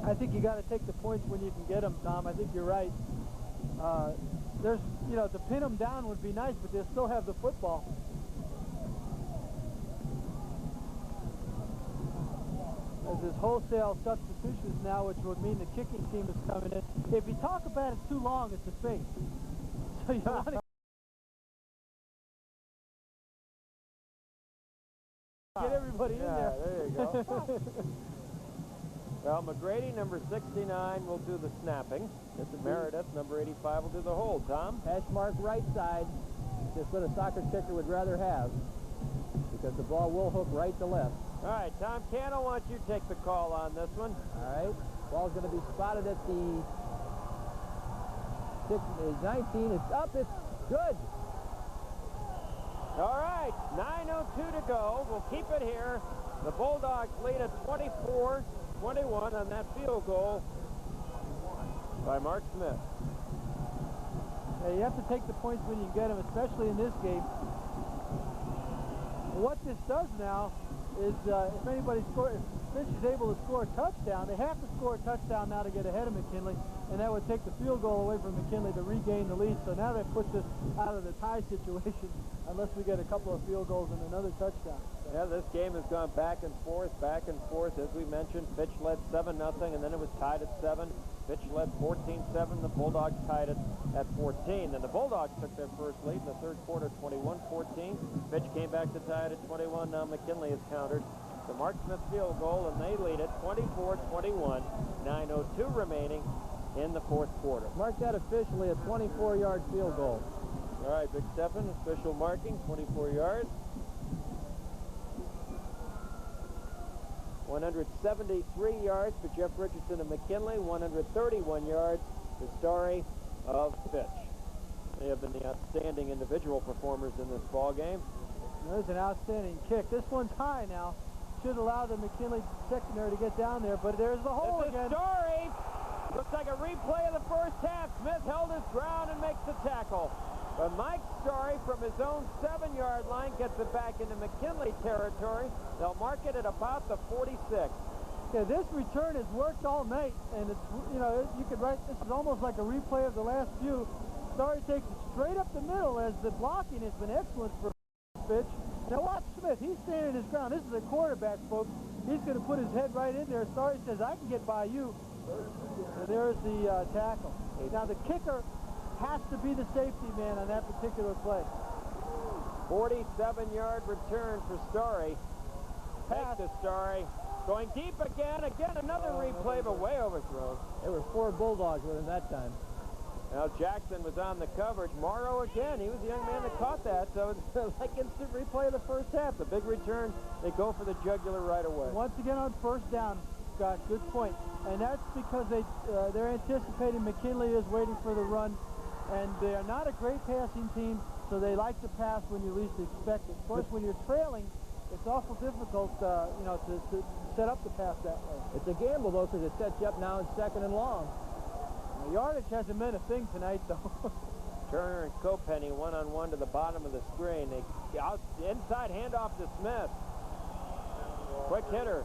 I think you got to take the points when you can get them, Tom. I think you're right. There's, you know, to pin them down would be nice, but they'll still have the football. There's this wholesale substitutions now, which would mean the kicking team is coming in. If you talk about it too long, it's a fake. So you want to get everybody in there. There you go. Well, McGrady, number 69, will do the snapping. Meredith, number 85, will do the hold. Tom? Hash mark right side. Just what a soccer kicker would rather have, because the ball will hook right to left. All right, Tom Cannon, why don't you take the call on this one? All right. Ball's going to be spotted at the 19. It's up. It's good. All right, 9:02 to go. We'll keep it here. The Bulldogs lead at 24-21 on that field goal by Mark Smith. Yeah, you have to take the points when you get them, especially in this game. What this does now is if Fitch is able to score a touchdown, they have to score a touchdown now to get ahead of McKinley, and that would take the field goal away from McKinley to regain the lead. So now that puts us out of the tie situation unless we get a couple of field goals and another touchdown. Yeah, this game has gone back and forth. As we mentioned, Fitch led 7-0, and then it was tied at 7. Fitch led 14-7. The Bulldogs tied it at 14. Then the Bulldogs took their first lead in the third quarter, 21-14. Fitch came back to tie it at 21. Now McKinley has countered the Mark Smith field goal, and they lead it 24-21. 9:02 remaining in the fourth quarter. Mark that officially a 24-yard field goal. All right, Big Stephen, official marking, 24 yards. 173 yards for Jeff Richardson of McKinley, 131 yards for Story of Fitch. They have been the outstanding individual performers in this ball game. There's an outstanding kick. This one's high now. Should allow the McKinley secondary to get down there, but there's the hole again. Story! Looks like a replay of the first half. Smith held his ground and makes the tackle. But Mike Story from his own 7-yard line gets it back into McKinley territory. They'll mark it at about the 46. Yeah, this return has worked all night, and it's, you know, you could write, this is almost like a replay of the last few. Story takes it straight up the middle as the blocking has been excellent for Fitch. Now watch Smith, he's standing his ground. This is a quarterback, folks. He's going to put his head right in there. Story says, I can get by you. And there's the tackle. Now the kicker has to be the safety man on that particular play. 47-yard return for Story. Pass to Story. Going deep again. Again, another replay, but way overthrown. There were 4 Bulldogs with him that time. Well, Jackson was on the coverage. Morrow again. He was the young man that caught that. So it's like instant replay of the first half. The big return, they go for the jugular right away. Once again on first down, Scott, good point. And that's because they're anticipating McKinley is waiting for the run. And they are not a great passing team, so they like to pass when you least expect it. Of course, when you're trailing, it's awful difficult, you know, to set up the pass that way. It's a gamble, though, because it sets you up now in 2nd and long. Now, yardage hasn't been a thing tonight, though. Turner and Copenny one-on-one to the bottom of the screen. They out inside handoff to Smith. Quick hitter.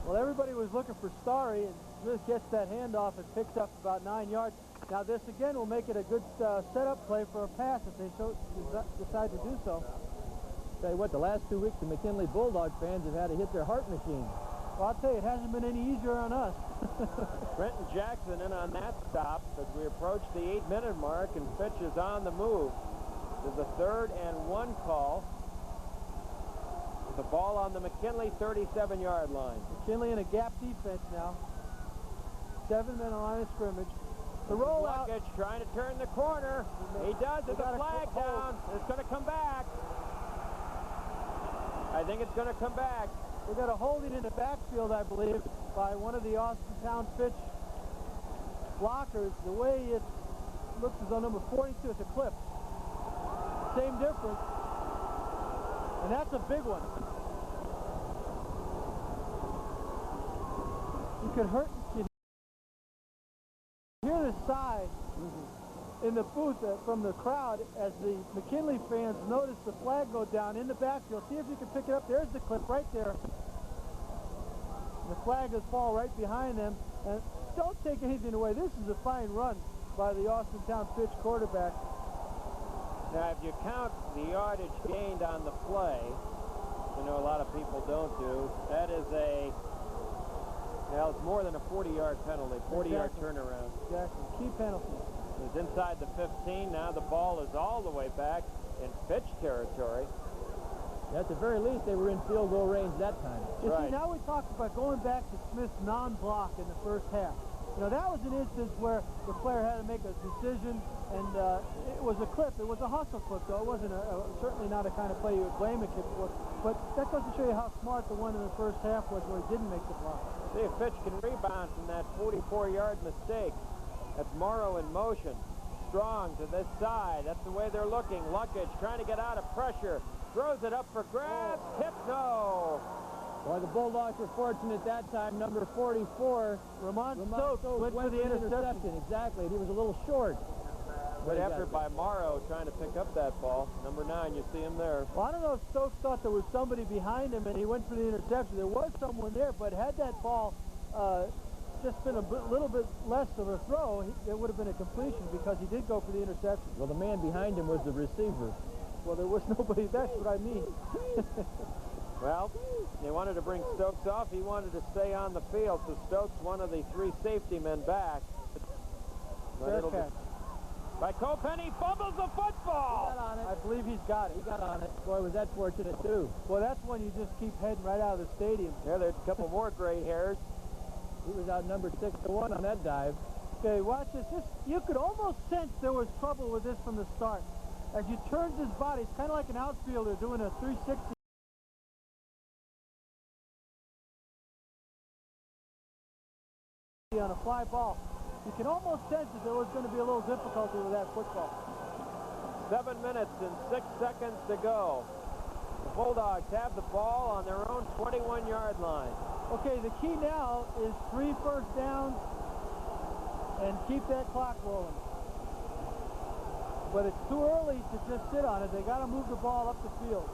Well, everybody was looking for Starry, and Smith gets that handoff and picks up about 9 yards. Now, this again will make it a good setup play for a pass if they decide to do so. Tell you what, the last 2 weeks, the McKinley Bulldog fans have had to hit their heart machine. Well, I'll tell you, it hasn't been any easier on us. Brenton Jackson in on that stop as we approach the 8-minute mark, and Fitch is on the move. There's a 3rd and 1 call. The ball on the McKinley 37-yard line. McKinley in a gap defense now. 7 men on line of scrimmage. The rollout. Luggage trying to turn the corner. He does. There's a flag down. It's going to come back. I think it's going to come back. We got a holding in the backfield, I believe, by one of the Austintown Fitch blockers. The way it looks as though number 42 is a clip. Same difference. And that's a big one. You could hear the sigh in the booth from the crowd as the McKinley fans notice the flag go down in the backfield. See if you can pick it up. There's the clip right there. The flag will fall right behind them. And don't take anything away. This is a fine run by the Austintown Fitch quarterback. Now, if you count the yardage gained on the play, you know a lot of people don't do, that is it's more than a 40-yard penalty, 40-yard turnaround. Exactly. Key penalty. It's inside the 15. Now the ball is all the way back in Fitch territory. At the very least, they were in field goal range that time. You see, now we talk about going back to Smith's non-block in the first half. You know, that was an instance where the player had to make a decision, and it was a clip. It was a hustle clip, though. It wasn't certainly not a kind of play you would blame a kid for. But that goes to show you how smart the one in the first half was where he didn't make the block. See if Fitch can rebound from that 44-yard mistake. That's Morrow in motion. Strong to this side. That's the way they're looking. Luggage trying to get out of pressure. Throws it up for grabs. Tip, no. Boy, the Bulldogs were fortunate that time. Number 44, Ramon Stokes went for the interception. Exactly. He was a little short. Good effort by Morrow trying to pick up that ball. Number 9, you see him there. Well, I don't know if Stokes thought there was somebody behind him and he went for the interception. There was someone there, but had that ball just been a little bit less of a throw, it would have been a completion because he did go for the interception. Well, the man behind him was the receiver. Well, there was nobody. That's what I mean. Well, they wanted to bring Stokes off. He wanted to stay on the field, so Stokes, one of the 3 safety men back. Fair catch. By Copenny, fumbles the football. He got on it. I believe he's got it. He got on it. Boy, was that fortunate, too. Well, that's when you just keep heading right out of the stadium. Yeah, there's a couple more gray hairs. He was outnumbered 6-1 on that dive. Okay, watch this. You could almost sense there was trouble with this from the start. As you turned his body, it's kind of like an outfielder doing a 360. On a fly ball. You can almost sense that there was going to be a little difficulty with that football. 7 minutes and 6 seconds to go. The Bulldogs have the ball on their own 21-yard line. Okay, the key now is 3 first downs and keep that clock rolling. But it's too early to just sit on it. They got to move the ball up the field.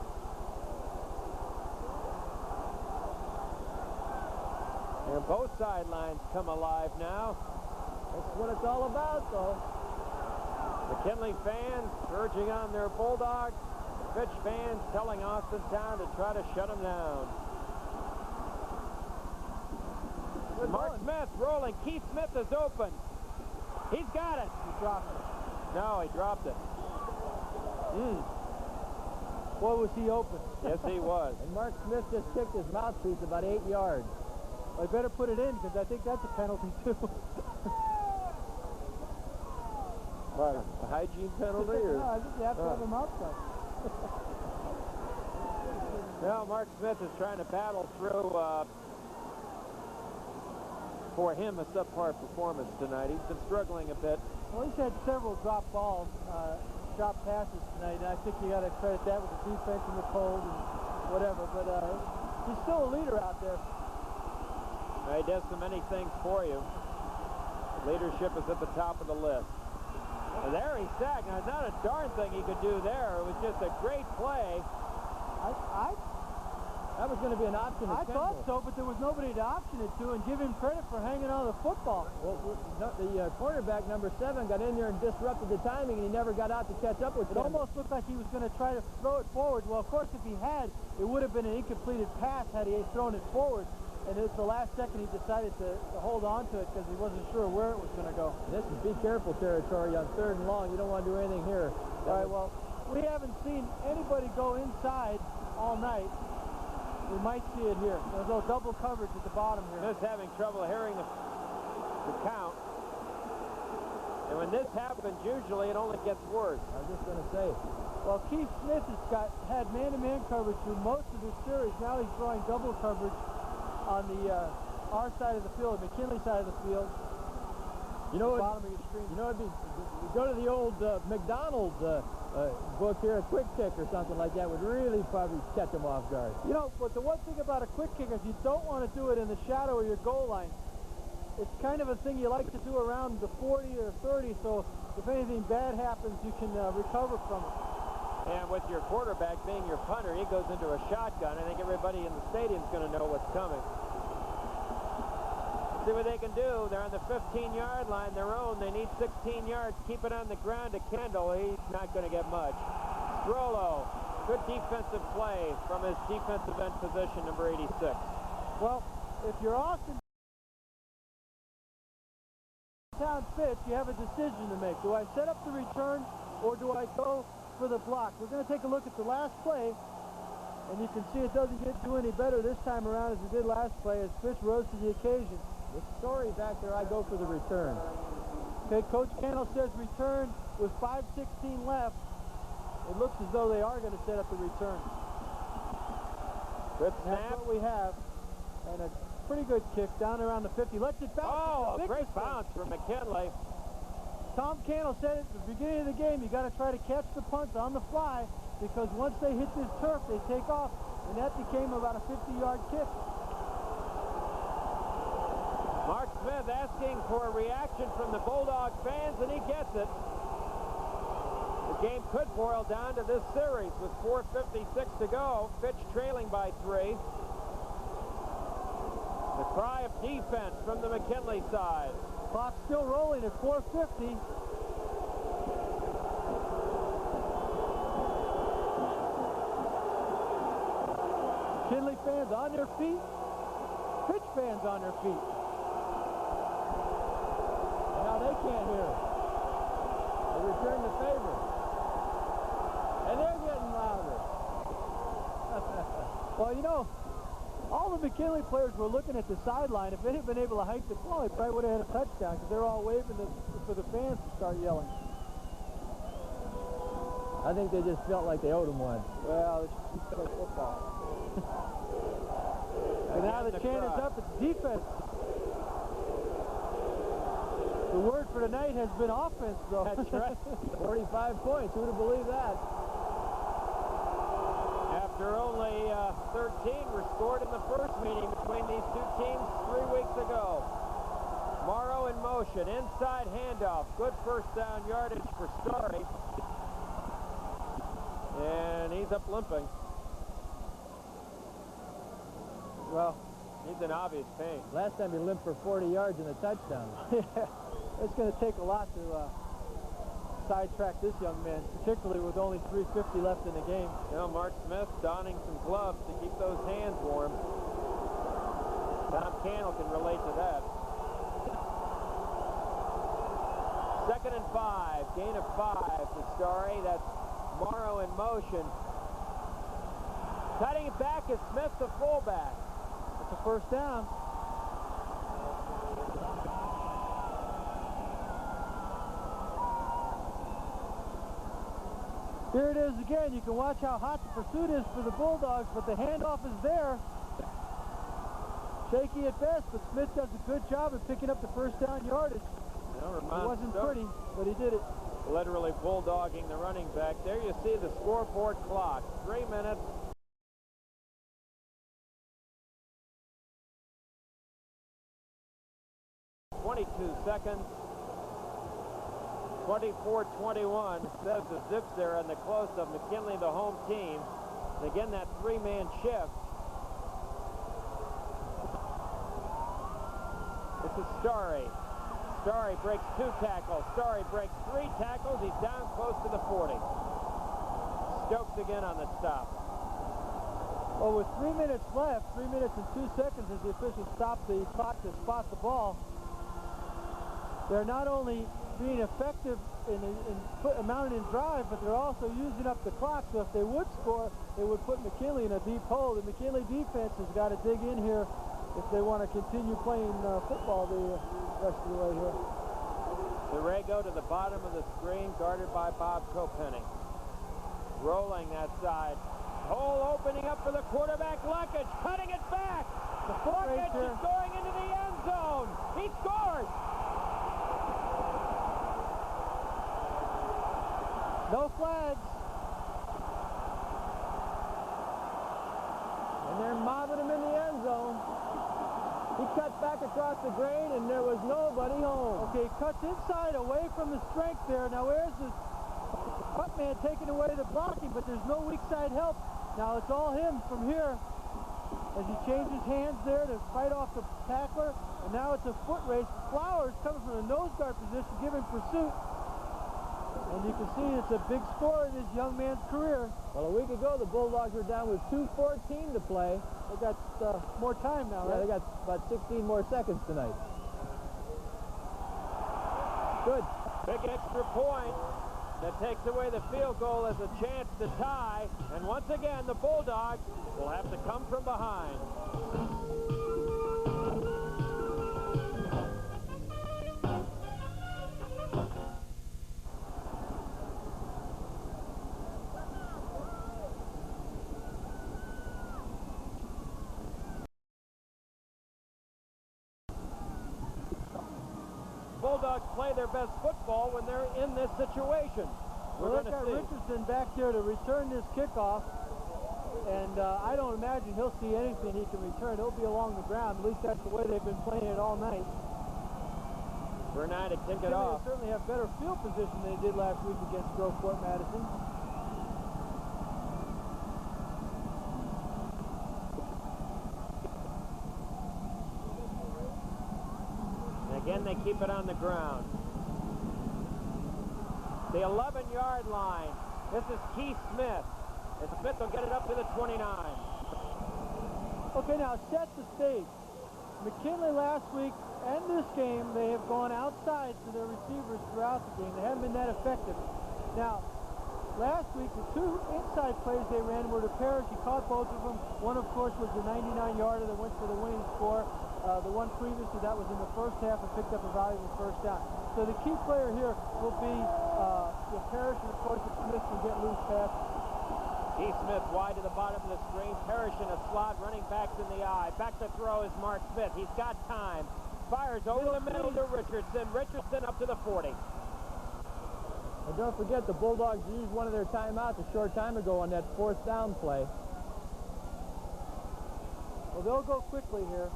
And both sidelines come alive now. That's what it's all about, though. McKinley fans urging on their Bulldogs. Fitch fans telling Austintown to try to shut them down. Mark Smith rolling. Keith Smith is open. He's got it. He dropped it. No, he dropped it. Boy, was he open. Yes, he was. And Mark Smith just kicked his mouthpiece about 8 yards. I better put it in because I think that's a penalty, too. What, a hygiene penalty? Or? No, I think you have to have him outside. Well, Mark Smith is trying to battle through, for him, a subpar performance tonight. He's been struggling a bit. Well, he's had several drop balls, drop passes tonight, and I think you got to credit that with the defense in the cold and whatever. But he's still a leader out there. He does so many things for you. Leadership is at the top of the list. And there he sacked. Now, not a darn thing he could do there. It was just a great play. That was going to be an option. I thought so, but there was nobody to option it to, and give him credit for hanging on the football. Well, the cornerback, number 7, got in there and disrupted the timing, and he never got out to catch up with it. It almost looked like he was going to try to throw it forward. Well, of course, if he had, it would have been an incompleted pass had he thrown it forward. And at the last second, he decided to hold on to it because he wasn't sure where it was going to go. This is be careful territory on 3rd and long. You don't want to do anything here. All right, well, we haven't seen anybody go inside all night. We might see it here. There's a little double coverage at the bottom here. Just having trouble hearing the count. And when this happens, usually it only gets worse. I was just going to say. Well, Keith Smith has had man-to-man coverage through most of this series. Now he's drawing double coverage on the our side of the field, McKinley side of the field. You know, bottom of your screen. You know, you go to the old McDonald's book here, a quick kick or something like that would really probably catch them off guard. You know, but the one thing about a quick kick is you don't want to do it in the shadow of your goal line. It's kind of a thing you like to do around the 40 or 30, so if anything bad happens, you can recover from it. And with your quarterback being your punter, he goes into a shotgun. I think everybody in the stadium's going to know what's coming. See what they can do. They're on the 15-yard line, their own. They need 16 yards. Keep it on the ground to Kendall. He's not going to get much. Strollo, good defensive play from his defensive end position, number 86. Well, if you're Austintown Fitch, you have a decision to make. Do I set up the return or do I go for the block? We're going to take a look at the last play, and you can see it doesn't do any better this time around as it did last play as Fitch rose to the occasion. The story back there, I go for the return. Okay, Coach Cannell says return with 5:16 left. It looks as though they are going to set up the return. Good snap. That's what we have. And a pretty good kick down around the 50. Lets it bounce. Oh, a great bounce from McKinley. Tom Cannell said at the beginning of the game, you got to try to catch the punts on the fly because once they hit this turf, they take off. And that became about a 50-yard kick. Mark Smith asking for a reaction from the Bulldog fans, and he gets it. The game could boil down to this series with 4:56 to go. Fitch trailing by 3. The cry of defense from the McKinley side. Clock still rolling at 4:50. McKinley fans on their feet. Fitch fans on their feet. Now they can't hear it. They return the favor. And they're getting louder. Well, you know, all the McKinley players were looking at the sideline. If they had been able to hike the ball, they probably would have had a touchdown because they're all waving for the fans to start yelling. I think they just felt like they owed him one. Well, it's play football. And now the chant is up. It's defense. The word for tonight has been offense, though. That's right. 45 points. Who would have believed that? After only 13 were scored in the first meeting between these two teams 3 weeks ago. Morrow in motion, inside handoff, good first down yardage for Story. And he's up limping. Well, he's in obvious pain. Last time he limped for 40 yards in a touchdown. Yeah, it's going to take a lot to sidetrack this young man, particularly with only 3:50 left in the game. Now Mark Smith donning some gloves to keep those hands warm. Tom Cannell can relate to that. 2nd and 5, gain of 5 to Story. That's Morrow in motion. Cutting it back is Smith, the fullback. It's a first down. Here it is again. You can watch how hot the pursuit is for the Bulldogs, but the handoff is there. Shaky at best, but Smith does a good job of picking up the first down yardage. It wasn't pretty, but he did it. Literally bulldogging the running back. There you see the scoreboard clock. 3 minutes. Seconds. 24-21 says the Zips there in the close of McKinley, the home team. And again, that three-man shift. This is Starry. Starry breaks 2 tackles. Starry breaks 3 tackles. He's down close to the 40. Stokes again on the stop. Well, with 3 minutes left, 3 minutes and 2 seconds as the officials stop the clock to spot the ball, they're not only being effective in mounting in drive, but they're also using up the clock. So if they would score, they would put McKinley in a deep hole. The McKinley defense has got to dig in here if they want to continue playing football the rest of the way here. The Ray go to the bottom of the screen, guarded by Bob Copenny. Rolling that side. Hole opening up for the quarterback, Luckage, cutting it back. Luckage is going into the end zone. He scores. No flags. And they're mobbing him in the end zone. He cuts back across the grain, and there was nobody home. Okay, cuts inside away from the strength there. Now where's the cut man taking away the blocking, but there's no weak side help. Now it's all him from here as he changes hands there to fight off the tackler. And now it's a foot race. Flowers coming from the nose guard position, giving pursuit. And you can see it's a big score in this young man's career. Well, a week ago, the Bulldogs were down with 2:14 to play. They got more time now, Yeah, right? they got about 16 more seconds tonight. Good. Big extra point that takes away the field goal as a chance to tie. And once again, the Bulldogs will have to come from behind. Bulldogs play their best football when they're in this situation. Well, they've got Richardson back there to return this kickoff, and I don't imagine he'll see anything he can return. He'll be along the ground. At least that's the way they've been playing it all night. Bernard to kick it off. They certainly have better field position than they did last week against Groveport Madison. Again, they keep it on the ground. The 11-yard line. This is Keith Smith. And Smith will get it up to the 29. Okay, now set the stage. McKinley last week and this game, they have gone outside to their receivers throughout the game. They haven't been that effective. Now, last week, the 2 inside plays they ran were to Parrish. He caught both of them. One, of course, was the 99-yarder that went for the winning score. The one previously, that was in the first half and picked up a valuable first down. So the key player here will be Parrish, and of course, if Smith can get loose passes. Keith Smith wide to the bottom of the screen. Parrish in a slot, running backs in the eye. Back to throw is Mark Smith. He's got time. Fires over the middle to Richardson. Richardson up to the 40. And don't forget, the Bulldogs used one of their timeouts a short time ago on that 4th down play. Well, they'll go quickly here.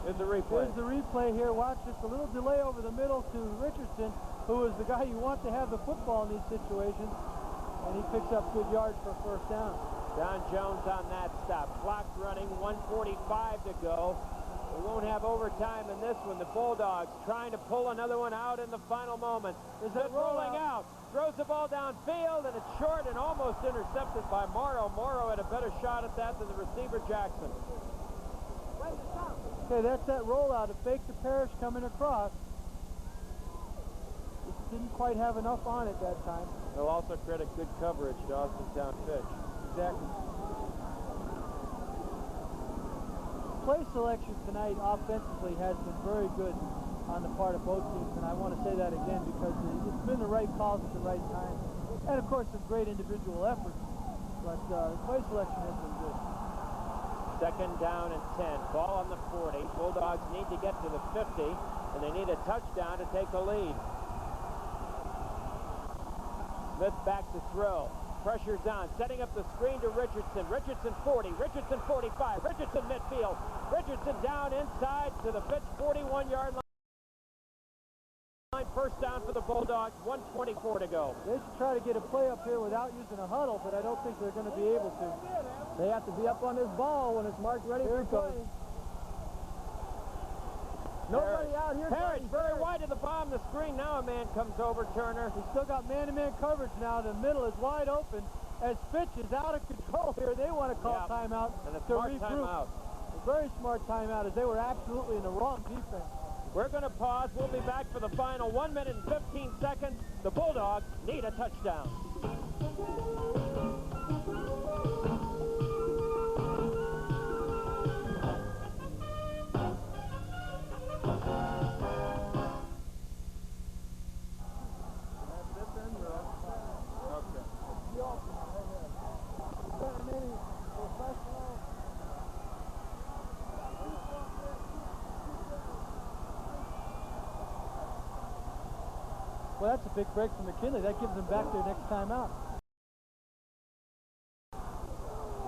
Here's the replay. Here's the replay here. Watch, just a little delay over the middle to Richardson, who is the guy you want to have the football in these situations, and he picks up good yards for a first down. Don Jones on that stop. Clock running, 1:45 to go. We won't have overtime in this one. The Bulldogs trying to pull another one out in the final moments. Is it rolling out? Throws the ball downfield, and it's short and almost intercepted by Morrow. Morrow had a better shot at that than the receiver, Jackson. Okay, that's that rollout. A fake to Parrish coming across. Just didn't quite have enough on it that time. They'll also credit good coverage to Austintown Fitch. Exactly. Play selection tonight offensively has been very good. on the part of both teams, and I want to say that again because it's been the right calls at the right time. And, of course, some great individual efforts, but play selection has been good. Second down and 10. Ball on the 40. Bulldogs need to get to the 50, and they need a touchdown to take the lead. Smith back to throw. Pressure's on. Setting up the screen to Richardson. Richardson 40. Richardson 45. Richardson midfield. Richardson down inside to the Fitch 41-yard line. First down for the Bulldogs, 1:24 to go. They should try to get a play up here without using a huddle, but I don't think they're going to be able to. They have to be up on this ball when it's marked ready for play. Nobody out here. Parrish very wide to the bottom of the screen. Now a man comes over, Turner. He's still got man-to-man coverage now. The middle is wide open. As Fitch is out of control here, they want to call timeout and a to smart regroup. timeout. A very smart timeout, as they were absolutely in the wrong defense. We're going to pause. We'll be back for the final 1 minute and 15 seconds. The Bulldogs need a touchdown. Well, that's a big break for McKinley. That gives them back their next time out.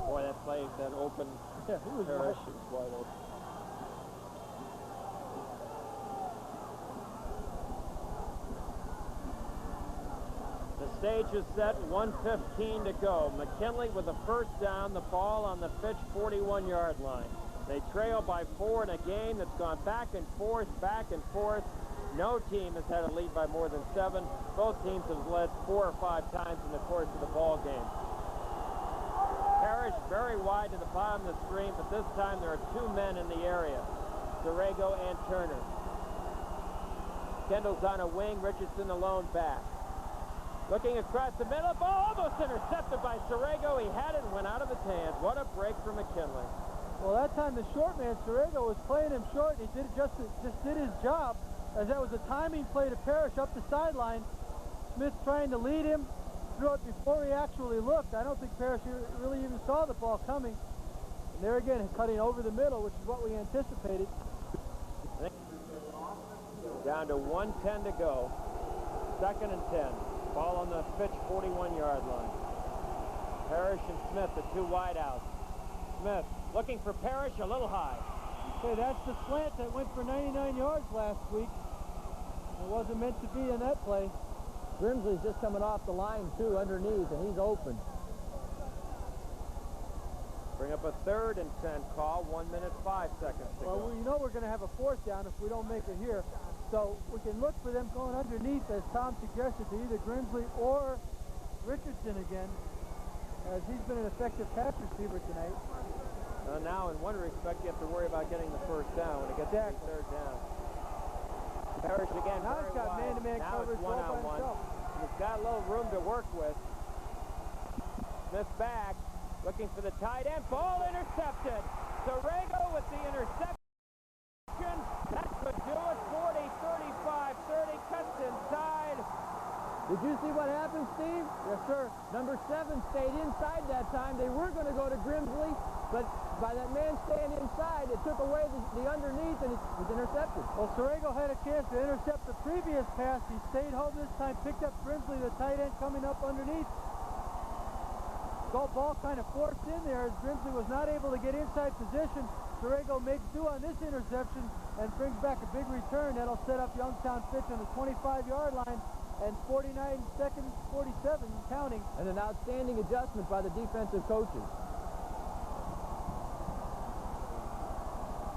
Boy, that play, that open Parrish was wide open. The stage is set, 1:15 to go. McKinley with a first down, the ball on the Fitch 41-yard line. They trail by 4 in a game that's gone back and forth, back and forth. No team has had a lead by more than 7. Both teams have led 4 or 5 times in the course of the ball game. Parrish very wide to the bottom of the screen, but this time there are 2 men in the area, Sorrego and Turner. Kendall's on a wing, Richardson alone back. Looking across the middle, ball almost intercepted by Sorrego. He had it and went out of his hands. What a break for McKinley. Well, that time the short man, Sorrego, was playing him short, and he just did his job, as that was a timing play to Parrish up the sideline. Smith trying to lead him, threw it before he actually looked. I don't think Parrish really even saw the ball coming. And there again, cutting over the middle, which is what we anticipated. Down to 1:10 to go. Second and 10. Ball on the Fitch 41-yard line. Parrish and Smith, the 2 wideouts. Smith looking for Parrish, a little high. Okay, that's the slant that went for 99 yards last week. It wasn't meant to be in that play. Grimsley's just coming off the line, too, underneath, and he's open. Bring up a 3rd and 10 call, 1 minute 5 seconds to well, go. you know we're going to have a 4th down if we don't make it here. So we can look for them going underneath, as Tom suggested, to either Grimsley or Richardson again, as he's been an effective pass receiver tonight. Now, in one respect, you have to worry about getting the first down when it gets to the 3rd down. Parrish again, now he's got man-to-man coverage now it's 1-on-1. He's got a little room to work with. Smith back, looking for the tight end. Ball intercepted. Sorrego with the interception. That could do it. 40, 35, 30. Cuts inside. Did you see what happened, Steve? Yes, sir. Number 7 stayed inside that time. They were going to go to Grimsley, but by that man staying inside, it took away the underneath, and it was intercepted. Well, Sorrego had a chance to intercept the previous pass. He stayed home this time, picked up Grimsley, the tight end, coming up underneath. Ball kind of forced in there as Grimsley was not able to get inside position. Sorrego makes do on this interception and brings back a big return. That'll set up Youngstown Fitch on the 25-yard line. And 49 seconds, 47 counting. And an outstanding adjustment by the defensive coaches.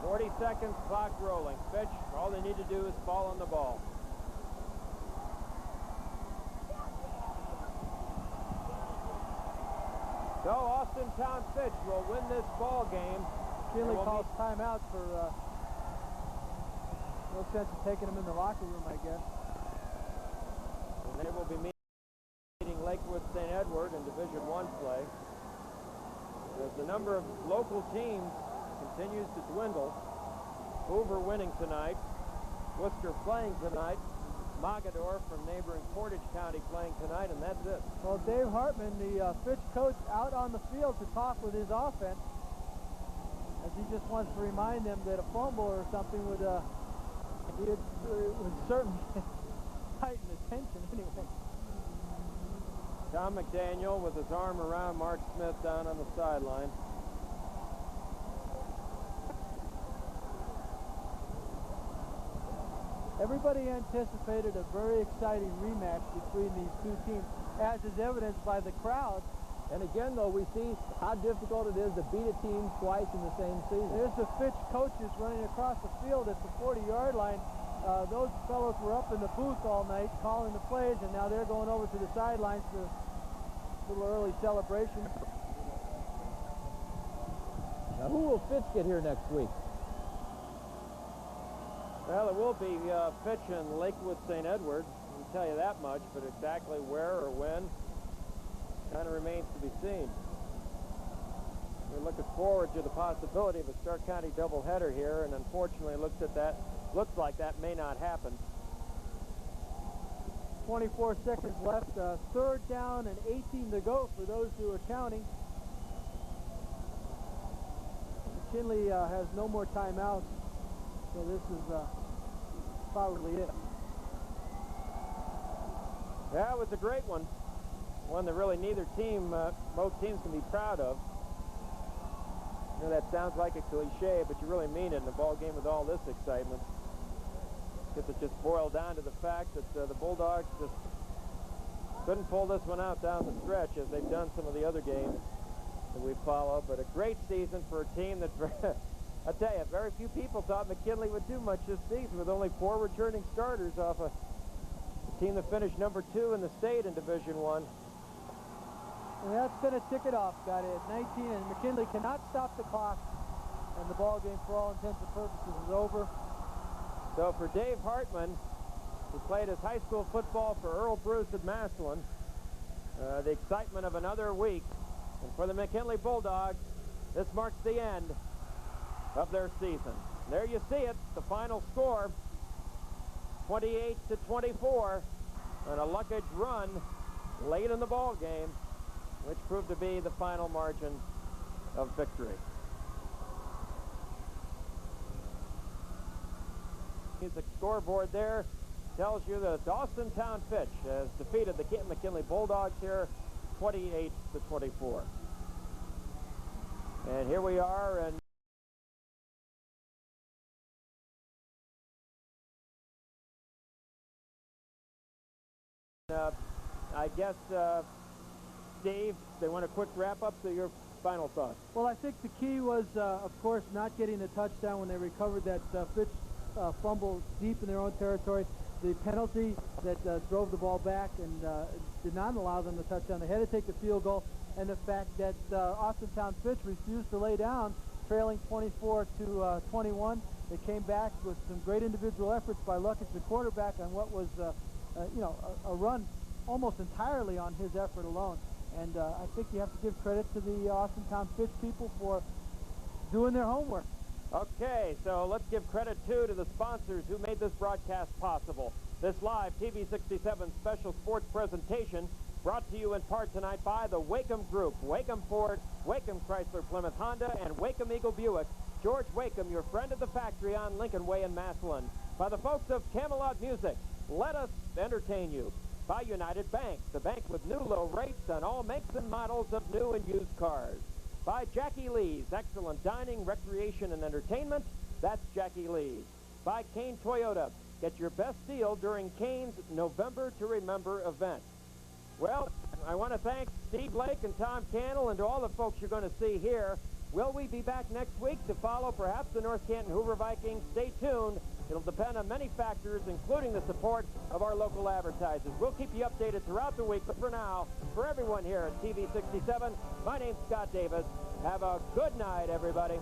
40 seconds, clock rolling. Fitch, all they need to do is fall on the ball. So Austintown Fitch will win this ball game. McKinley calls timeout for no sense of taking him in the locker room, I guess. And they will be meeting Lakewood St. Edward in Division I play. As the number of local teams continues to dwindle, Hoover winning tonight, Worcester playing tonight. Mogador from neighboring Portage County playing tonight, and that's it. Well, Dave Hartman, the Fitch coach, out on the field to talk with his offense, as he just wants to remind them that a fumble or something would certainly heighten the tension anyway. Tom McDaniel with his arm around Mark Smith down on the sideline. Everybody anticipated a very exciting rematch between these two teams, as is evidenced by the crowd. And again, though, we see how difficult it is to beat a team twice in the same season. There's the Fitch coaches running across the field at the 40-yard line. Those fellows were up in the booth all night calling the plays, and now they're going over to the sidelines for a little early celebration. Now, who will Fitch get here next week? Well, it will be Fitch and Lakewood St. Edward. I can tell you that much, but exactly where or when kind of remains to be seen. We're looking forward to the possibility of a Stark County doubleheader here, and unfortunately looks like that may not happen. 24 seconds left, third down and 18 to go for those who are counting. McKinley has no more timeouts, so this is probably it. Yeah, it was a great one. One that really neither team, both teams can be proud of. You know, that sounds like a cliche, but you really mean it in a ball game with all this excitement. I guess it just boiled down to the fact that the Bulldogs just couldn't pull this one out down the stretch as they've done some of the other games that we follow. But a great season for a team that, I tell you, very few people thought McKinley would do much this season with only 4 returning starters off a team that finished number 2 in the state in Division I. And that's going to tick it off, got it at 19, and McKinley cannot stop the clock, and the ball game, for all intents and purposes, is over. So for Dave Hartman, who played his high school football for Earl Bruce at Massillon, the excitement of another week. And for the McKinley Bulldogs, this marks the end of their season. There you see it, the final score, 28-24, on a Luckage run late in the ball game, which proved to be the final margin of victory. Music scoreboard there tells you that Austintown Fitch has defeated the Canton McKinley Bulldogs here 28-24. And here we are, and I guess Steve, they want a quick wrap-up, so your final thoughts. Well, I think the key was, of course, not getting the touchdown when they recovered that Fitch fumble deep in their own territory. The penalty that drove the ball back and did not allow them the touchdown. They had to take the field goal, and the fact that Austintown Fitch refused to lay down, trailing 24-21. They came back with some great individual efforts by Luckage, the quarterback, on what was, a run almost entirely on his effort alone. And I think you have to give credit to the Austintown Fitch people for doing their homework. Okay, so let's give credit, too, to the sponsors who made this broadcast possible. This live TV 67 special sports presentation brought to you in part tonight by the Wacom Group, Wacom Ford, Wacom Chrysler Plymouth Honda, and Wacom Eagle Buick. George Wacom, your friend at the factory on Lincoln Way in Massillon. By the folks of Camelot Music, let us entertain you. By United Bank, the bank with new low rates on all makes and models of new and used cars. By Jackie Lee's, excellent dining, recreation, and entertainment. That's Jackie Lee's. By Kane Toyota, get your best deal during Kane's November to Remember event. Well, I want to thank Steve Lake and Tom Cannell and to all the folks you're going to see here. Will we be back next week to follow perhaps the North Canton Hoover Vikings? Stay tuned. It'll depend on many factors, including the support of our local advertisers. We'll keep you updated throughout the week, but for now, for everyone here at TV 67, my name's Scott Davis. Have a good night, everybody.